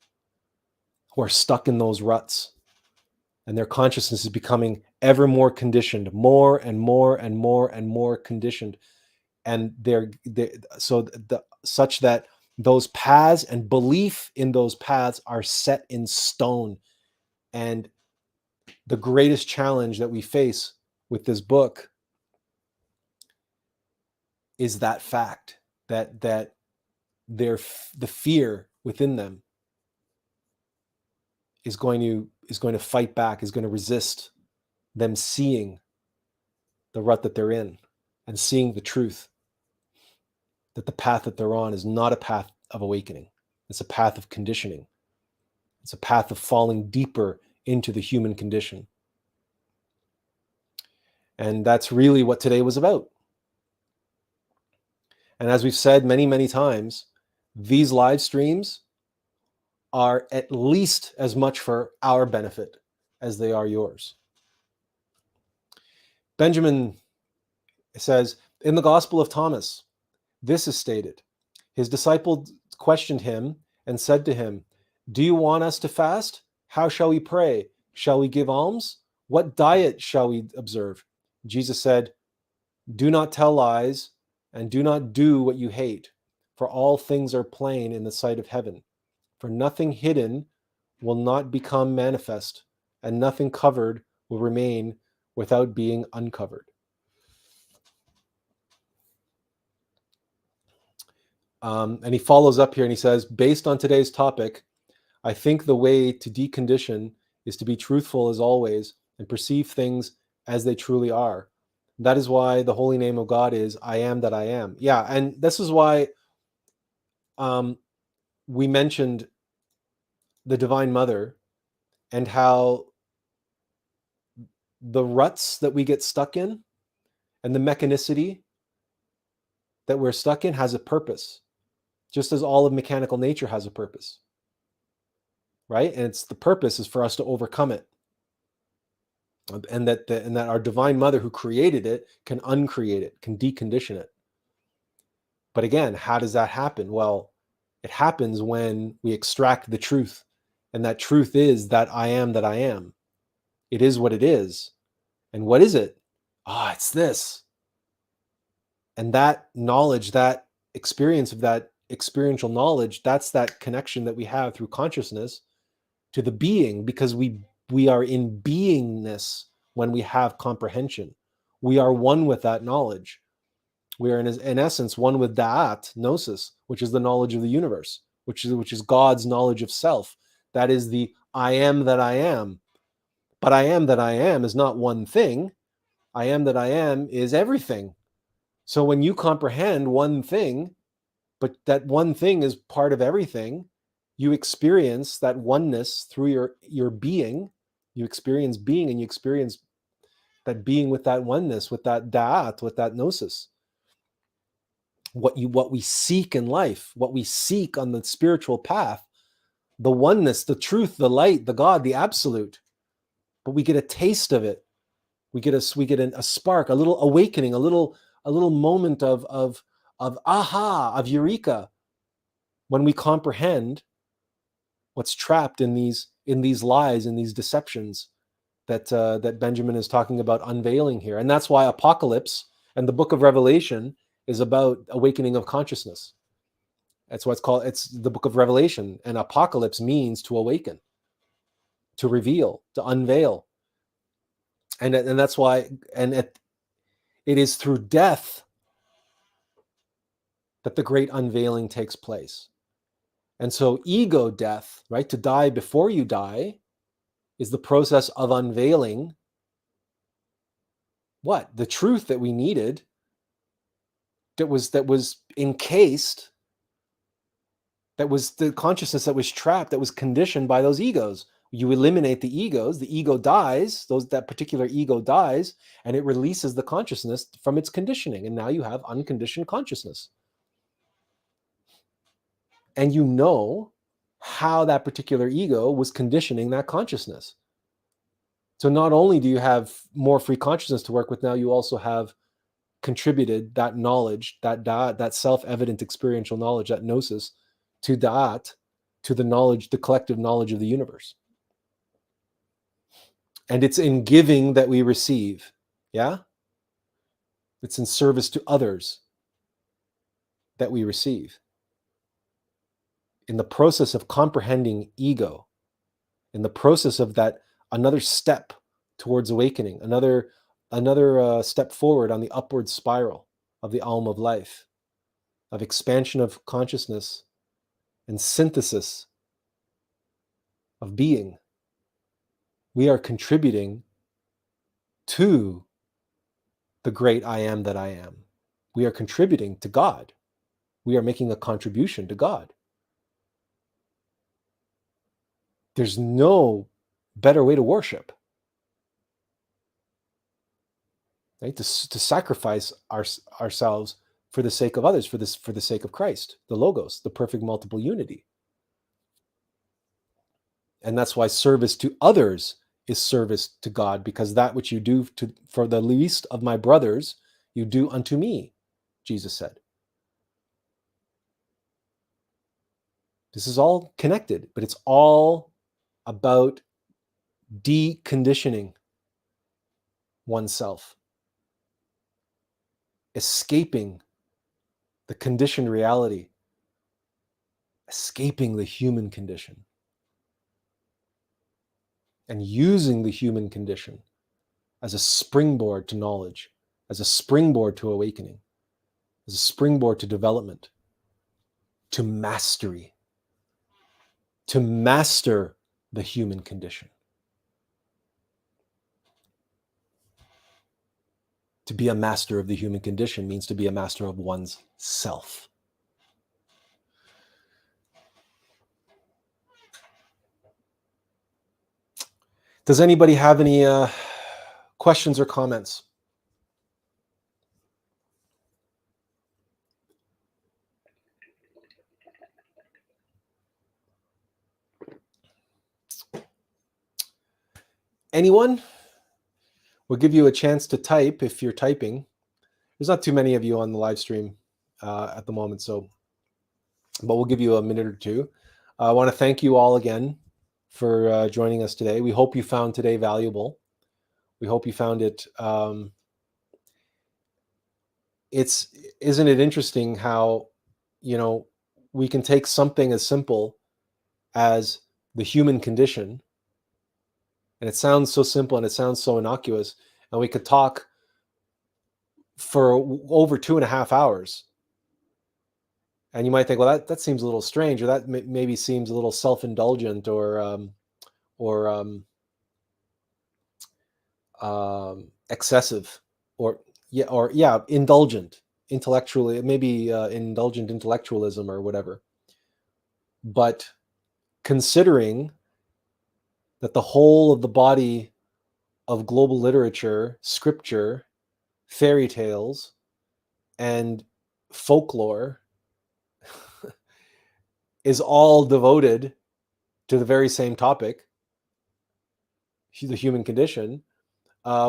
who are stuck in those ruts. And their consciousness is becoming ever more conditioned, more and more and more and more conditioned. And such that Those paths and belief in those paths are set in stone. And the greatest challenge that we face with this book is that fact that the fear within them is going to fight back, is going to resist them seeing the rut that they're in and seeing the truth that the path that they're on is not a path of awakening. It's a path of conditioning. It's a path of falling deeper into the human condition. And that's really what today was about. And as we've said many, many times, these live streams are at least as much for our benefit as they are yours. Benjamin says, in the Gospel of Thomas, this is stated. His disciples questioned him and said to him, do you want us to fast? How shall we pray? Shall we give alms? What diet shall we observe? Jesus said, do not tell lies and do not do what you hate, for all things are plain in the sight of heaven. For nothing hidden will not become manifest, and nothing covered will remain without being uncovered. And he follows up here and he says, based on today's topic, I think the way to decondition is to be truthful as always and perceive things as they truly are. That is why the holy name of God is I am that I am. Yeah, and this is why we mentioned the Divine Mother and how the ruts that we get stuck in and the mechanicity that we're stuck in has a purpose, just as all of mechanical nature has a purpose, right? And it's the purpose is for us to overcome it. And that our Divine Mother who created it can uncreate it, can decondition it. But again, how does that happen? Well, it happens when we extract the truth. And that truth is that I am that I am. It is what it is. And what is it? It's this. And that knowledge, that experience of that experiential knowledge, that's that connection that we have through consciousness to the being, because we are in beingness when we have comprehension. We are one with that knowledge. We are in essence one with da'at, gnosis, which is the knowledge of the universe, which is God's knowledge of self. That is the I am that I am. But I am that I am is not one thing. I am that I am is everything. So when you comprehend one thing, but that one thing is part of everything, you experience that oneness through your being. You experience being, and you experience that being with that oneness, with that da'at, with that gnosis. What we seek in life, what we seek on the spiritual path, the oneness, the truth, the light, the God, the absolute. But we get a taste of it. We get a spark, a little awakening, a little moment of aha, of eureka, when we comprehend what's trapped in these lies, in these deceptions that Benjamin is talking about unveiling here. And that's why Apocalypse and the book of Revelation is about awakening of consciousness. That's why it's the book of Revelation, and Apocalypse means to awaken, to reveal, to unveil. And that's why, it is through death that the great unveiling takes place. And so ego death, right, to die before you die, is the process of unveiling what? The truth that we needed, that was encased, that was the consciousness that was trapped, that was conditioned by those egos. You eliminate the egos, the ego dies, that particular ego dies, and it releases the consciousness from its conditioning. And now you have unconditioned consciousness. And you know how that particular ego was conditioning that consciousness. So not only do you have more free consciousness to work with, now you also have contributed that knowledge, that self-evident experiential knowledge, that gnosis, to the knowledge, the collective knowledge of the universe. And it's in giving that we receive. Yeah? It's in service to others that we receive. in the process of comprehending ego, in the process of that, another step towards awakening, another step forward on the upward spiral of the Alm of life, of expansion of consciousness and synthesis of being, we are contributing to the great I am that I am. We are contributing to God. We are making a contribution to God. There's no better way to worship, right? To sacrifice ourselves for the sake of others, for the sake of Christ, the Logos, the perfect multiple unity. And that's why service to others is service to God, because that which you do for the least of my brothers, you do unto me, Jesus said. This is all connected, but it's all about deconditioning oneself, escaping the conditioned reality, escaping the human condition, and using the human condition as a springboard to knowledge, as a springboard to awakening, as a springboard to development, to mastery, to master the human condition. To be a master of the human condition means to be a master of one's self. Does anybody have any questions or comments? Anyone? We'll give you a chance to type if you're typing. There's not too many of you on the live stream at the moment, but we'll give you a minute or two. I want to thank you all again for joining us today. We hope you found today valuable. We hope you found it. Isn't it interesting how, we can take something as simple as the human condition, and it sounds so simple and it sounds so innocuous, and we could talk for over 2.5 hours. And you might think, well, that seems a little strange, or that maybe seems a little self-indulgent, or excessive, or indulgent intellectually, maybe indulgent intellectualism or whatever. But considering that the whole of the body of global literature, scripture, fairy tales, and folklore is all devoted to the very same topic, the human condition,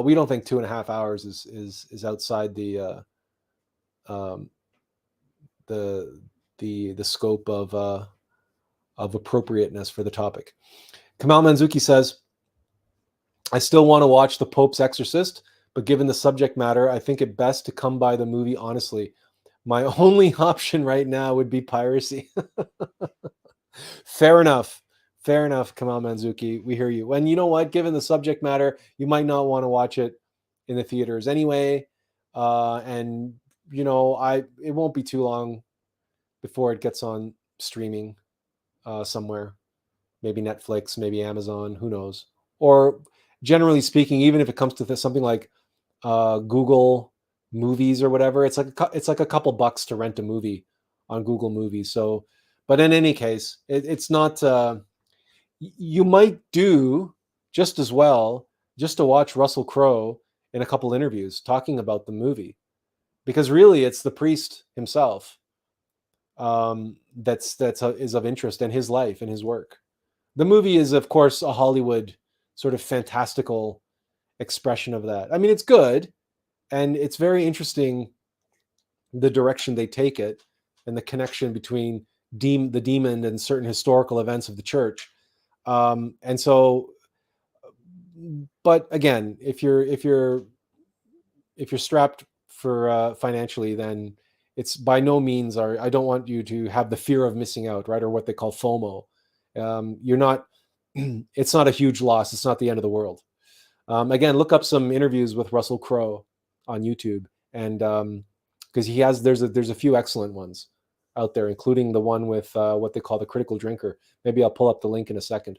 we don't think 2.5 hours is outside the scope of appropriateness for the topic. Kamal Manzuki says, I still want to watch The Pope's Exorcist, but given the subject matter, I think it best to come by the movie honestly. My only option right now would be piracy. Fair enough, Kamal Manzuki. We hear you. And you know what? Given the subject matter, you might not want to watch it in the theaters anyway. And it won't be too long before it gets on streaming somewhere. Maybe Netflix, maybe Amazon, who knows? Or generally speaking, even if it comes to something like Google Movies or whatever, it's like a couple bucks to rent a movie on Google Movies. So, but in any case, it's not. You might do just as well just to watch Russell Crowe in a couple interviews talking about the movie, because really it's the priest himself is of interest in his life and his work. The movie is, of course, a Hollywood sort of fantastical expression of that. I mean, it's good, and it's very interesting the direction they take it and the connection between the demon and certain historical events of the church. And so, but again, if you're strapped for financially, then it's by no means I don't want you to have the fear of missing out, right? Or what they call FOMO. You're not, it's not a huge loss. It's not the end of the world. Again, look up some interviews with Russell Crowe on YouTube, and because there's a few excellent ones out there, including the one with what they call the critical drinker. Maybe I'll pull up the link in a second.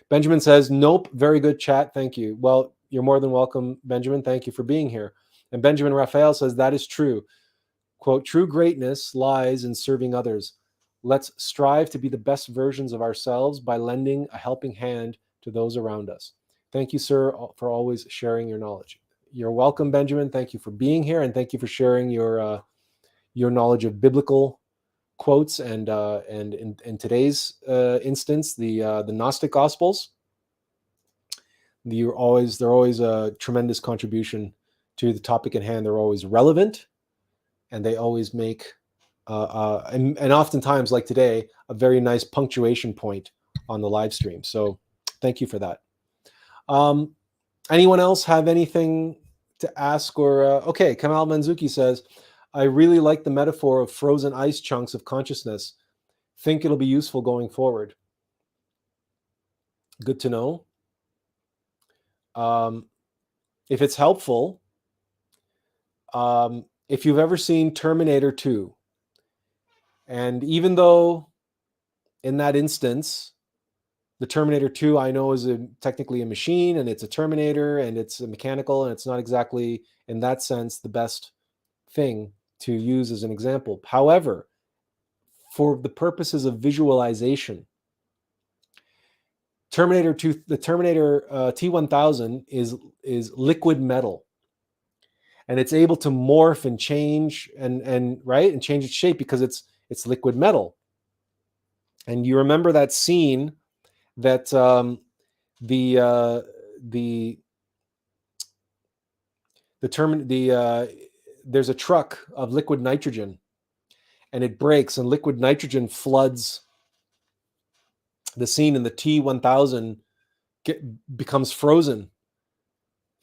Benjamin says, nope, very good chat, thank you. Well, you're more than welcome, Benjamin. Thank you for being here. And Benjamin Raphael says, that is true. Quote, true greatness lies in serving others. Let's strive to be the best versions of ourselves by lending a helping hand to those around us. Thank you, sir, for always sharing your knowledge. You're welcome, Benjamin. Thank you for being here, and thank you for sharing your knowledge of biblical quotes, and in today's instance, the Gnostic Gospels. They're always a tremendous contribution to the topic at hand. They're always relevant, and they always make and oftentimes, like today, a very nice punctuation point on the live stream. So thank you for that. Anyone else have anything to ask? Or okay, Kamal Manzuki says, I really like the metaphor of frozen ice chunks of consciousness. Think it'll be useful going forward. Good to know. If it's helpful, if you've ever seen Terminator 2, and even though in that instance, the Terminator 2 I know is technically a machine, and it's a Terminator, and it's a mechanical, and it's not exactly, in that sense, the best thing to use as an example. However, for the purposes of visualization, Terminator 2, the Terminator T1000 is liquid metal, and it's able to morph and change and change its shape because it's liquid metal. And you remember that scene that there's a truck of liquid nitrogen, and it breaks, and liquid nitrogen floods the scene, and the T1000 becomes frozen,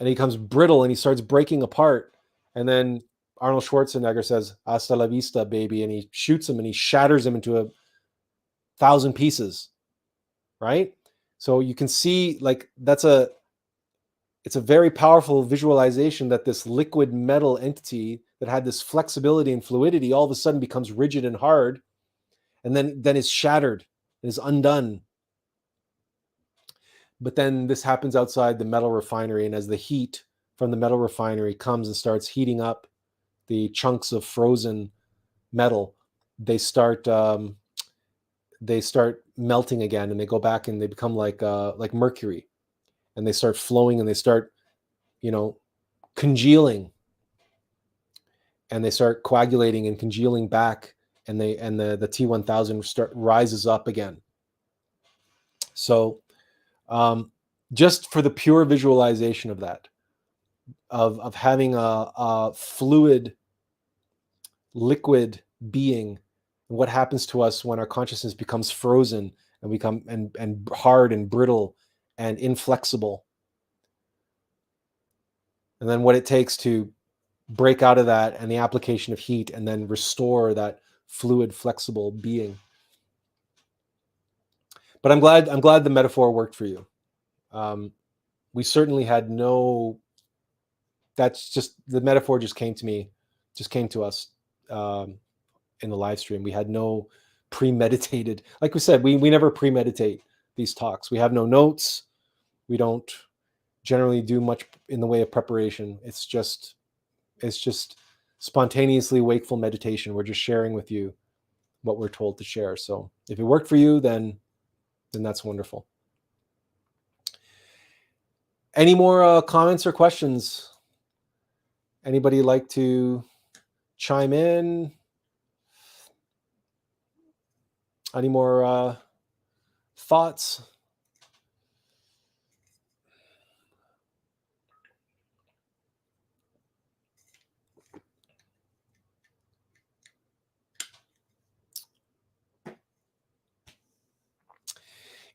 and he becomes brittle, and he starts breaking apart. And then Arnold Schwarzenegger says, "Hasta la vista, baby," and he shoots him, and he shatters him into 1,000 pieces, right? So you can see, like, it's a very powerful visualization that this liquid metal entity that had this flexibility and fluidity all of a sudden becomes rigid and hard, and then is shattered and is undone. But then this happens outside the metal refinery, and as the heat from the metal refinery comes and starts heating up the chunks of frozen metal, they start melting again, and they go back and they become like mercury, and they start flowing, and they start, congealing, and they start coagulating and congealing back, and the T1000 rises up again. So just for the pure visualization of that, of having a fluid, liquid being, and what happens to us when our consciousness becomes frozen and become and hard and brittle and inflexible, and then what it takes to break out of that, and the application of heat, and then restore that fluid, flexible being. But I'm glad the metaphor worked for you. We certainly had no. That's just the metaphor. Just came to us in the live stream. We had no premeditated. Like we said, we never premeditate these talks. We have no notes. We don't generally do much in the way of preparation. It's just spontaneously wakeful meditation. We're just sharing with you what we're told to share. So if it worked for you, then that's wonderful. Any more comments or questions? Anybody like to chime in? Any more thoughts?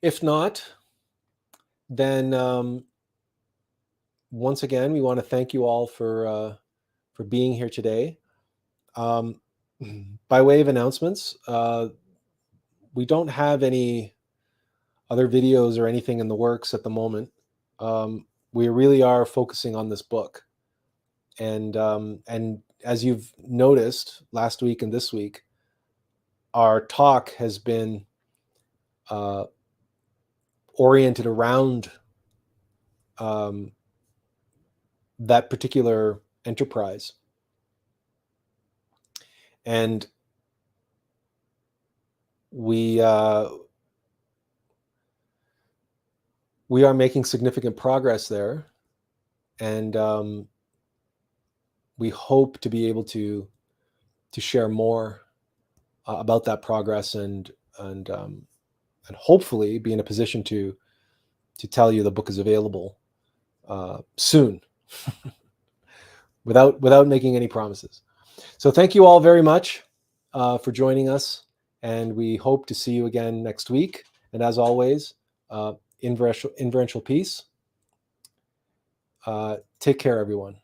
If not, then once again, we want to thank you all for being here today. by way of announcements, we don't have any other videos or anything in the works at the moment. We really are focusing on this book, and as you've noticed last week and this week, our talk has been oriented around that particular enterprise. And we are making significant progress there, and we hope to be able to share more about that progress, and hopefully be in a position to tell you the book is available soon, without making any promises. So thank you all very much for joining us, and we hope to see you again next week. And as always, inferential peace. Take care, everyone.